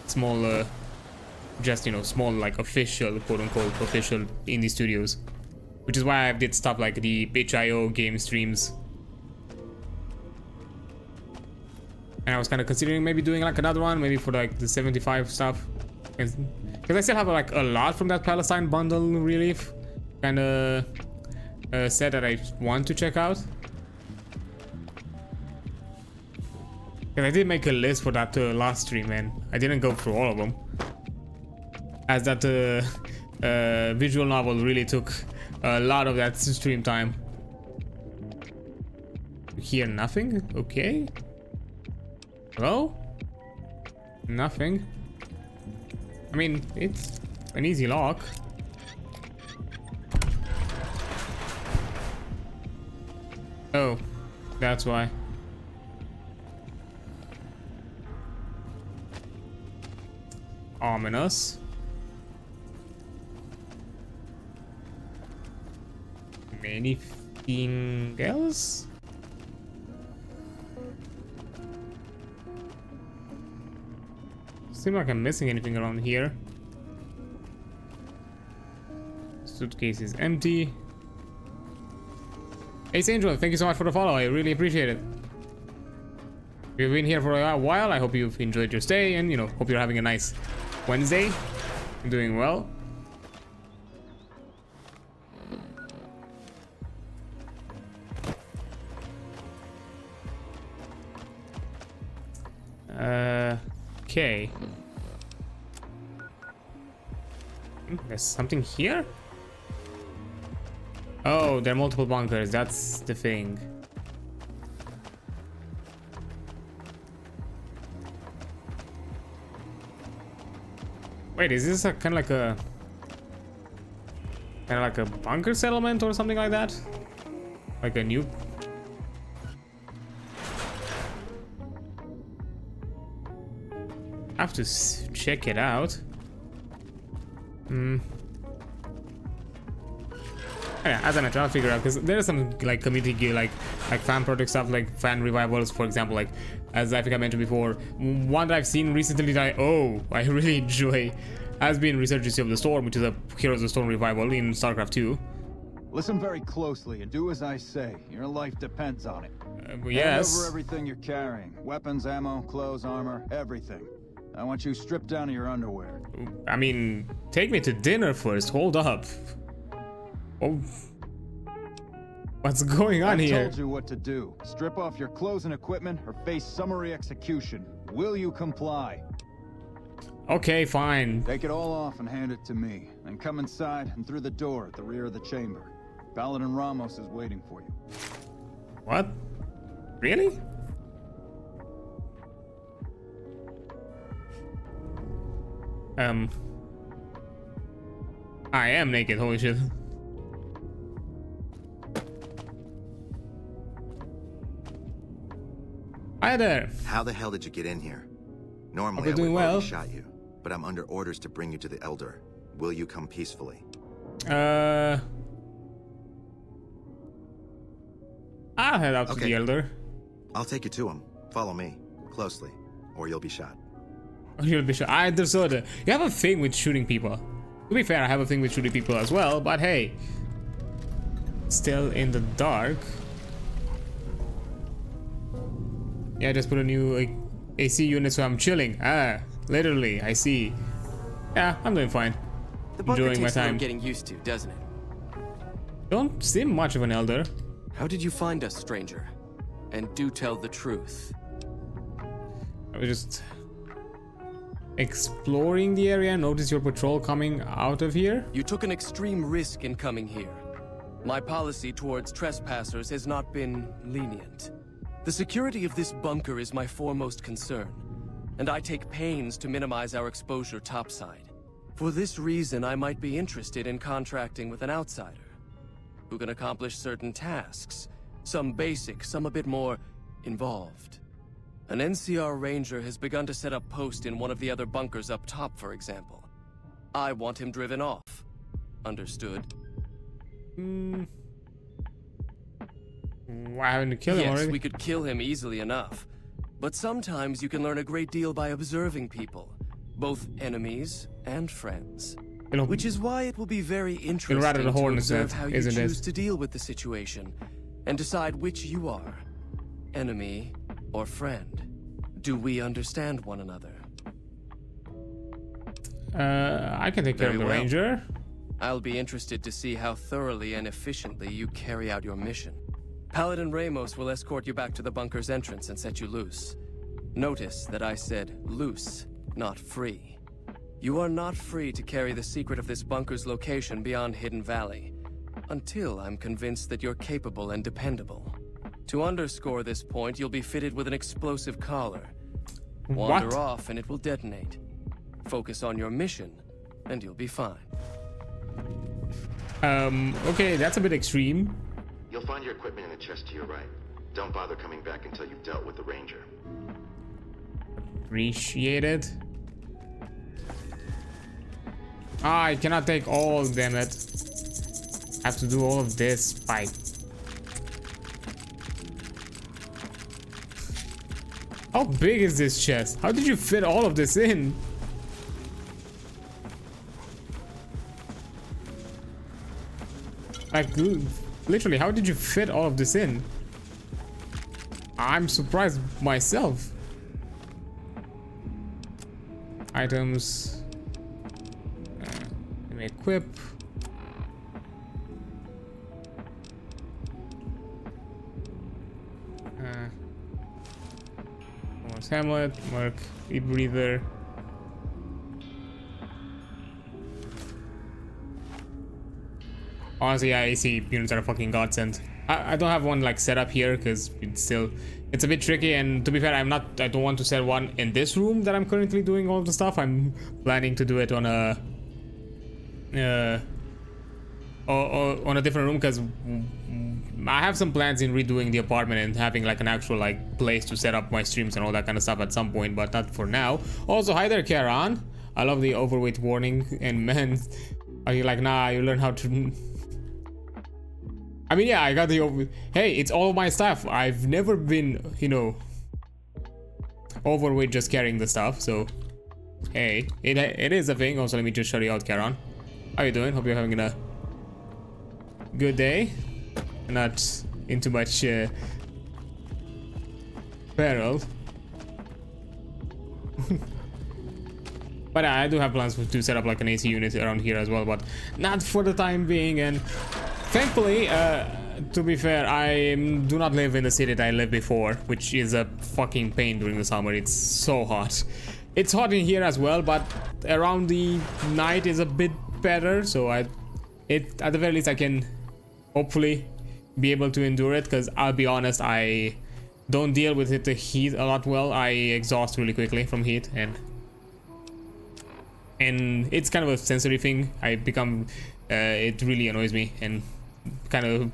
small, just, you know, small like official, quote unquote, official indie studios, which is why I did stuff like the itch.io game streams. And I was kind of considering maybe doing like another one, maybe for like the 75 stuff, because I still have like a lot from that Palestine bundle relief kind of set that I want to check out. And I did make a list for that last stream, and I didn't go through all of them, as that visual novel really took a lot of that stream time. Hear nothing? Okay. Hello? Nothing. I mean, it's an easy lock. Oh, that's why. Ominous. Anything else? Seems like I'm missing anything around here. Suitcase is empty. Ace Angel, thank you so much for the follow. I really appreciate it. You've been here for a while. I hope you've enjoyed your stay, and, you know, hope you're having a nice Wednesday. I'm doing well. Okay. There's something here? Oh, there are multiple bunkers. That's the thing. Wait, is this a kind of like a bunker settlement or something like that? Like a new... I have to check it out. Yeah, as I mentioned, I'll figure out, because there is some like community like fan project stuff, like fan revivals, for example. Like, as I think I mentioned before, one that I've seen recently that I really enjoy has been Resurgency of the Storm, which is a Heroes of the Storm revival in StarCraft 2. Listen very closely and do as I say. Your life depends on it. Yes. Hand over everything you're carrying. Weapons, ammo, clothes, armor, everything. I want you stripped down to your underwear. I mean, take me to dinner first. Hold up. Oh. What's going on here? I told you what to do. Strip off your clothes and equipment or face summary execution. Will you comply? Okay, fine. Take it all off and hand it to me. Then come inside and through the door at the rear of the chamber. Paladin Ramos is waiting for you. What? Really? I am naked, holy shit. Hi there. How the hell did you get in here? Normally I would have already shot you, but I'm under orders to bring you to the Elder. Will you come peacefully? I'll head out to the Elder. I'll take you to him. Follow me closely, or you'll be shot. You'll be shot. I understood. You have a thing with shooting people. To be fair, I have a thing with shooting people as well, but hey. Still in the dark. Yeah, I just put a new AC unit, so I'm chilling. Ah, literally, I see. Yeah, I'm doing fine. The bunker Enjoying my takes a little time. getting used to, doesn't it? Don't seem much of an elder. How did you find us, stranger? And do tell the truth. I was just exploring the area. Notice your patrol coming out of here. You took an extreme risk in coming here. My policy towards trespassers has not been lenient. The security of this bunker is my foremost concern, and I take pains to minimize our exposure topside. For this reason, I might be interested in contracting with an outsider who can accomplish certain tasks, some basic, some a bit more involved. An NCR ranger has begun to set up post in one of the other bunkers up top, for example. I want him driven off. Understood? Why haven't you killed him already? Yes, we could kill him easily enough. But sometimes you can learn a great deal by observing people, both enemies and friends. Which is why it will be very interesting to observe how you choose to deal with the situation and decide which you are, enemy or friend. Do we understand one another? I can take care of the ranger. I'll be interested to see how thoroughly and efficiently you carry out your mission. Paladin Ramos will escort you back to the bunker's entrance and set you loose. Notice that I said loose, not free. You are not free to carry the secret of this bunker's location beyond Hidden Valley, until I'm convinced that you're capable and dependable. To underscore this point, you'll be fitted with an explosive collar. Wander off and it will detonate. Focus on your mission, and you'll be fine. Okay, that's a bit extreme. You'll find your equipment in the chest to your right. Don't bother coming back until you've dealt with the ranger. Appreciate it. Ah, I cannot take all, damn it. I have to do all of this, Pike. How big is this chest? How did you fit all of this in? Like, literally, how did you fit all of this in? I'm surprised myself. Items. Let me equip. Almost Hamlet, Mark, E-breather. Honestly, yeah, AC units are a fucking godsend. I don't have one like set up here because it's a bit tricky, and to be fair, I don't want to set one in this room that I'm currently doing all the stuff. I'm planning to do it on a different room because I have some plans in redoing the apartment and having like an actual like place to set up my streams and all that kind of stuff at some point, but not for now. Also, hi there, Karan. I love the overweight warning, and man, are you like, nah, you learn how to... I mean, yeah, I got the... Hey, it's all my stuff. I've never been, you know, overweight just carrying the stuff, so... Hey, it is a thing. Also, let me just shout you out, Karan. How you doing? Hope you're having a good day. Not in too much peril. But I do have plans to set up like an AC unit around here as well, but not for the time being. And thankfully, to be fair, I do not live in the city that I lived before, which is a fucking pain during the summer. It's so hot. It's hot in here as well, but around the night is a bit better. So at the very least, I can hopefully be able to endure it, because I'll be honest, I don't deal with the heat a lot well. I exhaust really quickly from heat, and it's kind of a sensory thing. I become it really annoys me and kind of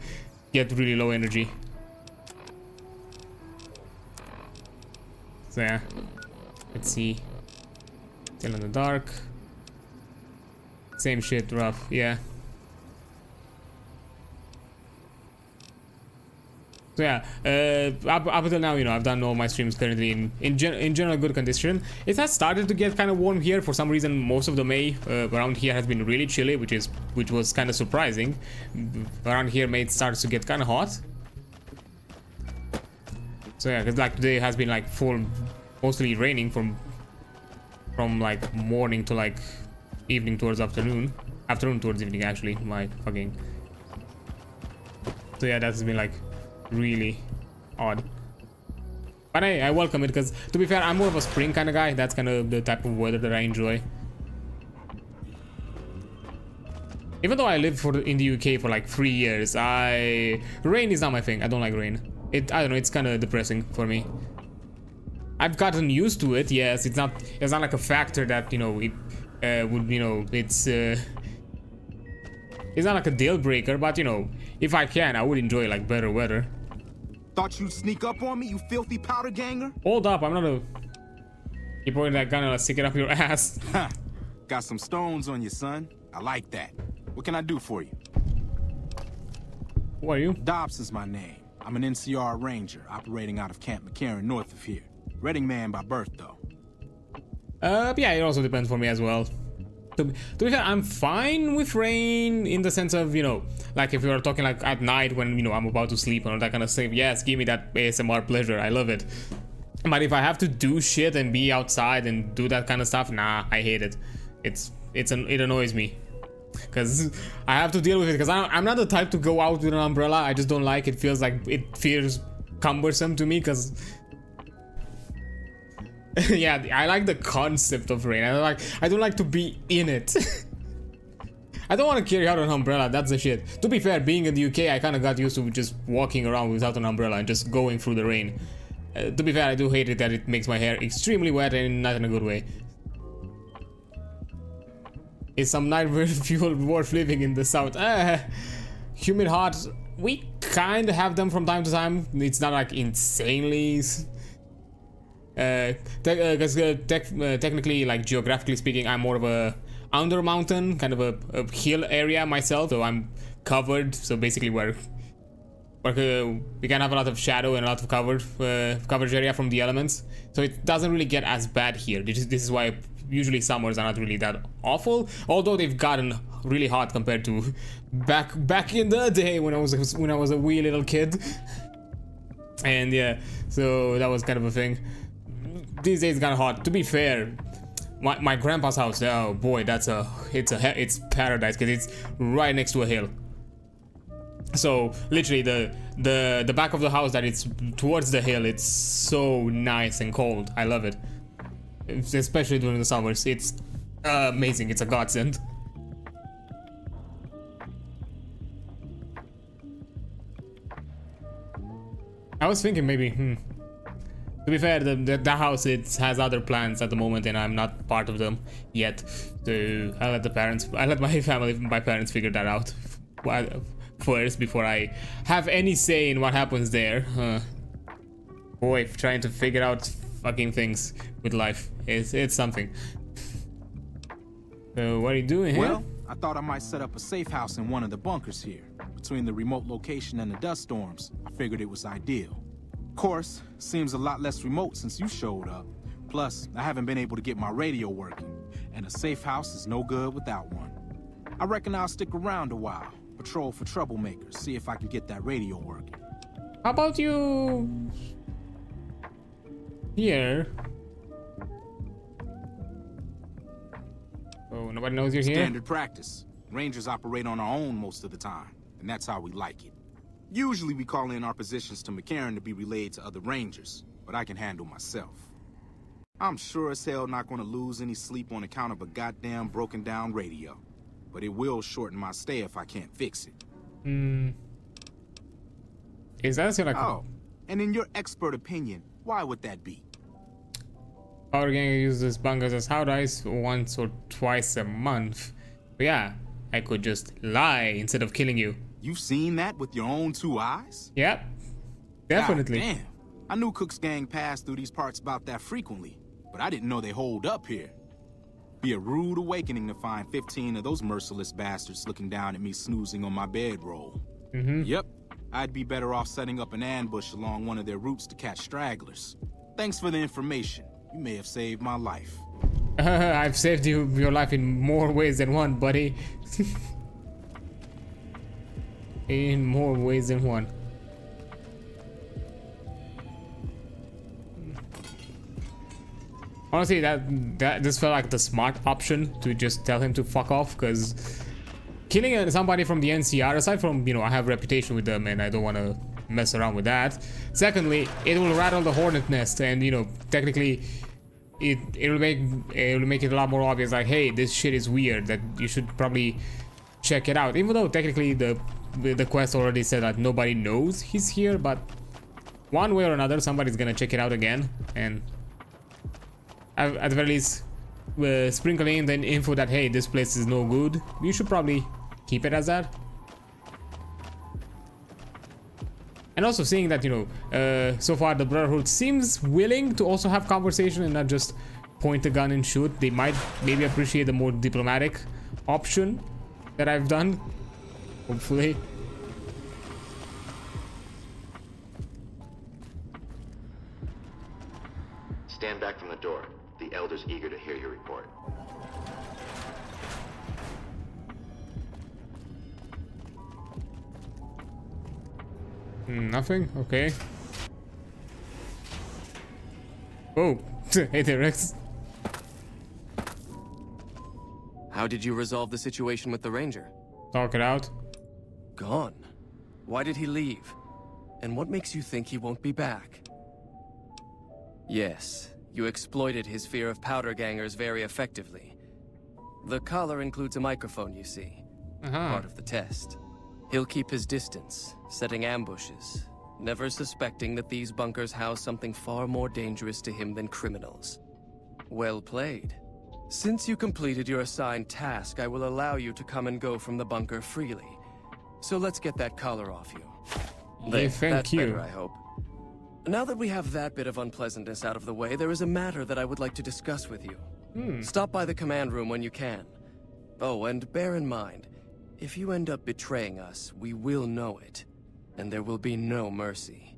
get really low energy. So yeah, let's see. Still in the dark. Same shit, rough, yeah. So yeah, up until now, you know, I've done all my streams currently in general good condition. It has started to get kind of warm here for some reason. Most of the May around here has been really chilly, which was kind of surprising. Around here, May starts to get kind of hot. So yeah, because like today has been like mostly raining from like morning to like evening towards afternoon towards evening actually. My fucking. So yeah, that's been like really odd, but I welcome it because to be fair, I'm more of a spring kind of guy. That's kind of the type of weather that I enjoy. Even though I lived in the UK for like 3 years, rain is not my thing. I don't like rain. I don't know, it's kind of depressing for me. I've gotten used to it. Yes, it's not like a factor that, you know, it would, you know, it's not like a deal breaker, but you know, if I can, I would enjoy like better weather. Thought you'd sneak up on me, you filthy powder ganger? Hold up, I'm not a... Keep pointing that gun and I'll stick it up your ass. Got some stones on you, son. I like that. What can I do for you? Who are you? Dobbs is my name. I'm an NCR ranger operating out of Camp McCarran north of here. Reading man by birth, though. Yeah, it also depends for me as well. To be fair, I'm fine with rain in the sense of, you know, like if you're talking like at night when, you know, I'm about to sleep and all that kind of stuff. Yes, give me that ASMR pleasure. I love it. But if I have to do shit and be outside and do that kind of stuff, nah, I hate it. It annoys me. Because I have to deal with it. Because I'm not the type to go out with an umbrella. I just don't like it. It feels cumbersome to me because... yeah, I like the concept of rain. I don't like to be in it. I don't want to carry out an umbrella. That's the shit. To be fair, being in the UK, I kind of got used to just walking around without an umbrella and just going through the rain. To be fair, I do hate it that it makes my hair extremely wet and not in a good way. Is some night fuel worth living in the south? Humid hot. We kind of have them from time to time. It's not like insanely. Technically, like geographically speaking, I'm more of a under mountain, kind of a hill area myself, so I'm covered. So basically, we can have a lot of shadow and a lot of coverage area from the elements, so it doesn't really get as bad here. This is why usually summers are not really that awful, although they've gotten really hot compared to back in the day when I was a wee little kid. And yeah, so that was kind of a thing. These days it's kind of hot. To be fair, my grandpa's house, oh boy, it's paradise because it's right next to a hill. So literally the back of the house that it's towards the hill, it's so nice and cold. I love it, especially during the summers. It's amazing. It's a godsend. I was thinking maybe to be fair, the house, it has other plans at the moment and I'm not part of them yet, so I let my parents figure that out first before I have any say in what happens there. Boy, trying to figure out fucking things with life it's something. So what are you doing here? Well, I thought I might set up a safe house in one of the bunkers here. Between the remote location and the dust storms, I figured it was ideal. Of course, seems a lot less remote since you showed up. Plus, I haven't been able to get my radio working, and a safe house is no good without one. I reckon I'll stick around a while, patrol for troublemakers, see if I can get that radio working. How about you here? Oh, nobody knows you're here? Standard practice. Rangers operate on our own most of the time, and that's how we like it. Usually we call in our positions to McCarran to be relayed to other Rangers, but I can handle myself. I'm sure as hell not gonna lose any sleep on account of a goddamn broken down radio, but it will shorten my stay if I can't fix it. Is that like... Oh, and in your expert opinion, why would that be? Our gang uses bunkers as house dice once or twice a month. But yeah, I could just lie instead of killing you. You've seen that with your own 2 eyes? Yep, definitely. God damn, I knew Cook's gang passed through these parts about that frequently, but I didn't know they holed up here. Be a rude awakening to find 15 of those merciless bastards looking down at me snoozing on my bedroll. Yep, I'd be better off setting up an ambush along one of their routes to catch stragglers. Thanks for the information. You may have saved my life. I've saved your life in more ways than one, buddy. In more ways than one. Honestly, that just felt like the smart option to just tell him to fuck off, because killing somebody from the NCR, aside from, you know, I have a reputation with them and I don't want to mess around with that. Secondly, it will rattle the hornet nest, and, you know, technically it will make it a lot more obvious, like, hey, this shit is weird, that you should probably check it out. Even though technically the quest already said that nobody knows he's here, but one way or another somebody's gonna check it out again, and at the very least sprinkle in the info that, hey, this place is no good. You should probably keep it as that. And also seeing that, you know, so far the Brotherhood seems willing to also have conversation and not just point the gun and shoot. They might maybe appreciate the more diplomatic option that I've done, hopefully. Stand back from the door. The Elder's eager to hear your report. Nothing? Okay. Oh, hey there, Rex. How did you resolve the situation with the Ranger? Talk it out. Gone. Why did he leave? And what makes you think he won't be back? Yes, you exploited his fear of powder gangers very effectively. The collar includes a microphone, you see. Part of the test. He'll keep his distance, setting ambushes, never suspecting that these bunkers house something far more dangerous to him than criminals. Well played. Since you completed your assigned task, I will allow you to come and go from the bunker freely. So let's get that collar off you. There, that's you. better, I hope. Now that we have that bit of unpleasantness out of the way, there is a matter that I would like to discuss with you. Stop by the command room when you can. Oh, and bear in mind, if you end up betraying us, we will know it, and there will be no mercy.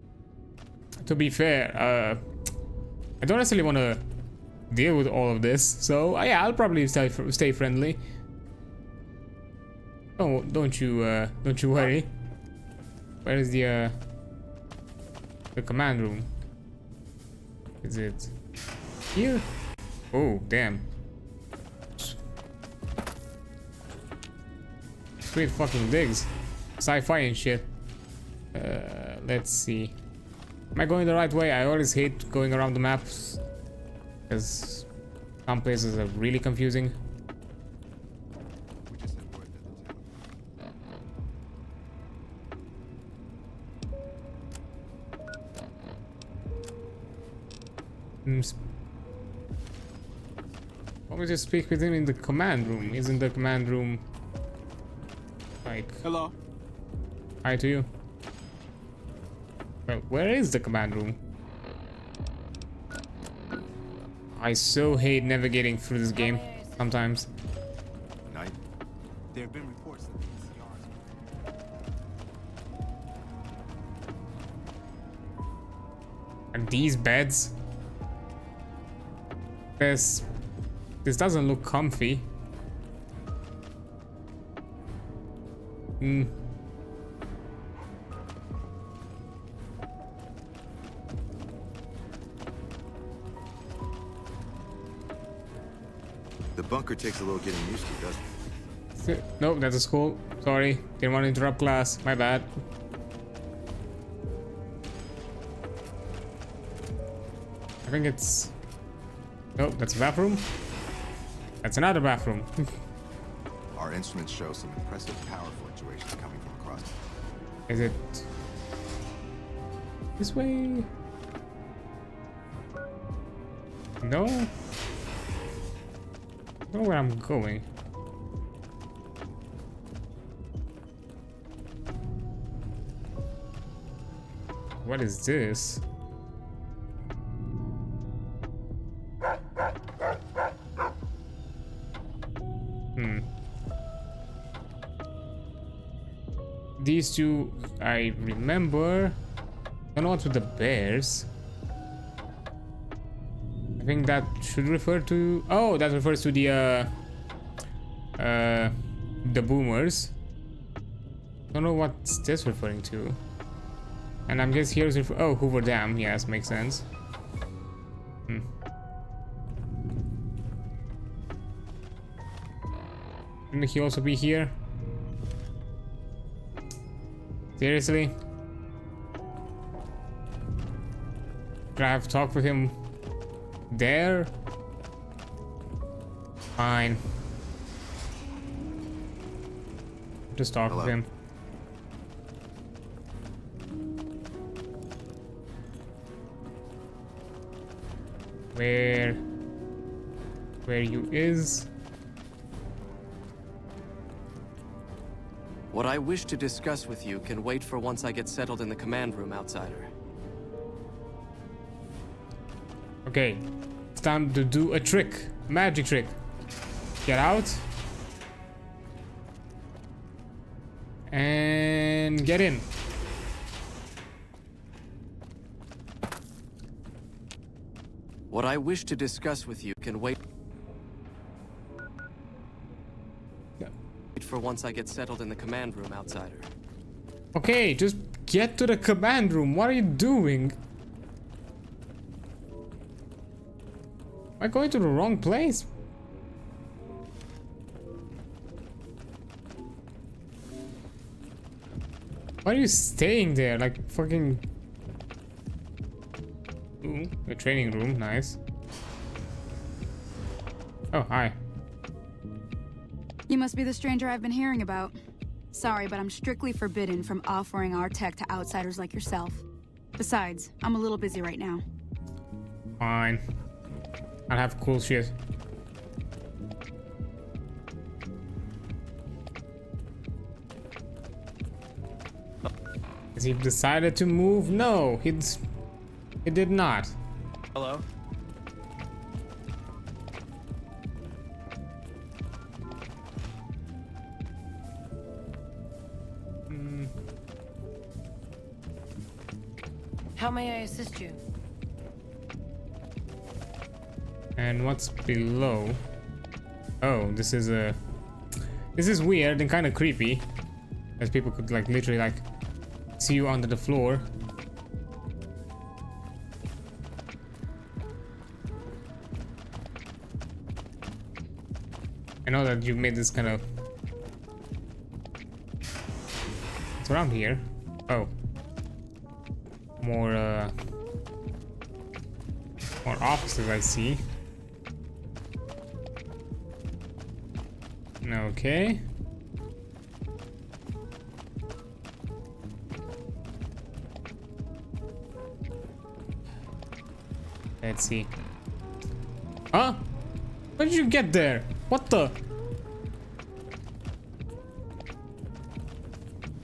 To be fair, I don't necessarily want to deal with all of this, so yeah, I'll probably stay friendly. Oh, don't you worry. Where is the command room? Is it here? Oh, damn. Sweet fucking digs. Sci-fi and shit. Let's see. Am I going the right way? I always hate going around the maps, because some places are really confusing. Why don't we just speak with him in the command room? Isn't the command room like... Hello. Hi to you. Well, where is the command room? I so hate navigating through this game sometimes. Night. There have been reports that the NCRs... And these beds? This doesn't look comfy. The bunker takes a little getting used to, doesn't it? Nope, that's a school. Sorry, didn't want to interrupt class. My bad. I think it's... Nope, that's a bathroom. That's another bathroom. Our instruments show some impressive power fluctuations coming from across. Is it this way? No. I don't know where I'm going. What is this? these two I remember. I don't know what's with the bears. I think that should refer to... Oh, that refers to the boomers. Don't know what's this referring to. And I'm guessing here's oh, Hoover Dam. Yes, makes sense. Shouldn't he also be here? Seriously? Could I have talked with him there? Fine. Just talk with him. Where you is? What I wish to discuss with you can wait for once I get settled in the command room, outsider. Okay, it's time to do a trick, magic trick. Get out. And get in. What I wish to discuss with you can wait for once I get settled in the command room, outsider. Okay, just get to the command room. What are you doing? Am I going to the wrong place? Why are you staying there? Like fucking... Ooh, a training room, nice. Oh, hi. You must be the stranger I've been hearing about. Sorry, but I'm strictly forbidden from offering our tech to outsiders like yourself. Besides, I'm a little busy right now. Fine. I have cool shit. Has he decided to move? No, he did not. Hello? How may I assist you? And what's below? Oh, this is weird and kind of creepy, as people could like literally like see you under the floor. I know that you made this kind of... What's around here? Oh. More offices I see. Okay. Let's see. Huh? When did you get there? What the?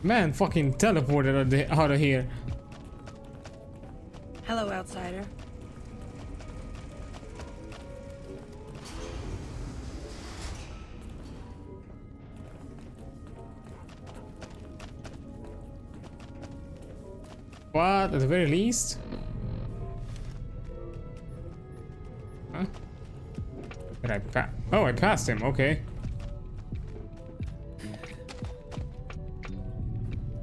Man, fucking teleported out of here. Hello, outsider. What? At the very least? Huh? Did I pass? Oh, I passed him. Okay.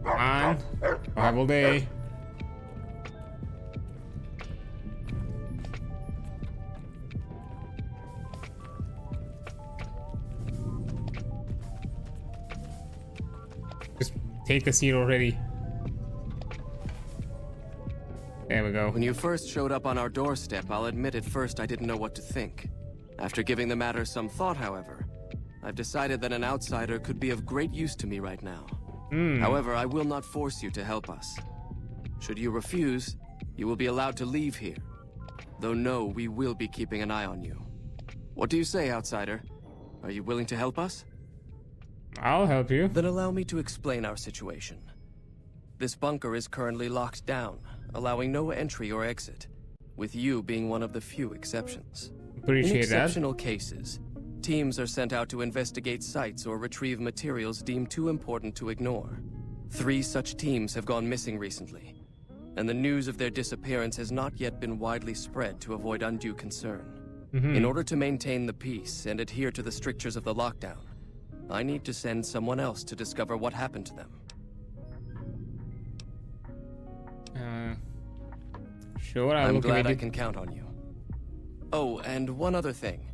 Come on. I'll have all day. Just take a seat already. There we go. When you first showed up on our doorstep, I'll admit at first I didn't know what to think. After giving the matter some thought, however, I've decided that an outsider could be of great use to me right now. However, I will not force you to help us. Should you refuse, you will be allowed to leave here. Though no, we will be keeping an eye on you. What do you say, outsider? Are you willing to help us? I'll help you. Then allow me to explain our situation. This bunker is currently locked down, allowing no entry or exit, with you being one of the few exceptions. Appreciate In exceptional cases, teams are sent out to investigate sites or retrieve materials deemed too important to ignore. 3 such teams have gone missing recently, and the news of their disappearance has not yet been widely spread to avoid undue concern. In order to maintain the peace and adhere to the strictures of the lockdown, I need to send someone else to discover what happened to them. Sure, I'm glad I can count on you. Oh, and one other thing.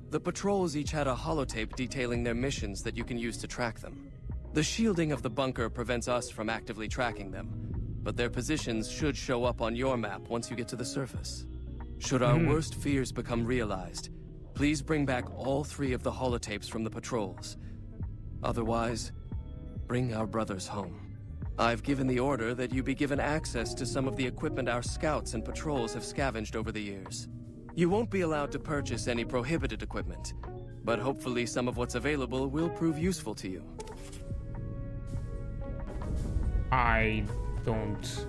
The patrols each had a holotape detailing their missions that you can use to track them. The shielding of the bunker prevents us from actively tracking them, but their positions should show up on your map once you get to the surface. Should our worst fears become realized, please bring back all 3 of the holotapes from the patrols. Otherwise, bring our brothers home. I've given the order that you be given access to some of the equipment our scouts and patrols have scavenged over the years. You won't be allowed to purchase any prohibited equipment, but hopefully some of what's available will prove useful to you. I don't...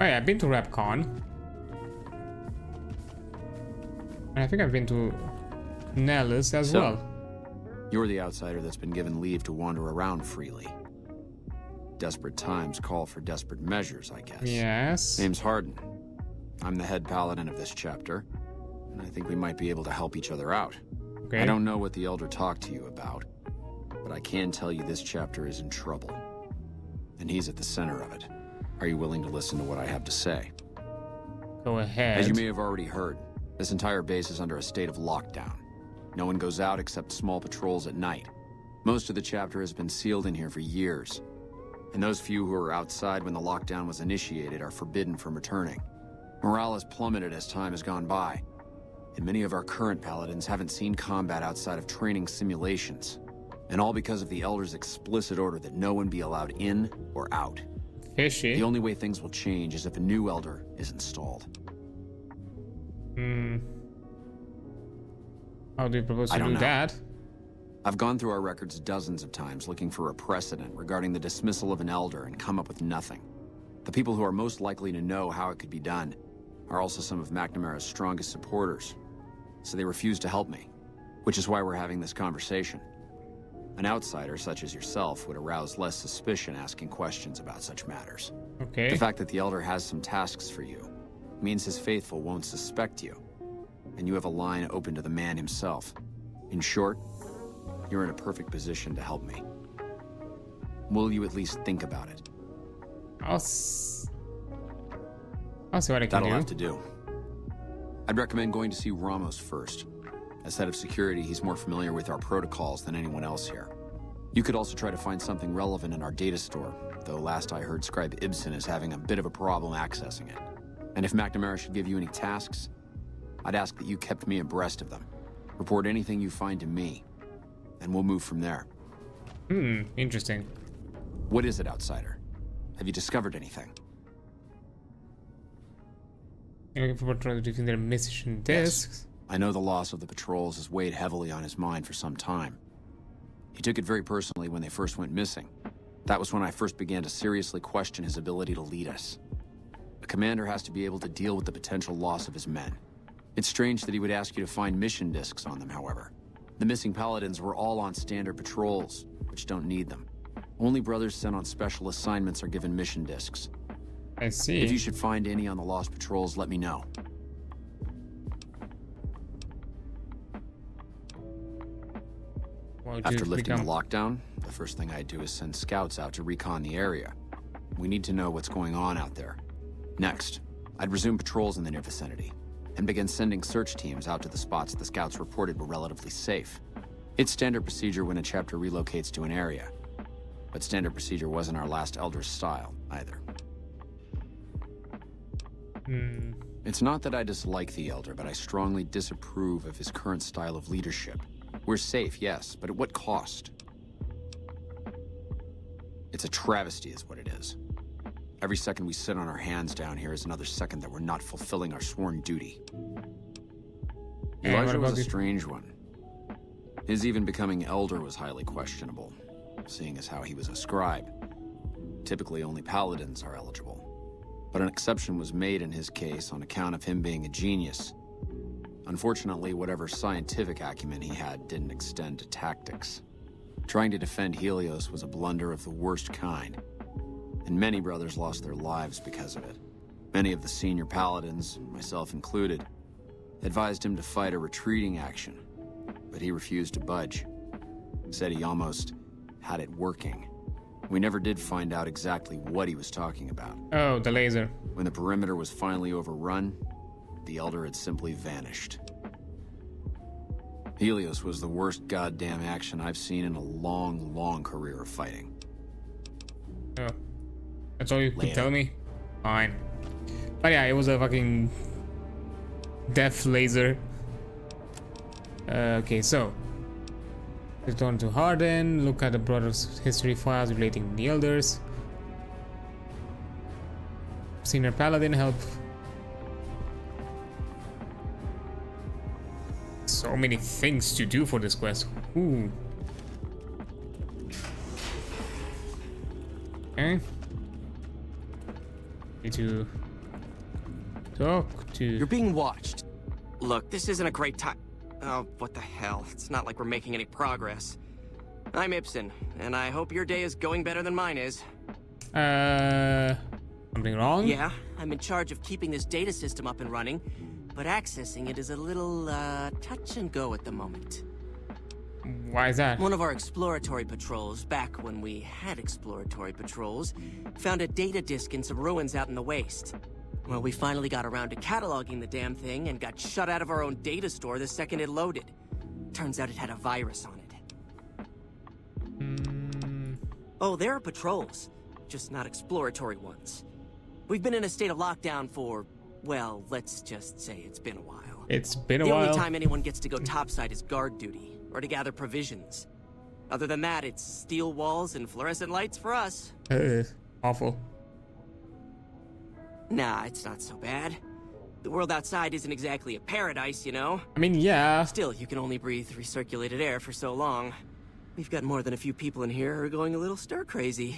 Oh yeah, I've been to RepCon. And I think I've been to Nellis as well. You're the outsider that's been given leave to wander around freely. Desperate times call for desperate measures, I guess. Yes. Name's Hardin. I'm the head paladin of this chapter, and I think we might be able to help each other out. Okay. I don't know what the Elder talked to you about, but I can tell you this chapter is in trouble. And he's at the center of it. Are you willing to listen to what I have to say? Go ahead. As you may have already heard, this entire base is under a state of lockdown. No one goes out except small patrols at night. Most of the chapter has been sealed in here for years. And those few who were outside when the lockdown was initiated are forbidden from returning. Morale has plummeted as time has gone by. And many of our current paladins haven't seen combat outside of training simulations. And all because of the Elder's explicit order that no one be allowed in or out. Fishy. The only way things will change is if a new Elder is installed. How do you propose to do that? I've gone through our records dozens of times looking for a precedent regarding the dismissal of an Elder and come up with nothing. The people who are most likely to know how it could be done are also some of McNamara's strongest supporters, so they refuse to help me, which is why we're having this conversation. An outsider such as yourself would arouse less suspicion asking questions about such matters. Okay. The fact that the Elder has some tasks for you means his faithful won't suspect you, and you have a line open to the man himself. In short, you're in a perfect position to help me. Will you at least think about it? I'll see what I can That'll do. have to do. I'd recommend going to see Ramos first. As head of security, he's more familiar with our protocols than anyone else here. You could also try to find something relevant in our data store, though last I heard Scribe Ibsen is having a bit of a problem accessing it. And if McNamara should give you any tasks, I'd ask that you kept me abreast of them. Report anything you find to me, and we'll move from there. Interesting. What is it, outsider? Have you discovered anything? You're looking for patrols using their mission discs. Yes. I know the loss of the patrols has weighed heavily on his mind for some time. He took it very personally when they first went missing. That was when I first began to seriously question his ability to lead us. A commander has to be able to deal with the potential loss of his men. It's strange that he would ask you to find mission discs on them, however. The missing paladins were all on standard patrols, which don't need them. Only brothers sent on special assignments are given mission discs. I see. If you should find any on the lost patrols, let me know. After lifting the lockdown, the first thing I'd do is send scouts out to recon the area. We need to know what's going on out there. Next, I'd resume patrols in the near vicinity and begin sending search teams out to the spots the scouts reported were relatively safe. It's standard procedure when a chapter relocates to an area, but standard procedure wasn't our last Elder's style, either. It's not that I dislike the Elder, but I strongly disapprove of his current style of leadership. We're safe, yes, but at what cost? It's a travesty is what it is. Every second we sit on our hands down here is another second that we're not fulfilling our sworn duty. Elijah was a strange one. His even becoming Elder was highly questionable, seeing as how he was a scribe. Typically only paladins are eligible. But an exception was made in his case on account of him being a genius. Unfortunately, whatever scientific acumen he had didn't extend to tactics. Trying to defend Helios was a blunder of the worst kind, and many brothers lost their lives because of it. Many of the senior paladins, myself included, advised him to fight a retreating action, but he refused to budge. Said he almost had it working. We never did find out exactly what he was talking about. Oh, the laser. When the perimeter was finally overrun, the Elder had simply vanished. Helios was the worst goddamn action I've seen in a long, long career of fighting. Oh. That's all you can tell me? Fine. But yeah, it was a fucking death laser. Okay, so return to Harden, look at the brothers' history files relating to the Elders. Senior Paladin, help. So many things to do for this quest. Ooh. Okay. Need to talk to... You're being watched. Look, this isn't a great time. Oh, what the hell. It's not like we're making any progress. I'm Ibsen, and I hope your day is going better than mine is. Something wrong? Yeah, I'm in charge of keeping this data system up and running, but accessing it is a little, touch and go at the moment. Why is that? One of our exploratory patrols, back when we had exploratory patrols, found a data disk in some ruins out in the waste. Well, we finally got around to cataloging the damn thing and got shut out of our own data store the second it loaded. Turns out it had a virus on it. Oh, there are patrols, just not exploratory ones. We've been in a state of lockdown for, well, let's just say it's been a while. It's been a while. The only time anyone gets to go topside is guard duty, or to gather provisions. Other than that, it's steel walls and fluorescent lights for us. Awful. Nah, it's not so bad. The world outside isn't exactly a paradise, you know? I mean, yeah. Still, you can only breathe recirculated air for so long. We've got more than a few people in here who are going a little stir-crazy.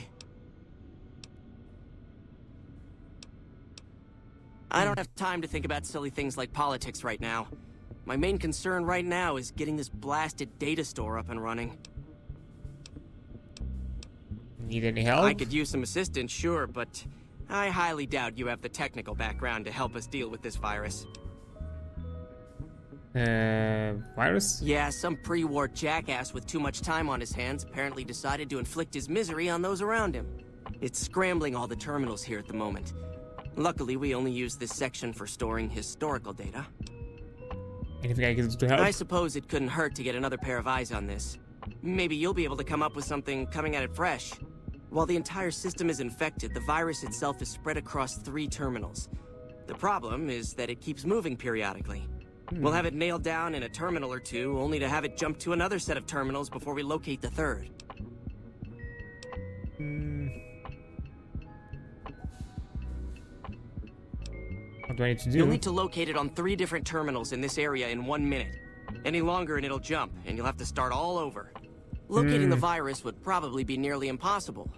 I don't have time to think about silly things like politics right now. My main concern right now is getting this blasted data store up and running. Need any help? I could use some assistance, sure, but I highly doubt you have the technical background to help us deal with this virus. Virus? Yeah, some pre-war jackass with too much time on his hands apparently decided to inflict his misery on those around him. It's scrambling all the terminals here at the moment. Luckily, we only use this section for storing historical data. Anything I can do to help? I suppose it couldn't hurt to get another pair of eyes on this. Maybe you'll be able to come up with something coming at it fresh. While the entire system is infected, the virus itself is spread across 3 terminals. The problem is that it keeps moving periodically. We'll have it nailed down in a terminal or 2, only to have it jump to another set of terminals before we locate the 3rd. What do I need to do? You'll need to locate it on 3 different terminals in this area in 1 minute. Any longer and it'll jump, and you'll have to start all over. Locating the virus would probably be nearly impossible,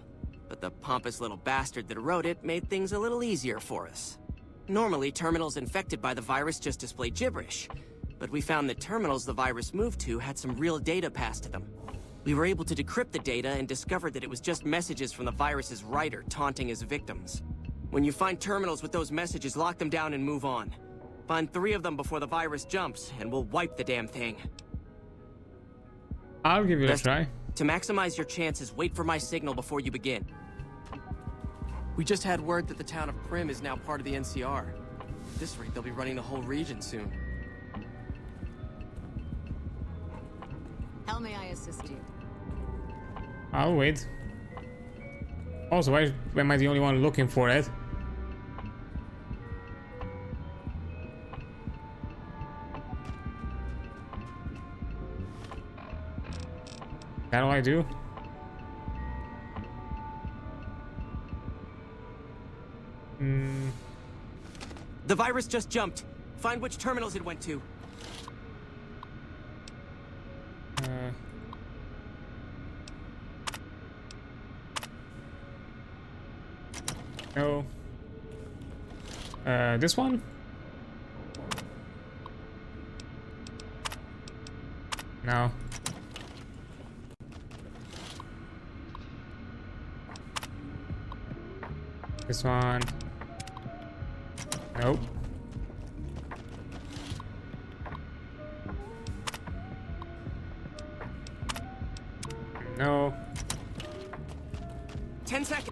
but the pompous little bastard that wrote it made things a little easier for us. Normally, terminals infected by the virus just display gibberish, but we found that terminals the virus moved to had some real data passed to them. We were able to decrypt the data and discovered that it was just messages from the virus's writer taunting his victims. When you find terminals with those messages, lock them down and move on. Find 3 of them before the virus jumps, and we'll wipe the damn thing. I'll give it a try. To maximize your chances, wait for my signal before you begin. We just had word that the town of Prim is now part of the NCR. At this rate, they'll be running the whole region soon. How may I assist you? I'll wait. Also, why am I the only one looking for it? How do I do? The virus just jumped. Find which terminals it went to. No. This one? No. This one. Nope. No. 10 seconds.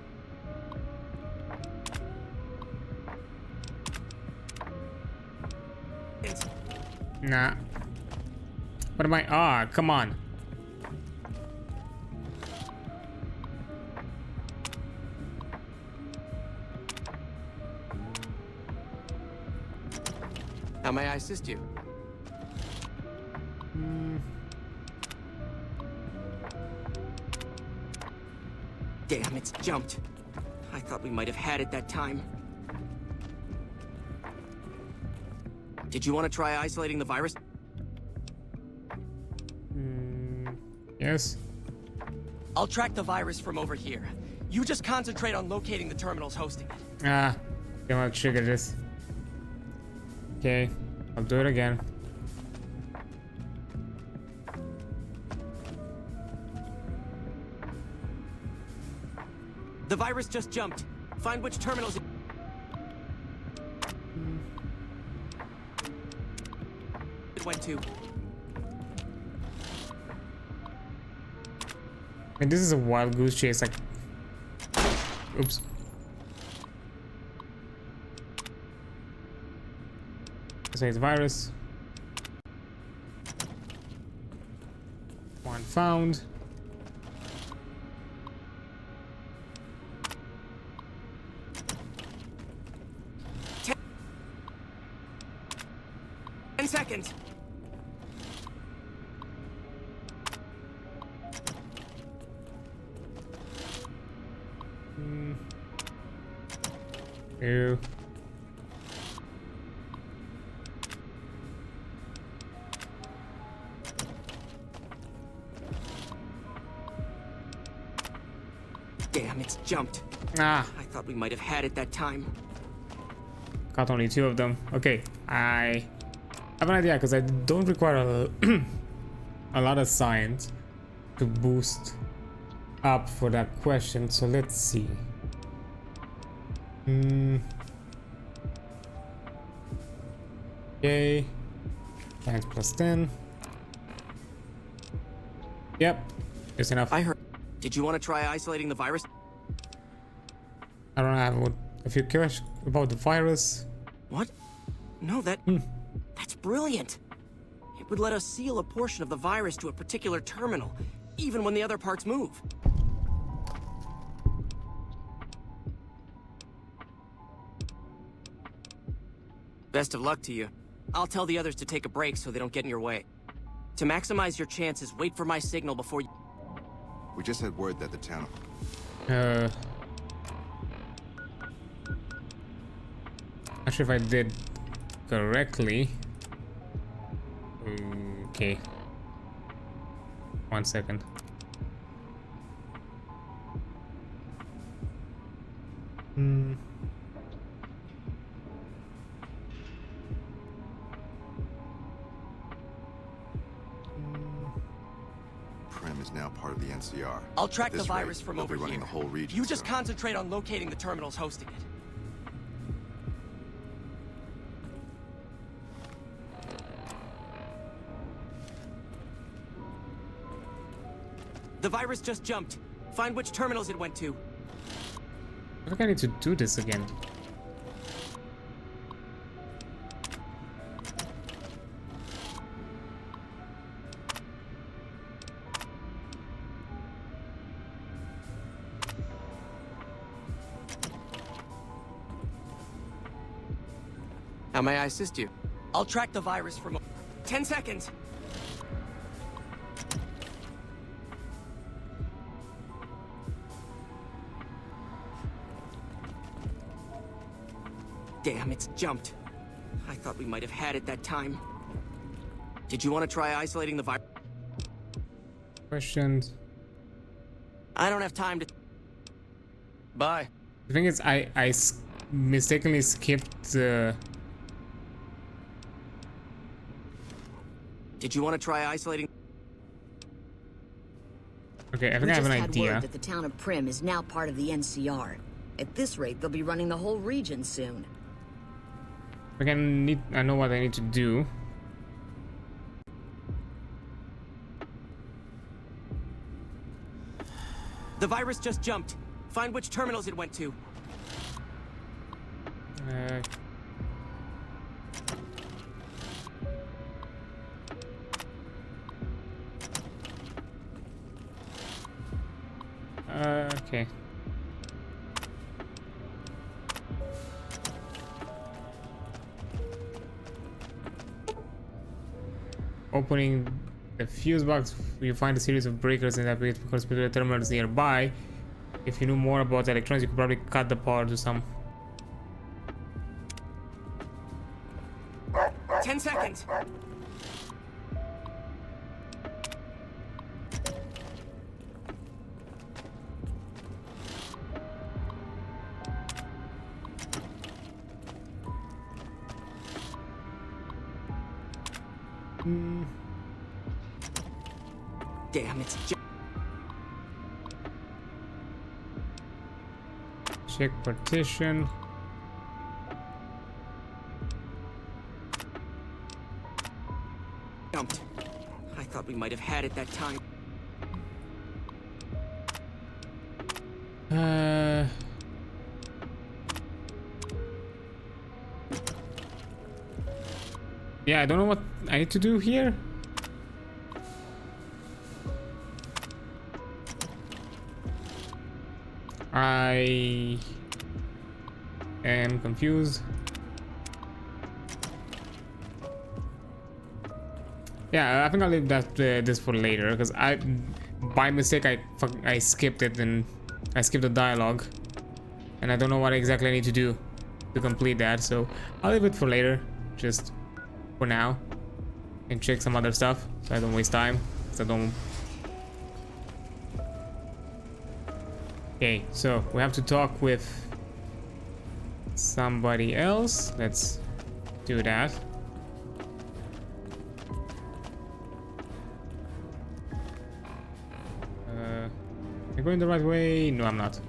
Nah. What am I? Ah, come on. How may I assist you? Damn, it's jumped. I thought we might have had it that time. Did you want to try isolating the virus? Yes. I'll track the virus from over here. You just concentrate on locating the terminals hosting it. Ah, I'm gonna trigger this. Okay, I'll do it again. The virus just jumped. Find which terminals it went to. And this is a wild goose chase, like... Oops. So it's virus. One found. Ten seconds. Ew. Damn, it's jumped. Ah. I thought we might have had it that time. Got only 2 of them. Okay, I have an idea because I don't require a lot of science to boost up for that question. So let's see. Okay. Science plus 10. Yep, it's enough. I heard. Did you want to try isolating the virus? I don't have a few questions about the virus. What? No, that's brilliant. It would let us seal a portion of the virus to a particular terminal, even when the other parts move. Best of luck to you. I'll tell the others to take a break so they don't get in your way. To maximize your chances, wait for my signal before you... We just had word that the town... Not sure if I did correctly. Okay. 1 second. Prim is now part of the NCR. I'll track the virus from over here. The whole region. You just concentrate on locating the terminals hosting it. The virus just jumped. Find which terminals it went to. I think I need to do this again. How may I assist you? I'll track the virus from... 10 seconds! Damn, it's jumped. I thought we might have had it that time. Did you want to try isolating the virus? Questions? I don't have time to... Bye. The thing is, I mistakenly skipped the... Did you want to try isolating? Okay, I think I have an idea. Word that the town of Prim is now part of the NCR. At this rate, they'll be running the whole region soon. I know what I need to do. The virus just jumped. Find which terminals it went to. Okay. Opening the fuse box, you find a series of breakers and that correspond to terminals nearby. If you knew more about electronics, you could probably cut the power to some. 10 seconds. Damn, it's check partition. Jumped. I thought we might have had it that time. Yeah, I don't know what I need to do here. I am confused. Yeah, I think I'll leave that this for later because by mistake I skipped it and I skipped the dialogue, and I don't know what exactly I need to do to complete that. So I'll leave it for later, just for now, and check some other stuff so I don't waste time. So I don't. Okay, so we have to talk with somebody else. Let's do that. Am I going the right way? No, I'm not.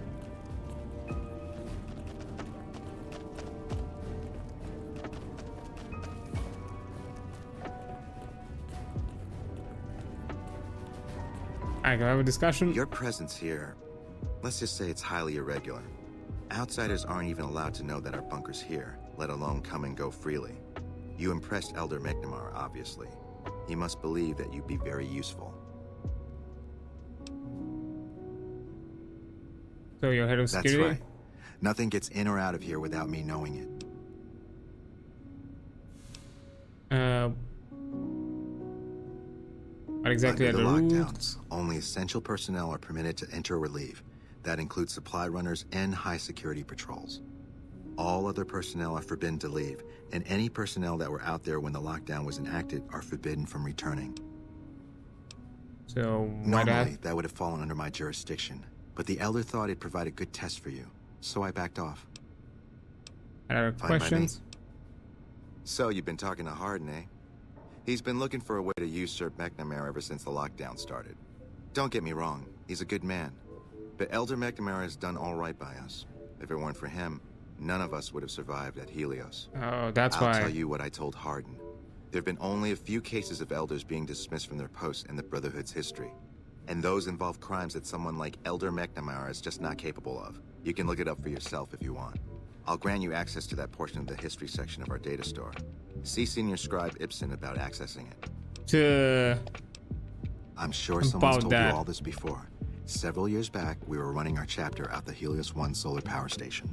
I can have a discussion. Your presence here, let's just say it's highly irregular. Outsiders aren't even allowed to know that our bunker's here, let alone come and go freely. You impressed Elder McNamara, obviously. He must believe that you'd be very useful. So you're head of security? That's right. Nothing gets in or out of here without me knowing it. What exactly are the lockdowns? Only essential personnel are permitted to enter or leave. That includes supply runners and high security patrols. All other personnel are forbidden to leave, and any personnel that were out there when the lockdown was enacted are forbidden from returning. So normally that would have fallen under my jurisdiction, but the Elder thought it'd provide a good test for you, so I backed off. Other questions? So you've been talking to Hardin, eh? He's been looking for a way to usurp McNamara ever since the lockdown started. Don't get me wrong, he's a good man. But Elder McNamara has done all right by us. If it weren't for him, none of us would have survived at Helios. Oh, that's why. I'll tell you what I told Hardin. There have been only a few cases of Elders being dismissed from their posts in the Brotherhood's history. And those involve crimes that someone like Elder McNamara is just not capable of. You can look it up for yourself if you want. I'll grant you access to that portion of the history section of our data store. See Senior Scribe Ibsen about accessing it. I'm sure someone's told you all this before. Several years back, we were running our chapter out the Helios 1 solar power station.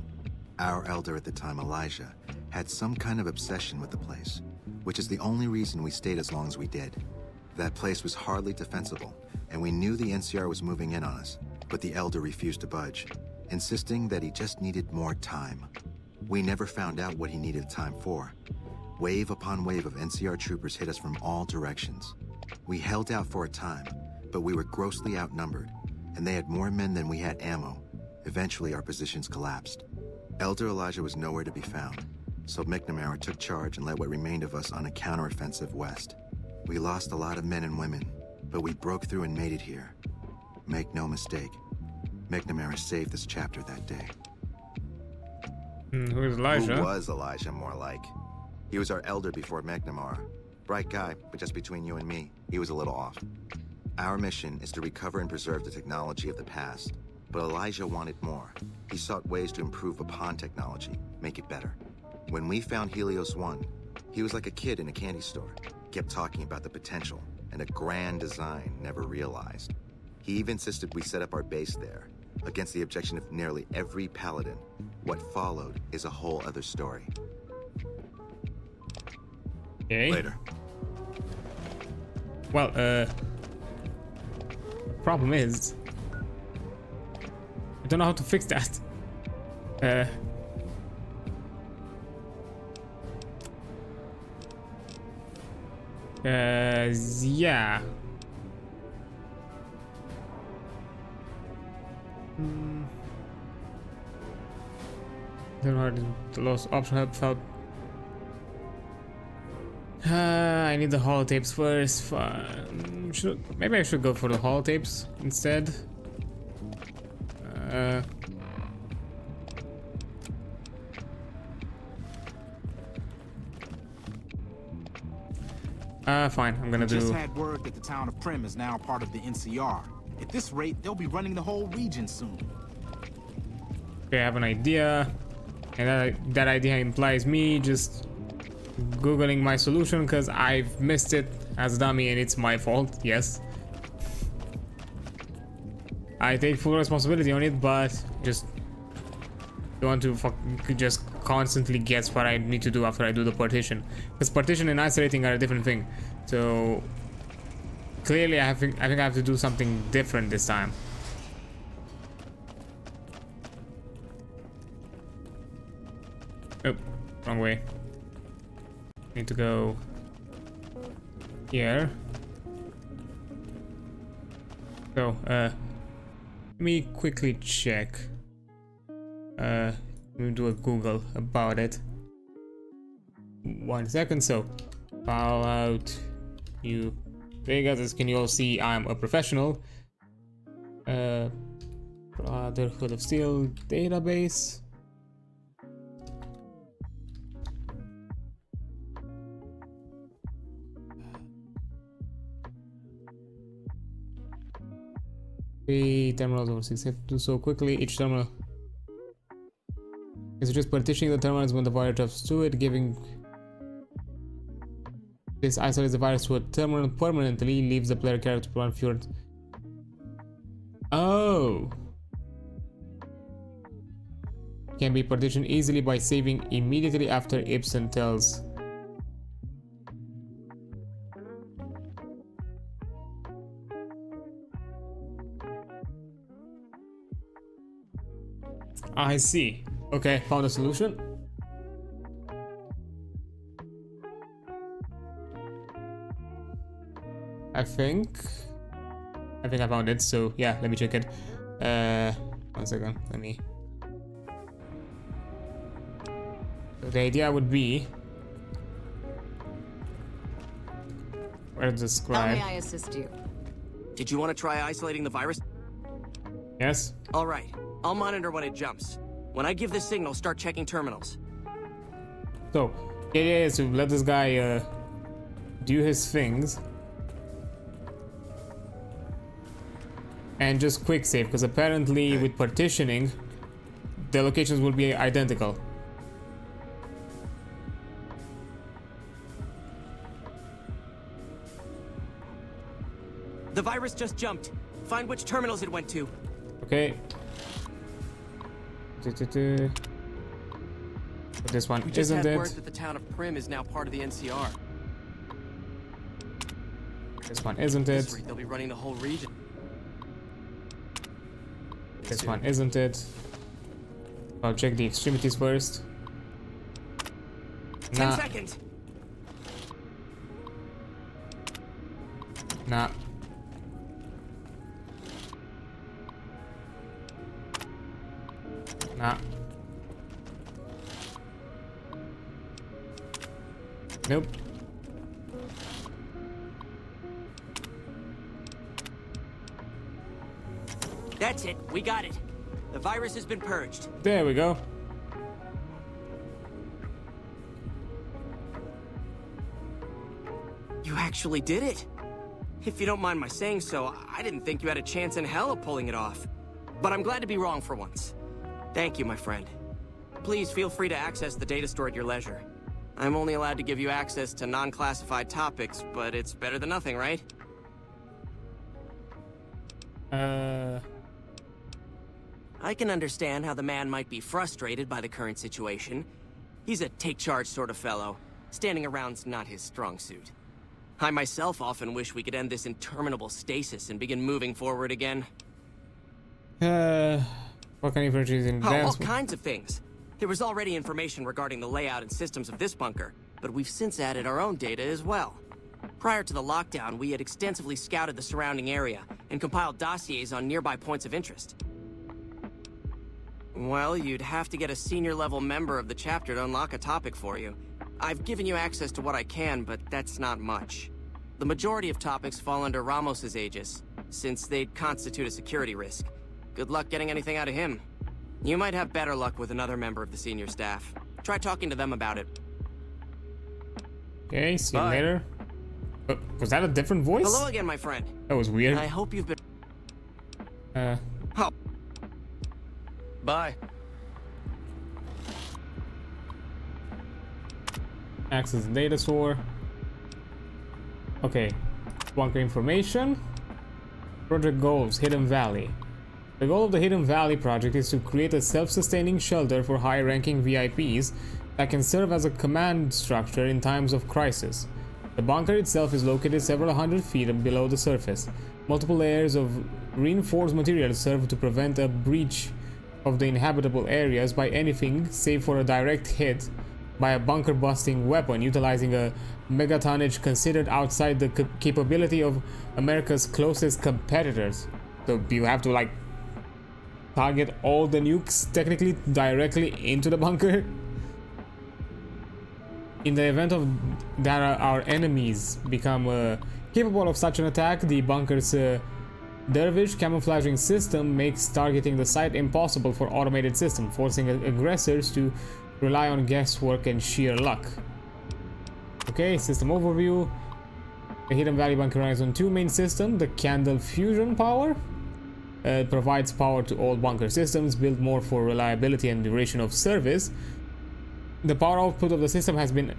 Our Elder at the time, Elijah, had some kind of obsession with the place, which is the only reason we stayed as long as we did. That place was hardly defensible, and we knew the NCR was moving in on us, but the Elder refused to budge, insisting that he just needed more time. We never found out what he needed time for. Wave upon wave of NCR troopers hit us from all directions. We held out for a time, but we were grossly outnumbered, and they had more men than we had ammo. Eventually, our positions collapsed. Elder Elijah was nowhere to be found, so McNamara took charge and led what remained of us on a counteroffensive west. We lost a lot of men and women, but we broke through and made it here. Make no mistake, McNamara saved this chapter that day. Who is Elijah? Who was Elijah, more like? He was our elder before McNamara. Bright guy, but just between you and me, he was a little off. Our mission is to recover and preserve the technology of the past. But Elijah wanted more. He sought ways to improve upon technology, make it better. When we found Helios 1, he was like a kid in a candy store. Kept talking about the potential, and a grand design never realized. He even insisted we set up our base there, against the objection of nearly every paladin. What followed is a whole other story. Okay. Later. Well, problem is, I don't know how to fix that. Yeah. Don't know how the lost option help. I need the holotapes first. Maybe I should go for the holotapes instead. Fine. I'm gonna do. Just had word that the town of Prim is now part of the NCR. At this rate, they'll be running the whole region soon. Okay, I have an idea, and that idea implies me just googling my solution because I've missed it as a dummy and it's my fault. Yes, I take full responsibility on it, but just don't want to just constantly guess what I need to do after I do the partition, because partition and isolating are a different thing. So clearly I think I have to do something different this time. Oh, wrong way. Need to go here. So, let me quickly check. Let me do a Google about it. 1 second. So, Fallout New Vegas. As can you all see, I'm a professional. Brotherhood of Steel database. Terminals overseas. Have to do so quickly. Each terminal is just partitioning the terminals when the virus drops to it, giving this isolates the virus to a terminal permanently, leaves the player character to run fewer. Oh, can be partitioned easily by saving immediately after Ibsen tells. I see. Okay, found a solution. I think I found it. So yeah, let me check it. 1 second. Let me. So the idea would be. Where's the scribe? How may I assist you? Did you want to try isolating the virus? Yes. All right. I'll monitor when it jumps. When I give the signal, start checking terminals. So, yeah, so let this guy do his things. And just quick save, because apparently with partitioning, the locations will be identical. The virus just jumped. Find which terminals it went to. Okay. But this one we just isn't had it. Word that the town of Prim is now part of the NCR. This one isn't it. This rate, they'll be running the whole region. This one isn't it. I'll check the extremities first. 10 seconds. Nah. Nah. Nope. That's it. We got it. The virus has been purged. There we go. actually did it. If you don't mind my saying so, I didn't think you had a chance in hell of pulling it off. But I'm glad to be wrong for once. Thank you, my friend. Please feel free to access the data store at your leisure. I'm only allowed to give you access to non-classified topics, but it's better than nothing, right? I can understand how the man might be frustrated by the current situation. He's a take-charge sort of fellow. Standing around's not his strong suit. I myself often wish we could end this interminable stasis and begin moving forward again. What kind of information in all kinds of things. There was already information regarding the layout and systems of this bunker, but we've since added our own data as well. Prior to the lockdown, we had extensively scouted the surrounding area and compiled dossiers on nearby points of interest. Well, you'd have to get a senior-level member of the chapter to unlock a topic for you. I've given you access to what I can, but that's not much. The majority of topics fall under Ramos's aegis, since they'd constitute a security risk. Good luck getting anything out of him. You might have better luck with another member of the senior staff. Try talking to them about it. Okay, see you later. Was that a different voice? Hello again, my friend. That was weird. I hope you've been... Bye. Access data store. Okay. Bunker information. Project goals, Hidden Valley. The goal of the Hidden Valley project is to create a self-sustaining shelter for high-ranking VIPs that can serve as a command structure in times of crisis. The bunker itself is located several hundred feet below the surface. Multiple layers of reinforced material serve to prevent a breach of the inhabitable areas by anything save for a direct hit by a bunker-busting weapon utilizing a megatonnage considered outside the capability of America's closest competitors. So you have to like target all the nukes technically directly into the bunker. In the event of that our enemies become capable of such an attack, the bunker's dervish camouflaging system makes targeting the site impossible for automated systems, forcing aggressors to rely on guesswork and sheer luck. Okay, system overview. The Hidden Valley bunker runs on two main systems. The Candle fusion power provides power to all bunker systems, built more for reliability and duration of service. The power output of the system has been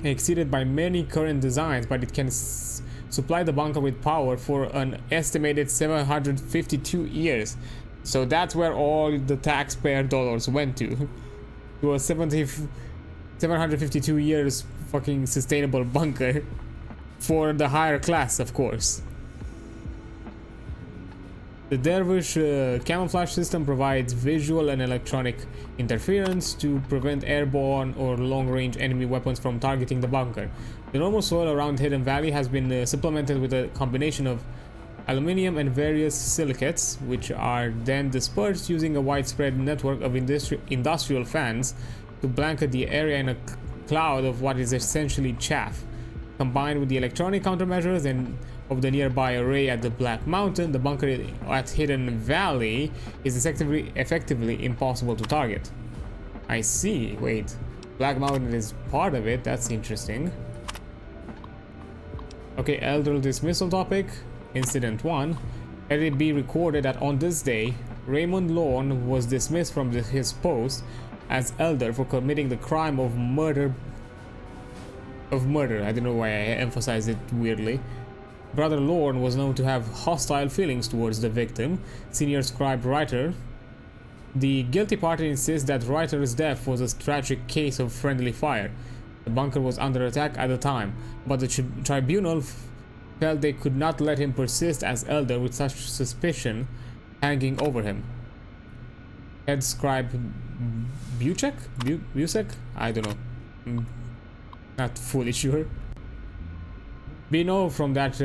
exceeded by many current designs, but it can supply the bunker with power for an estimated 752 years. So that's where all the taxpayer dollars went to a 752 years fucking sustainable bunker for the higher class, of course. The Dervish camouflage system provides visual and electronic interference to prevent airborne or long-range enemy weapons from targeting the bunker. The normal soil around Hidden Valley has been supplemented with a combination of aluminium and various silicates, which are then dispersed using a widespread network of industrial fans to blanket the area in a cloud of what is essentially chaff. Combined with the electronic countermeasures and of the nearby array at the Black Mountain, the bunker at Hidden Valley is effectively impossible to target. I see. Wait, Black Mountain is part of it. That's interesting. Okay, Elder dismissal topic. Incident 1. Let it be recorded that on this day, Raymond Lorne was dismissed from his post as Elder for committing the crime of murder. I don't know why I emphasize it weirdly. Brother Lorne was known to have hostile feelings towards the victim, senior scribe Writer. The guilty party insists that Writer's death was a tragic case of friendly fire. The bunker was under attack at the time, but the tribunal felt they could not let him persist as Elder with such suspicion hanging over him. Head scribe Busek? I don't know. Not fully sure. We know from that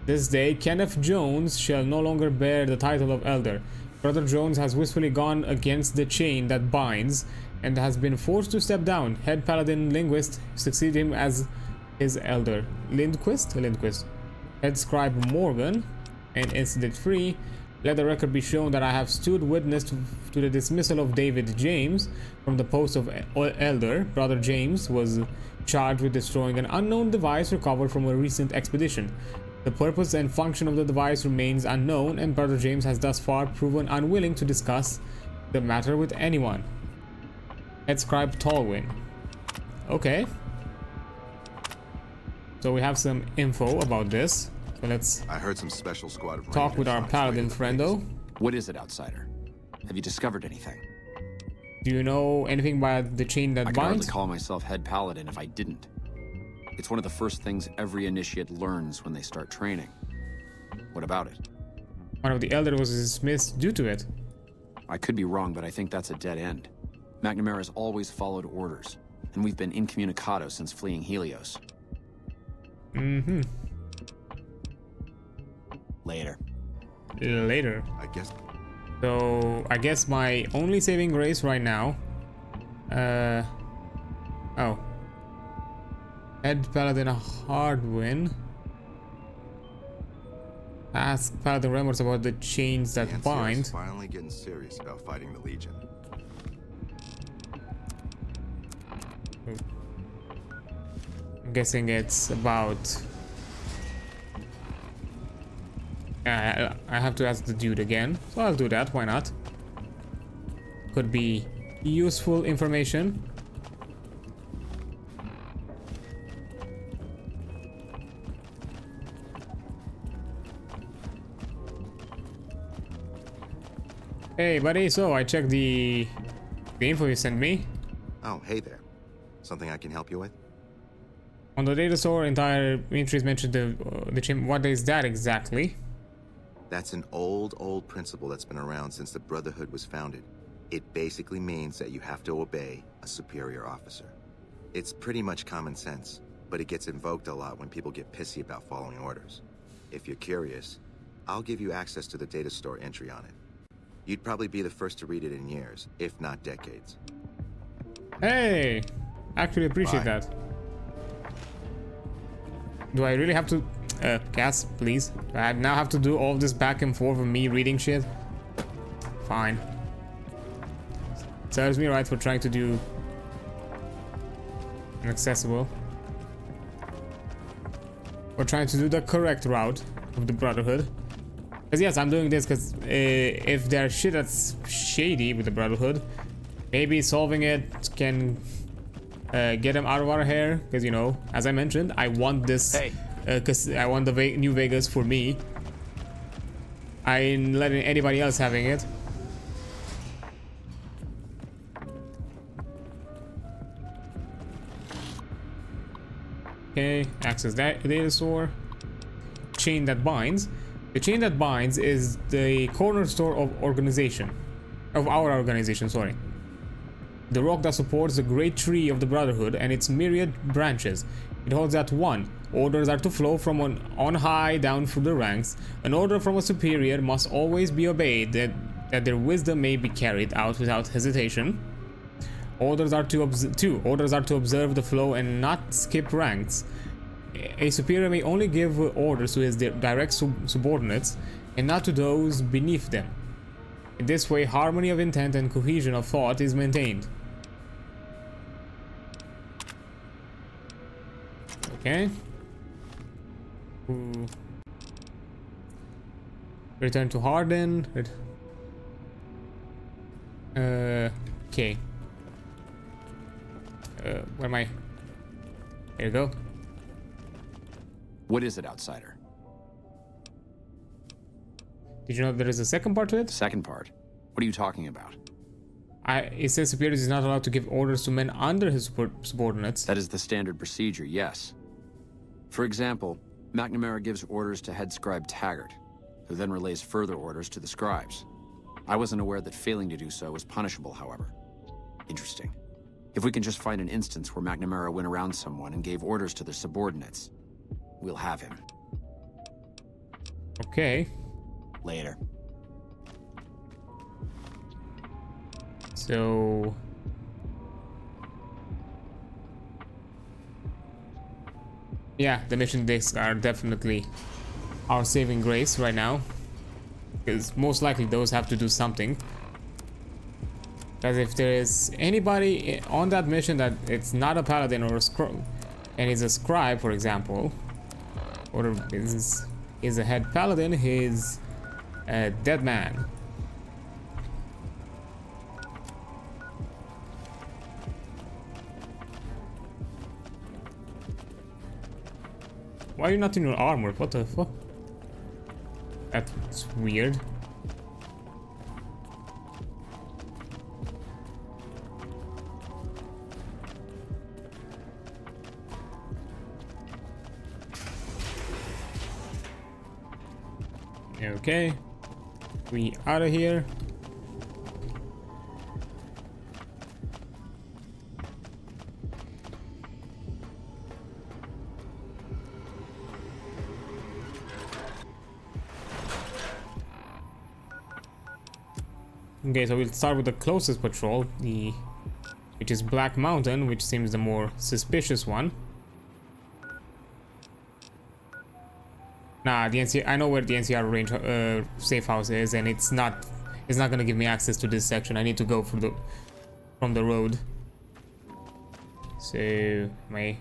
this day, Kenneth Jones shall no longer bear the title of Elder. Brother Jones has wistfully gone against the chain that binds and has been forced to step down. Head Paladin Linguist succeeded him as his Elder. Lindquist. Head Scribe Morgan. And Incident 3. Let the record be shown that I have stood witness to the dismissal of David James from the post of Elder. Brother James was charged with destroying an unknown device recovered from a recent expedition. The purpose and function of the device remains unknown, and Brother James has thus far proven unwilling to discuss the matter with anyone. Head Scribe Tallwin. Okay. So we have some info about this. So let's I heard some special squad of talk with our paladin friendo. What is it, outsider? Have you discovered anything? Do you know anything about the chain that I could hardly binds? call myself head paladin if I didn't. It's one of the first things every initiate learns when they start training. What about it? One of the Elder was dismissed due to it. I could be wrong, but I think that's a dead end. McNamara has always followed orders, and we've been incommunicado since fleeing Helios. Mm-hmm. Later. Later. I guess. So I guess my only saving grace right now. Oh. Head Paladin a hard win. Ask Paladin Remorse about the chains that bind. Finally getting serious about fighting the Legion. I'm guessing it's about. I have to ask the dude again, so I'll do that. Why not? Could be useful information. Hey, buddy. So I checked the info you sent me. Oh, hey there. Something I can help you with? On the data store, entire entries mentioned the chain. What is that exactly? That's an old principle that's been around since the Brotherhood was founded. It basically means that you have to obey a superior officer. It's pretty much common sense, but it gets invoked a lot when people get pissy about following orders. If you're curious, I'll give you access to the data store entry on it. You'd probably be the first to read it in years, if not decades. Hey! Actually appreciate that. Do I really have to... Cass, please. Do I now have to do all this back and forth of me reading shit? Fine. Serves me right for trying to do... inaccessible. We're trying to do the correct route of the Brotherhood. Because yes, I'm doing this because if there's shit that's shady with the Brotherhood, maybe solving it can get them out of our hair. Because, you know, as I mentioned, I want this... Because I want the New Vegas for me. I ain't letting anybody else having it. Okay, access that data store. Chain that binds. The chain that binds is the cornerstone of organization. Of our organization, sorry. The rock that supports the great tree of the Brotherhood and its myriad branches. It holds that 1. Orders are to flow from on high down through the ranks. An order from a superior must always be obeyed, that their wisdom may be carried out without hesitation. Orders are to observe the flow and not skip ranks. A superior may only give orders to his direct subordinates and not to those beneath them. In this way, harmony of intent and cohesion of thought is maintained. Okay. Ooh. Return to Harden. Okay. Where am I? There you go. What is it, outsider? Did you know there is a second part to it? Second part? What are you talking about? It says superior is not allowed to give orders to men under his subordinates. That is the standard procedure, yes. For example, McNamara gives orders to head scribe Taggart, who then relays further orders to the scribes. I wasn't aware that failing to do so was punishable, however. Interesting. If we can just find an instance where McNamara went around someone and gave orders to their subordinates, we'll have him. Okay. Later. So... yeah, the mission discs are definitely our saving grace right now. because most likely those have to do something. Because if there is anybody on that mission that it's not a paladin or a scroll, and is a scribe, for example, or is a head paladin, he's a dead man. Why are you not in your armor? What the fuck? That's weird. Okay, we out of here. Okay, so we'll start with the closest patrol, which is Black Mountain, which seems the more suspicious one. Nah, the NCR, I know where the NCR range safe house is, and it's not gonna give me access to this section. I need to go from the road. So my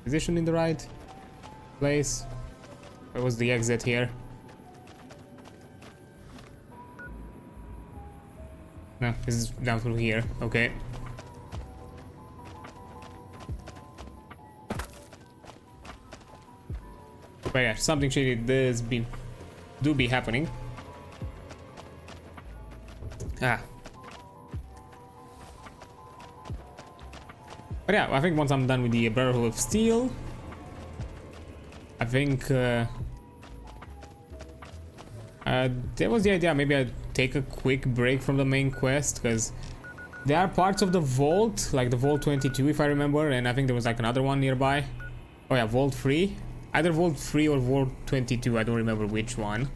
position in the right place. Where was the exit here? No, this is down through here. Okay. But yeah, something shady does be happening. Ah. But yeah, I think once I'm done with the Brotherhood of Steel, I think there was the idea maybe I'd take a quick break from the main quest, because there are parts of the vault, like the Vault 22 if I remember, and I think there was like another one nearby. Oh yeah, Vault 3. Either Vault 3 or Vault 22, I don't remember which one.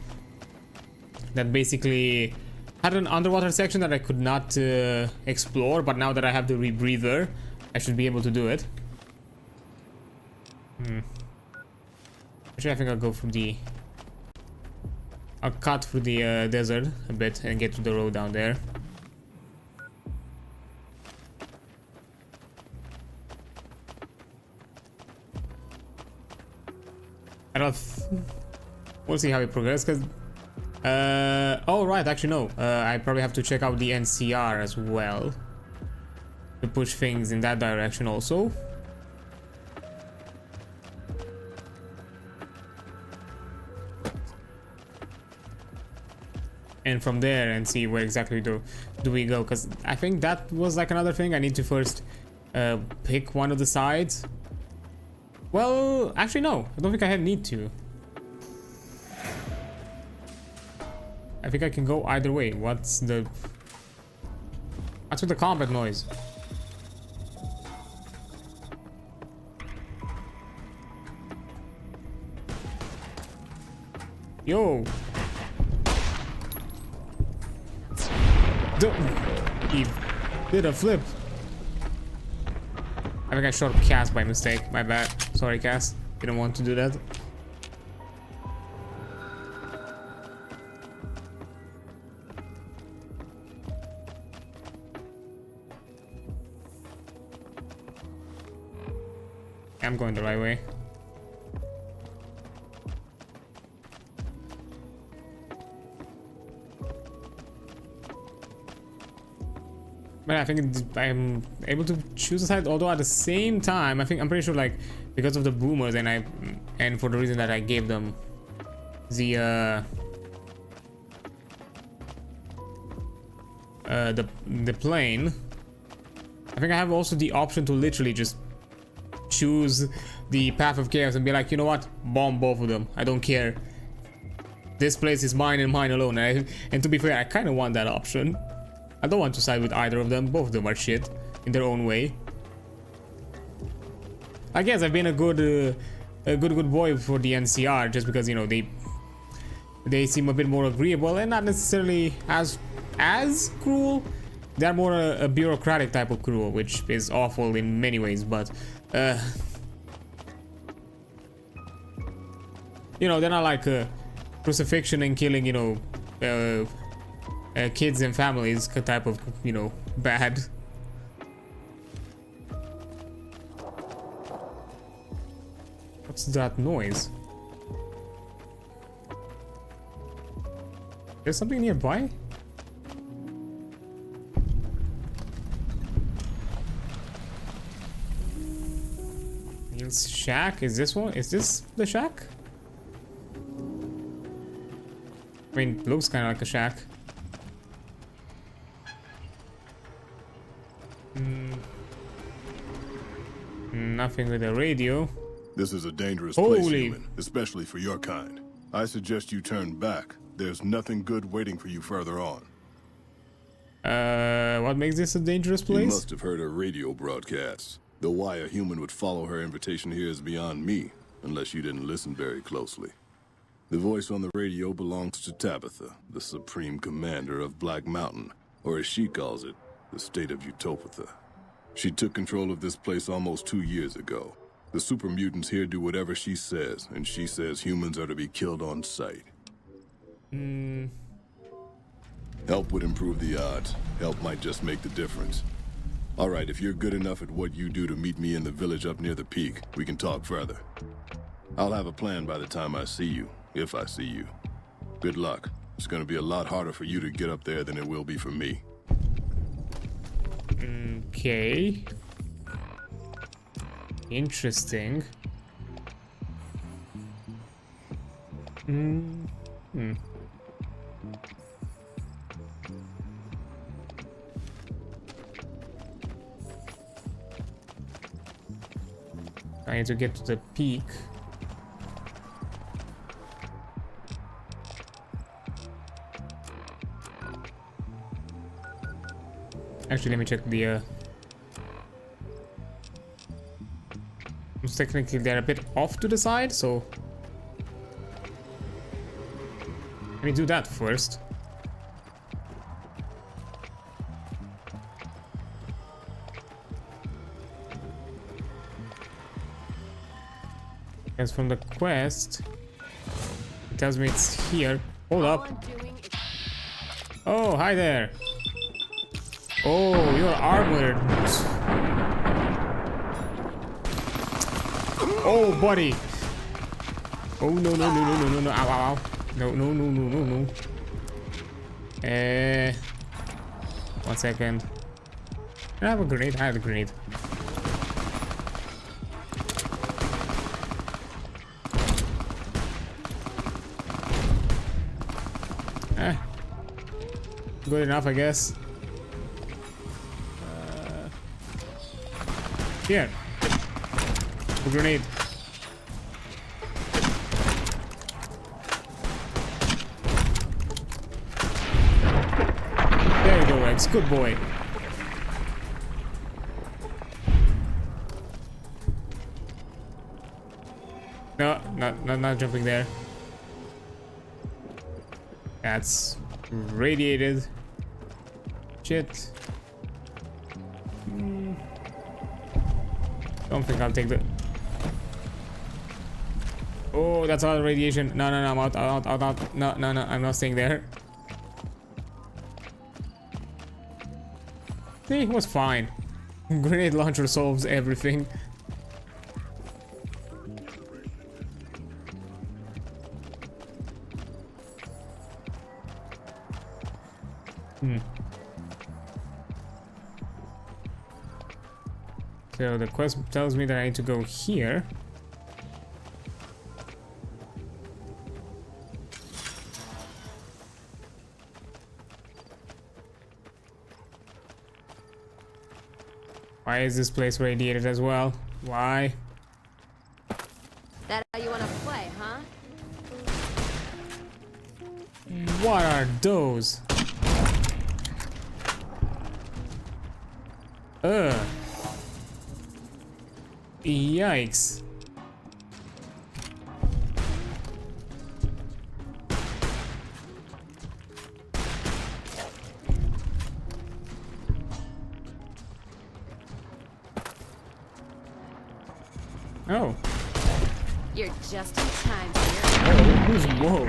That basically had an underwater section that I could not explore, but now that I have the rebreather, I should be able to do it. Actually, I think I'll go through the... I'll cut through the desert a bit and get to the road down there. We'll see how it progresses, because oh right, actually no, I probably have to check out the NCR as well to push things in that direction also. And from there and see where exactly do we go, because I think that was like another thing. I need to first pick one of the sides. Well, actually no, I don't think I need to. I think I can go either way. What's with the combat noise? Yo! He did a flip. I think I shot Cass by mistake. My bad. Sorry, Cass. Didn't want to do that. I'm going the right way. But I think I'm able to choose a side, although at the same time, I'm pretty sure, like, because of the boomers and for the reason that I gave them the plane, I think I have also the option to literally just choose the path of chaos and be like, you know what, bomb both of them. I don't care. This place is mine and mine alone. And to be fair, I kind of want that option. I don't want to side with either of them. Both of them are shit in their own way. I guess I've been a good boy for the NCR just because, you know, they seem a bit more agreeable and not necessarily as cruel. They're more a bureaucratic type of cruel, which is awful in many ways, but you know, they're not like crucifixion and killing, you know, kids and families type of, you know, bad. What's that noise? There's something nearby? Neil's shack? Is this one? Is this the shack? I mean, it looks kind of like a shack. Nothing with a radio. This is a dangerous place, human, especially for your kind. I suggest you turn back. There's nothing good waiting for you further on. What makes this a dangerous place? You must have heard her radio broadcasts. Though why a human would follow her invitation here is beyond me, unless you didn't listen very closely. The voice on the radio belongs to Tabitha, the supreme commander of Black Mountain, or as she calls it, the state of Utopia. She took control of this place almost 2 years ago. The super mutants here do whatever she says, and she says humans are to be killed on sight. Help would improve the odds. Help might just make the difference. Alright, if you're good enough at what you do to meet me in the village up near the peak, we can talk further. I'll have a plan by the time I see you, if I see you. Good luck. It's gonna be a lot harder for you to get up there than it will be for me. Okay. Interesting. I need to get to the peak. Actually, let me check the technically they're a bit off to the side, so let me do that first. As from the quest, it tells me it's here. Hold up. Oh, hi there. Oh, you're armored. Oh, buddy. Oh, no, no, no, no, no, no, no. Ow, ow, ow. No, no, no, no, no, no. 1 second. I have a grenade. I have a grenade. Good enough, I guess. Here. A grenade. There you go, Rex. Good boy. No, not jumping there. That's radiated. Shit. Don't think I'll take the... Oh, that's all radiation. No, no, no, I'm out. No, no, no, I'm not staying there. See, it was fine. Grenade launcher solves everything. So the quest tells me that I need to go here. Why is this place radiated as well? Why? That how you wanna play, huh? What are those? Yikes. Oh. You're just in time, dear. Oh, who's whoa?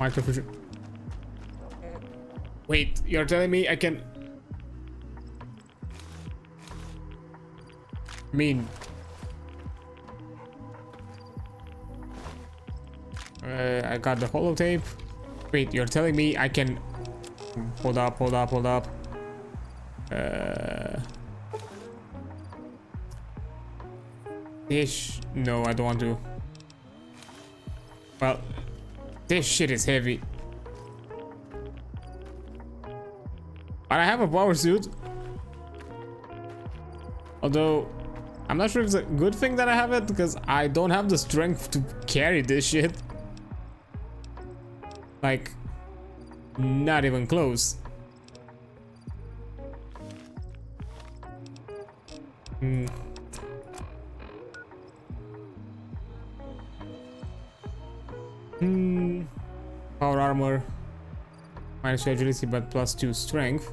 Microfusion. Wait, you're telling me I can... I got the holotape. Wait, you're telling me I can... Hold up. No, I don't want to. Well, this shit is heavy. But I have a power suit. Although, I'm not sure if it's a good thing that I have it, because I don't have the strength to carry this shit. Like, not even close. Power armor. Minus agility, but +2 strength.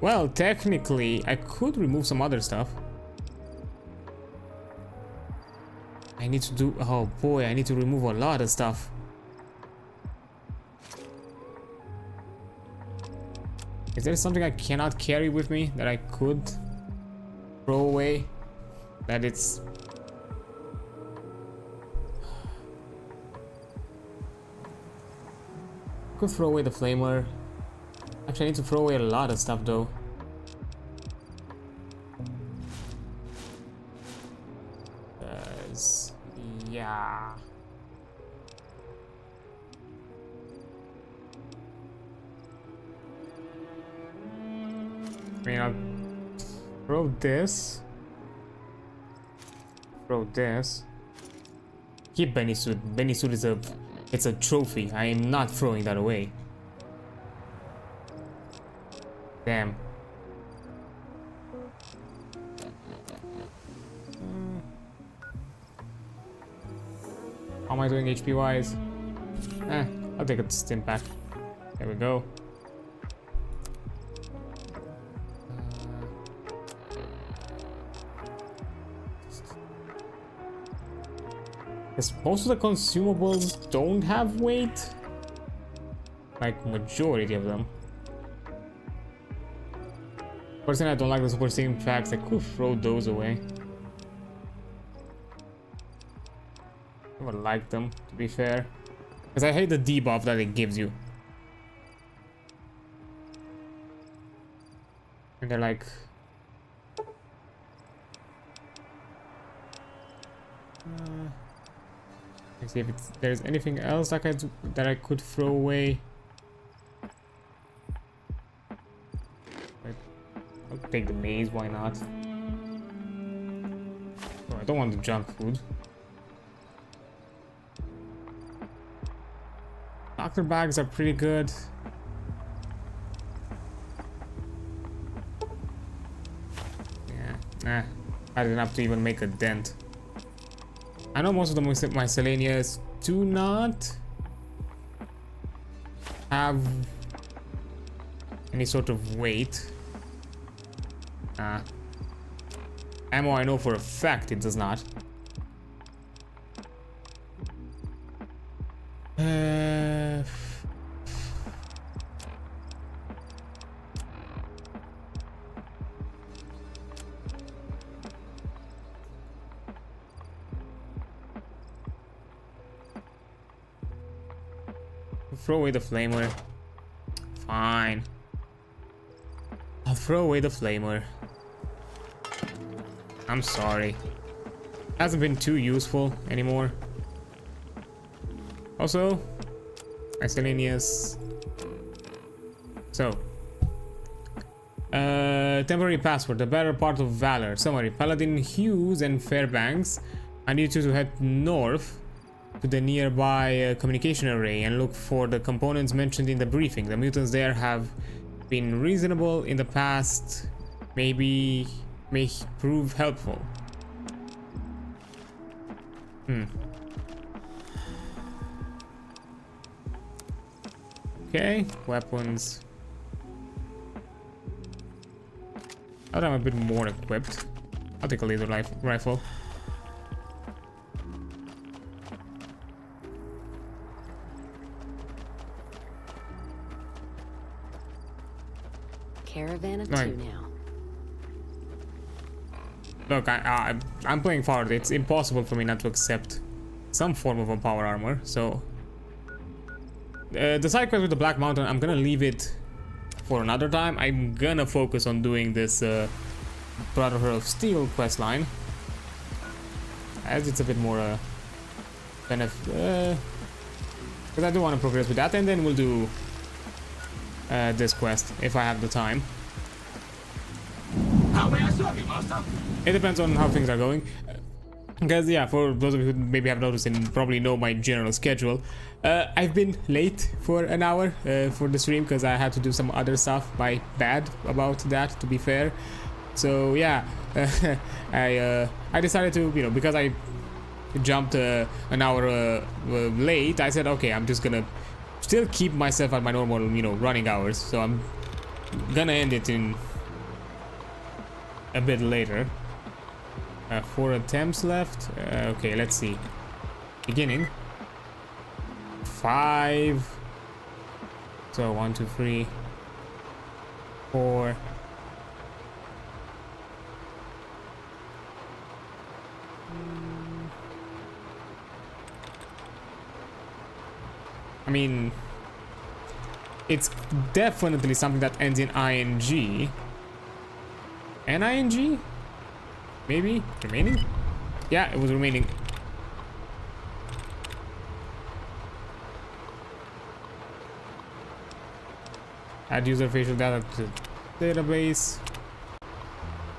Well, technically, I could remove some other stuff. I need to do... Oh boy, I need to remove a lot of stuff. Is there something I cannot carry with me that I could throw away? That it's... I could throw away the flamer. Actually, I need to throw away a lot of stuff though. Yeah. I mean, I'll throw this. Throw this. Keep Benny suit. Benny suit is it's a trophy. I am not throwing that away. Damn. How am I doing HP wise? I'll take a stim pack. There we go. Because most of the consumables don't have weight. Like, majority of them. Personally, I don't like the super stim packs. I could throw those away. I would like them, to be fair. Because I hate the debuff that it gives you. And they're like... let's see if there's anything else that I could throw away. I'll take the maze, why not? Oh, I don't want the junk food. Doctor bags are pretty good. Yeah, I didn't have to even make a dent. I know most of the miscellaneous do not have any sort of weight. Ammo, I know for a fact it does not. Throw away the flamer. Fine. I'll throw away the flamer. I'm sorry. Hasn't been too useful anymore. Also, miscellaneous. So, temporary password. The better part of valor. Summary: Paladin Hughes and Fairbanks. I need you to head north to the nearby communication array and look for the components mentioned in the briefing. The mutants there have been reasonable in the past. Maybe may prove helpful. Okay, weapons. Now that I'm a bit more equipped, I'll take a laser rifle. caravan of Right. two now. Look, I'm playing forward. It's impossible for me not to accept some form of a power armor. So the side quest with the Black Mountain, I'm gonna leave it for another time. I'm gonna focus on doing this Brotherhood of Steel quest line, as it's a bit more because I do want to progress with that, and then we'll do this quest if I have the time. How may I serve you, master? It depends on how things are going. Because, yeah, for those of you who maybe have noticed and probably know my general schedule, I've been late for an hour for the stream because I had to do some other stuff. My bad about that, to be fair. So, yeah, I decided to, you know, because I jumped an hour late, I said, okay, I'm just gonna still keep myself at my normal, you know, running hours. So I'm gonna end it in a bit later. 4 attempts left. Okay, let's see. Beginning. 5. So 1, 2, 3, 4. I mean, it's definitely something that ends in ing. Ing? Maybe? Remaining? Yeah, it was remaining. Add user facial data to database.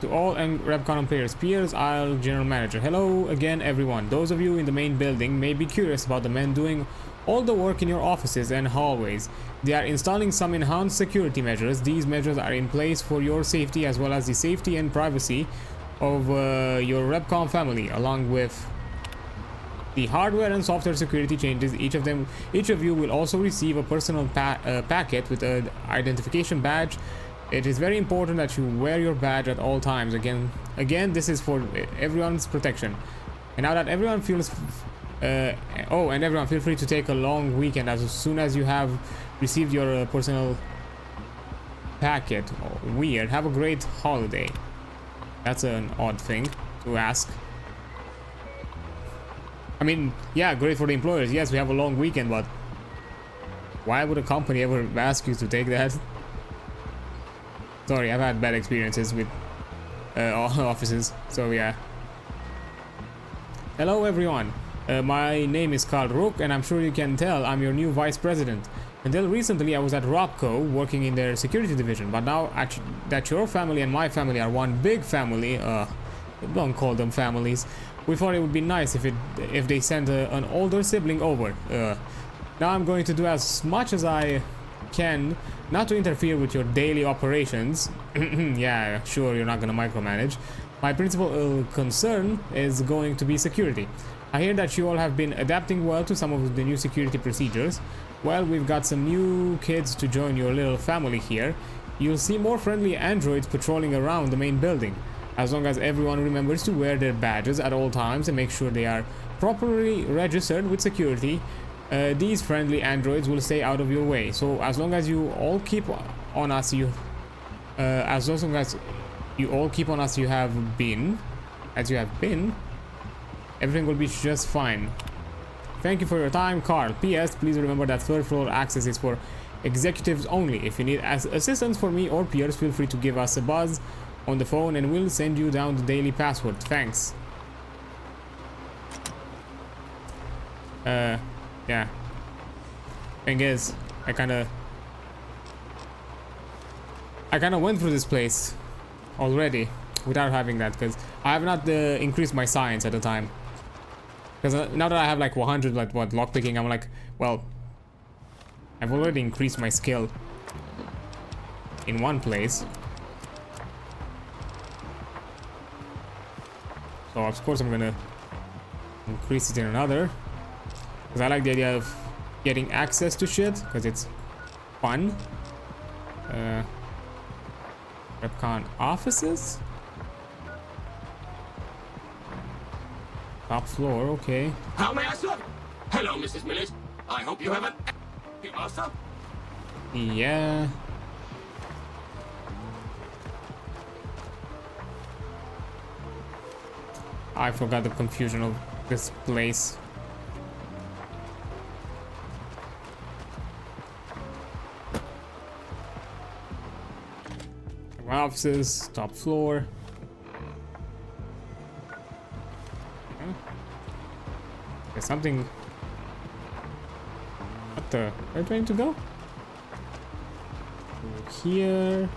To all RevCon players, peers, I'll general manager. Hello again, everyone. Those of you in the main building may be curious about the men doing all the work in your offices and hallways. They are installing some enhanced security measures. These measures are in place for your safety as well as the safety and privacy of your RevCon family, along with the hardware and software security changes. Each of you will also receive a personal packet with an identification badge. It is very important that you wear your badge at all times. Again, this is for everyone's protection. And now that everyone feels and everyone feel free to take a long weekend as soon as you have received your personal packet. Oh, weird. Have a great holiday. That's an odd thing to ask. I mean, yeah, great for the employers. Yes, we have a long weekend, but why would a company ever ask you to take that? Sorry, I've had bad experiences with offices, so yeah. Hello everyone, my name is Carl Rook, and I'm sure you can tell I'm your new vice president. Until recently I was at Robco working in their security division, but now that your family and my family are one big family, don't call them families, we thought it would be nice if they sent an older sibling over. Now I'm going to do as much as I can not to interfere with your daily operations. Yeah, sure, you're not gonna micromanage. My principal concern is going to be security. I hear that you all have been adapting well to some of the new security procedures. Well, we've got some new kids to join your little family here. You'll see more friendly androids patrolling around the main building. As long as everyone remembers to wear their badges at all times and make sure they are properly registered with security, these friendly androids will stay out of your way. So as long as you all keep on us, you have been, everything will be just fine. Thank you for your time, Carl. P.S. Please remember that third floor access is for executives only. If you need assistance for me or peers, feel free to give us a buzz on the phone and we'll send you down the daily password. Thanks. Yeah. Thing is, I kinda went through this place already without having that, because I have not increased my science at the time. Because now that I have like 100, like what, lockpicking, I'm like, well, I've already increased my skill in one place. So of course I'm gonna increase it in another. Because I like the idea of getting access to shit, because it's fun. RevCon offices? Top floor, okay. How may I serve? Hello, Mrs. Millet. I hope you have a master. Yeah. I forgot the confusion of this place. Offices, top floor. There's something. What the? Where do I need to go? Here.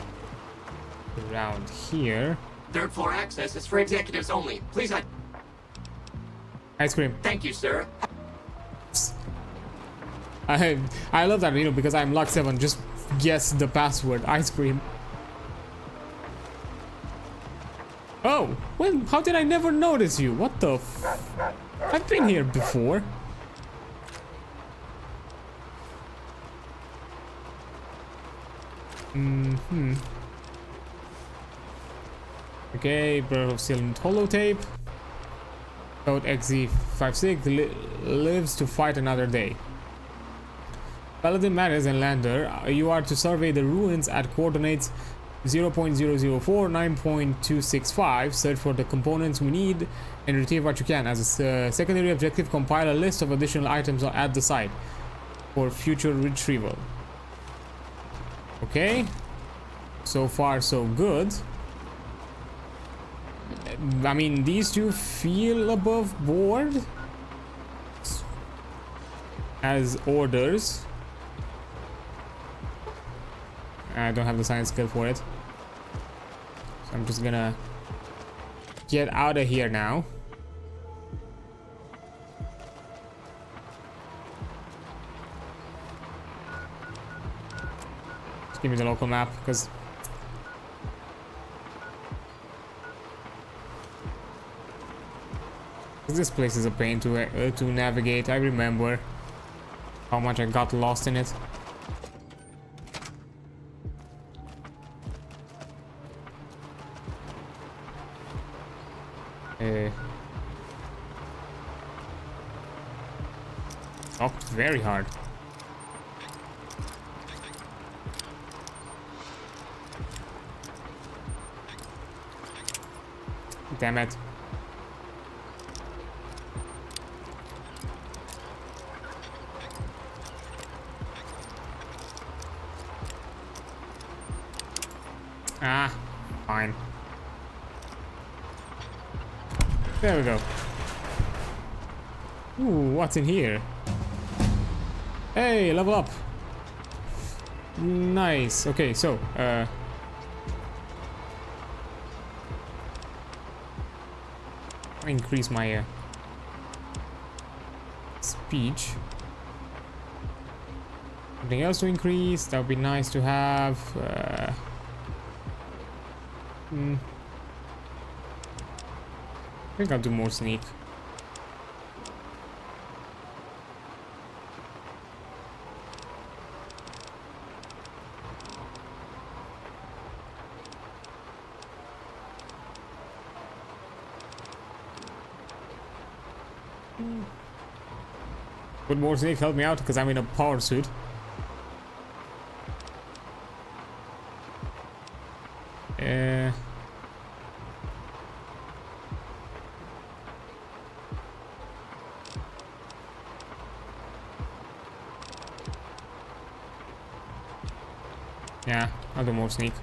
Around here. Third floor access is for executives only. Please Ice cream. Thank you, sir. I love that, you know, because I'm Luck 7. Just guess the password. Ice cream. Oh, when? How did I never notice you? What the f? I've been here before. Okay, bro, sealed holotape. Code XZ56 lives to fight another day. Paladin Maris and Lander, you are to survey the ruins at coordinates 0.004, 9.265, search for the components we need and retrieve what you can. As a secondary objective, compile a list of additional items at the site for future retrieval. Okay, so far so good. I mean, these two feel above board as orders. I don't have the science skill for it. So I'm just gonna get out of here now. Just give me the local map, because this place is a pain to navigate. I remember how much I got lost in it. Knocked very hard. Damn it. Ah, fine. There we go. Ooh, what's in here? Hey, level up. Nice. Okay, so increase my speech. Something else to increase? That would be nice to have. I think I'll do more sneak. Would more sneak help me out because I'm in a power suit? Yeah, I'll do more sneak.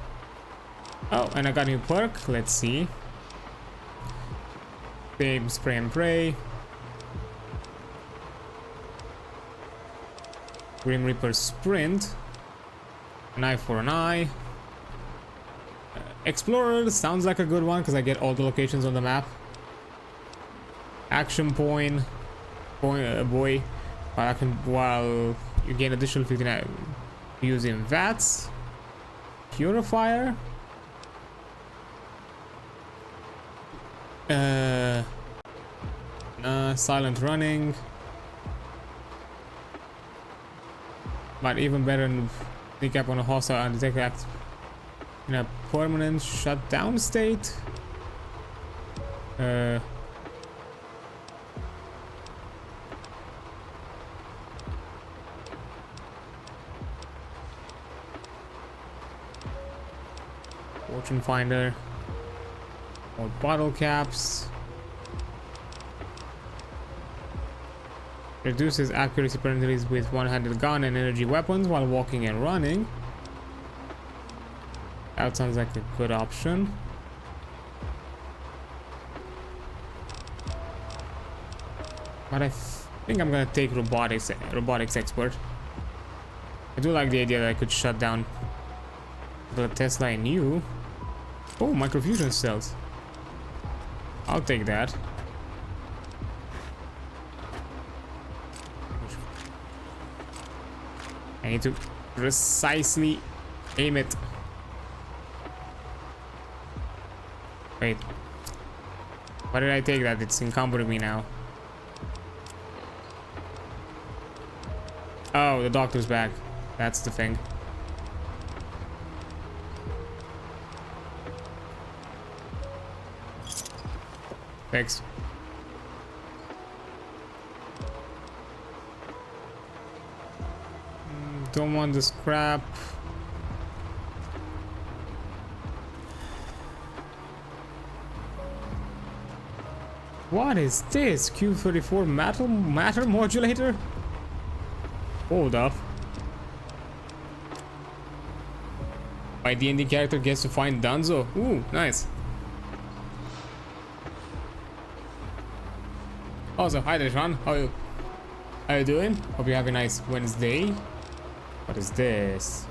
Oh, and I got a new perk. Let's see. Babe, spray and pray. Grim Reaper sprint. An eye for an eye. Explorer sounds like a good one because I get all the locations on the map. Action point. Boy. While you gain additional 59 using VATS. Purifier. Silent running. But even better than sneak up on a hostile and detect act in a permanent shutdown state. Fortune finder. More bottle caps. Reduces accuracy penalties with one-handed gun and energy weapons while walking and running. That sounds like a good option. But I think I'm gonna take robotics expert. I do like the idea that I could shut down the Tesla I knew. Oh, microfusion cells. I'll take that. I need to precisely aim it. Wait. Why did I take that? It's encumbering me now. Oh, the doctor's back. That's the thing. Thanks. Don't want the scrap. What is this? Q34 matter modulator? Hold up. My D&D character gets to find Danzo. Ooh, nice. Also, hi there, Sean. How you doing? Hope you have a nice Wednesday. What is this?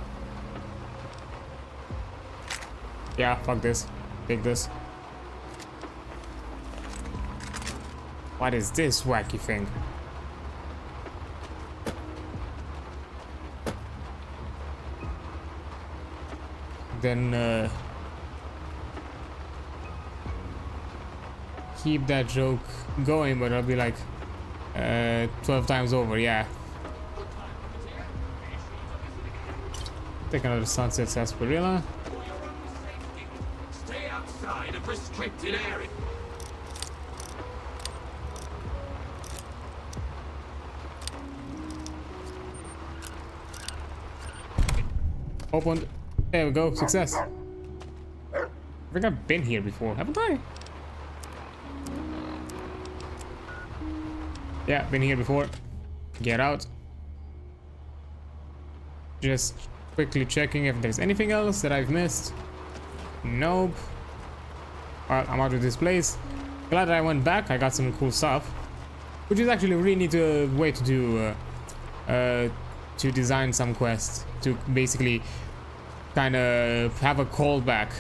Yeah, fuck this. Take this. What is this wacky thing? Then keep that joke going, but I'll be like 12 times over, yeah. Take another sunset sarsaparilla. Stay outside of restricted area. Opened. There we go. Success. I think I've been here before, haven't I? Yeah, been here before. Get out. Just quickly checking if there's anything else that I've missed. Nope. Well, I'm out of this place. Glad that I went back. I got some cool stuff, which is actually a really neat way to do to design some quests to basically kind of have a callback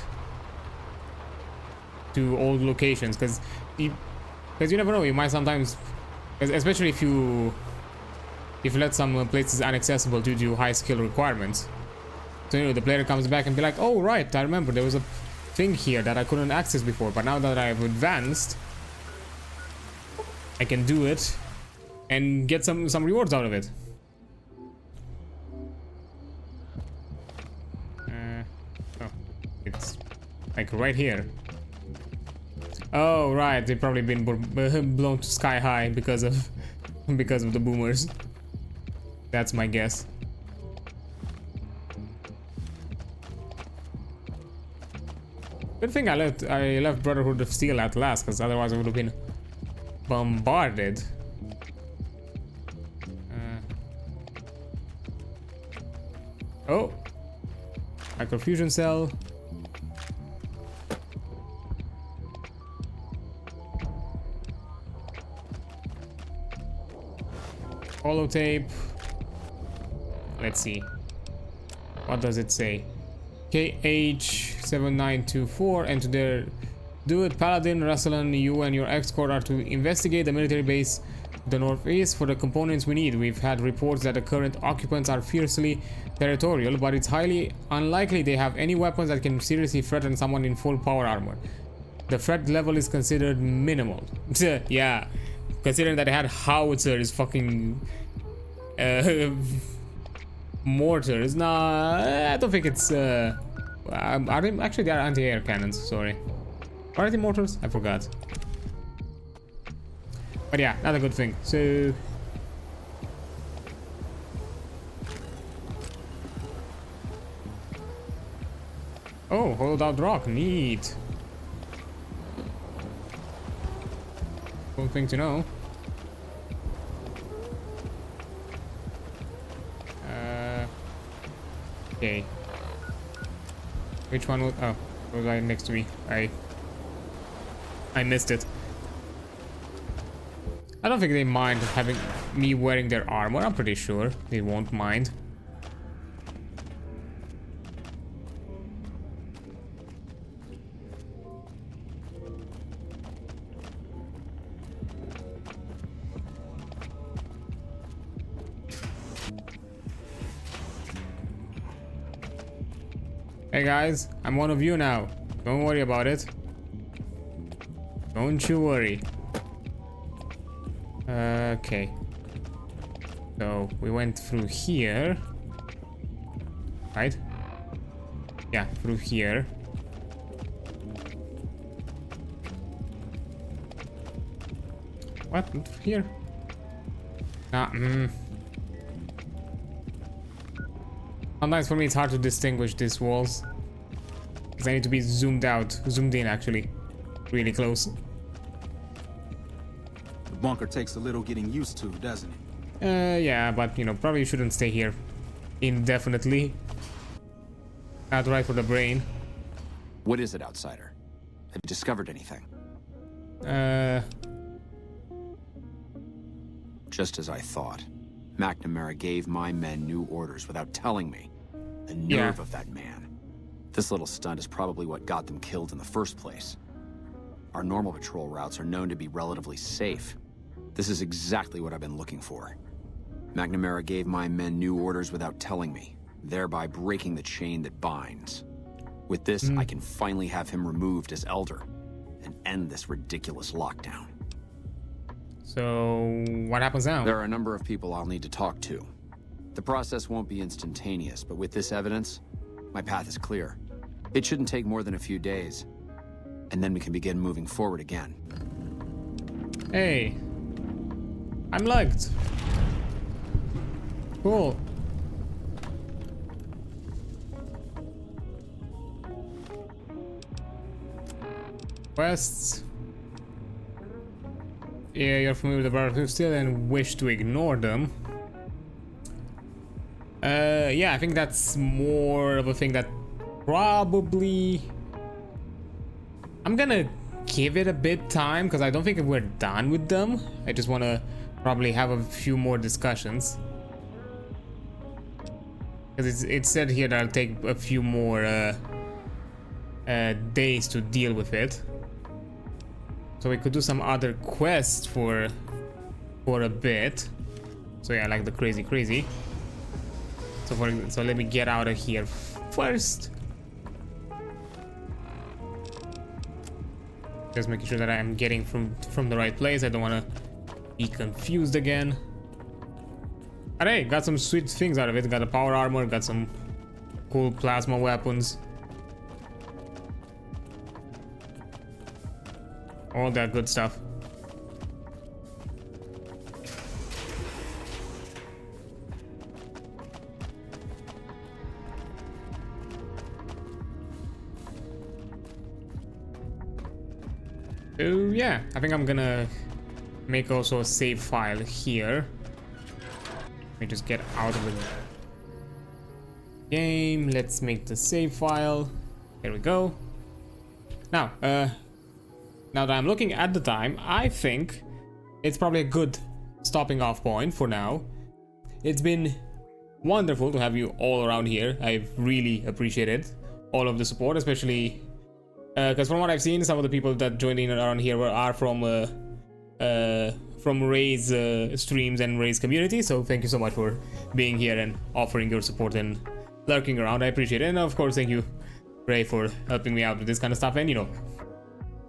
to old locations, because you never know, you might sometimes, especially if you let some places inaccessible due to high skill requirements. So you know, the player comes back and be like, oh right, I remember there was a thing here that I couldn't access before, but now that I've advanced, I can do it and get some rewards out of it. It's like right here. Oh right, they've probably been blown to sky high because of the boomers. That's my guess. Good thing I left Brotherhood of Steel at last, because otherwise I would have been bombarded. Oh, microfusion cell. Holotape. Let's see. What does it say? KH7924. Enter there. Do it, Paladin, Rassalan, you and your escort are to investigate the military base to the northeast for the components we need. We've had reports that the current occupants are fiercely territorial, but it's highly unlikely they have any weapons that can seriously threaten someone in full power armor. The threat level is considered minimal. Yeah, considering that they had howitzers, fucking mortars. Nah, I don't think it's actually they are anti-air cannons, sorry. Are they mortars? I forgot. But yeah, not a good thing. So oh, hollowed out rock, neat. Cool thing to know. Okay. Which one was... Oh, it was right next to me. I missed it. I don't think they mind having me wearing their armor. I'm pretty sure they won't mind. Hey guys, I'm one of you now. Don't worry about it. Don't you worry. Okay. So we went through here. Right? Yeah, through here. What? Not through here? Nah, Sometimes for me it's hard to distinguish these walls. Because I need to be zoomed in actually. Really close. The bunker takes a little getting used to, doesn't it? Yeah, but you know, probably shouldn't stay here indefinitely. Not right for the brain. What is it, outsider? Have you discovered anything? Just as I thought. McNamara gave my men new orders without telling me. The nerve of that man. This little stunt is probably what got them killed in the first place. Our normal patrol routes are known to be relatively safe. This is exactly what I've been looking for. McNamara gave my men new orders without telling me, thereby breaking the chain that binds. With this, I can finally have him removed as Elder and end this ridiculous lockdown. So, what happens now? There are a number of people I'll need to talk to. The process won't be instantaneous, but with this evidence, my path is clear. It shouldn't take more than a few days, and then we can begin moving forward again. Hey, I'm logged. Cool. Quests. Yeah, you're familiar with the Brotherhood still and wish to ignore them. Yeah, I think that's more of a thing that probably... I'm gonna give it a bit time because I don't think we're done with them. I just want to probably have a few more discussions. Because it said here that I'll take a few more days to deal with it. So we could do some other quests for a bit. So yeah, like the crazy. So let me get out of here first. Just making sure that I am getting from the right place. I don't want to be confused again. Alright, got some sweet things out of it. Got a power armor, got some cool plasma weapons. All that good stuff. So yeah, I think I'm gonna make also a save file here. Let me just get out of the game. Let's make the save file. There we go. Now, now that I'm looking at the time, I think it's probably a good stopping off point for now. It's been wonderful to have you all around here. I've really appreciated all of the support, especially because from what I've seen, some of the people that joined in around here are from Ray's streams and Ray's community. So thank you so much for being here and offering your support and lurking around. I appreciate it. And of course, thank you, Ray, for helping me out with this kind of stuff. And you know,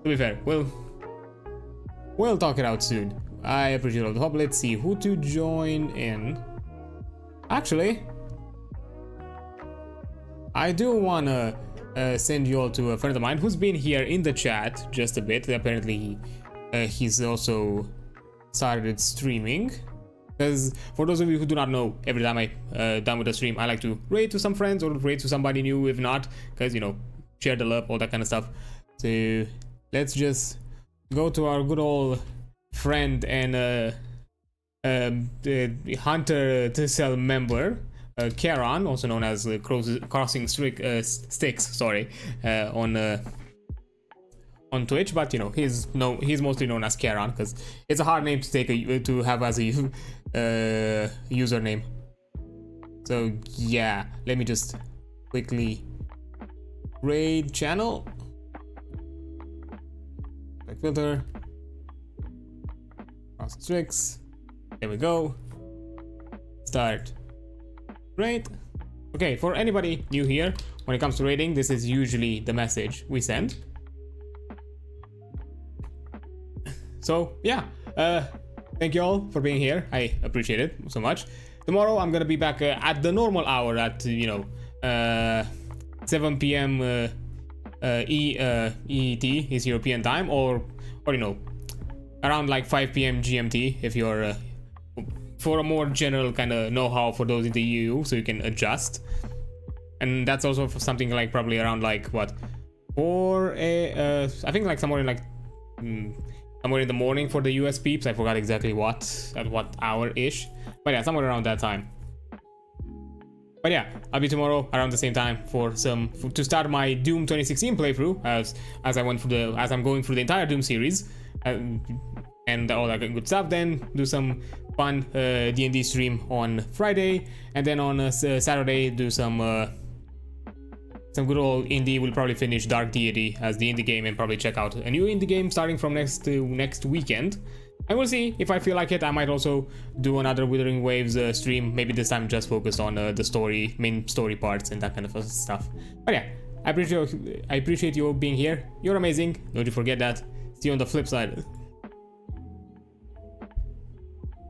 to be fair, we'll talk it out soon. I appreciate all the help. Let's see who to join in. Actually, I do wanna send you all to a friend of mine who's been here in the chat just a bit. Apparently, he's also started streaming. Because for those of you who do not know, every time I done with a stream, I like to raid to some friends or raid to somebody new. If not, because you know, share the love, all that kind of stuff. So let's just go to our good old friend and Hunter to Sell member, Charon, also known as Crossing Sticks, sorry, on Twitch, but you know, he's mostly known as Charon because it's a hard name to have as a username. So yeah, let me just quickly raid channel, like filter, Crossing Sticks. There we go. Start. Great. Okay, for anybody new here, when it comes to raiding, this is usually the message we send. So yeah, thank you all for being here. I appreciate it so much. Tomorrow I'm gonna be back at the normal hour at 7 p.m. EET is European time, or you know, around like 5 p.m. GMT if you're for a more general kind of know-how for those in the EU, so you can adjust. And that's also for something like probably around like what, I think like somewhere in like somewhere in the morning for the US peeps. I forgot exactly at what hour-ish, but yeah, somewhere around that time. But yeah, I'll be tomorrow around the same time to start my Doom 2016 playthrough as I'm going through the entire Doom series and all that good stuff. Then do some fun D&D stream on Friday, and then on Saturday do some good old indie. We'll probably finish Dark Deity as the indie game and probably check out a new indie game starting from next weekend. And we'll see if I feel like it. I might also do another Withering Waves stream, maybe this time just focused on the main story parts and that kind of stuff. But yeah, I appreciate you being here. You're amazing. Don't you forget that. See you on the flip side.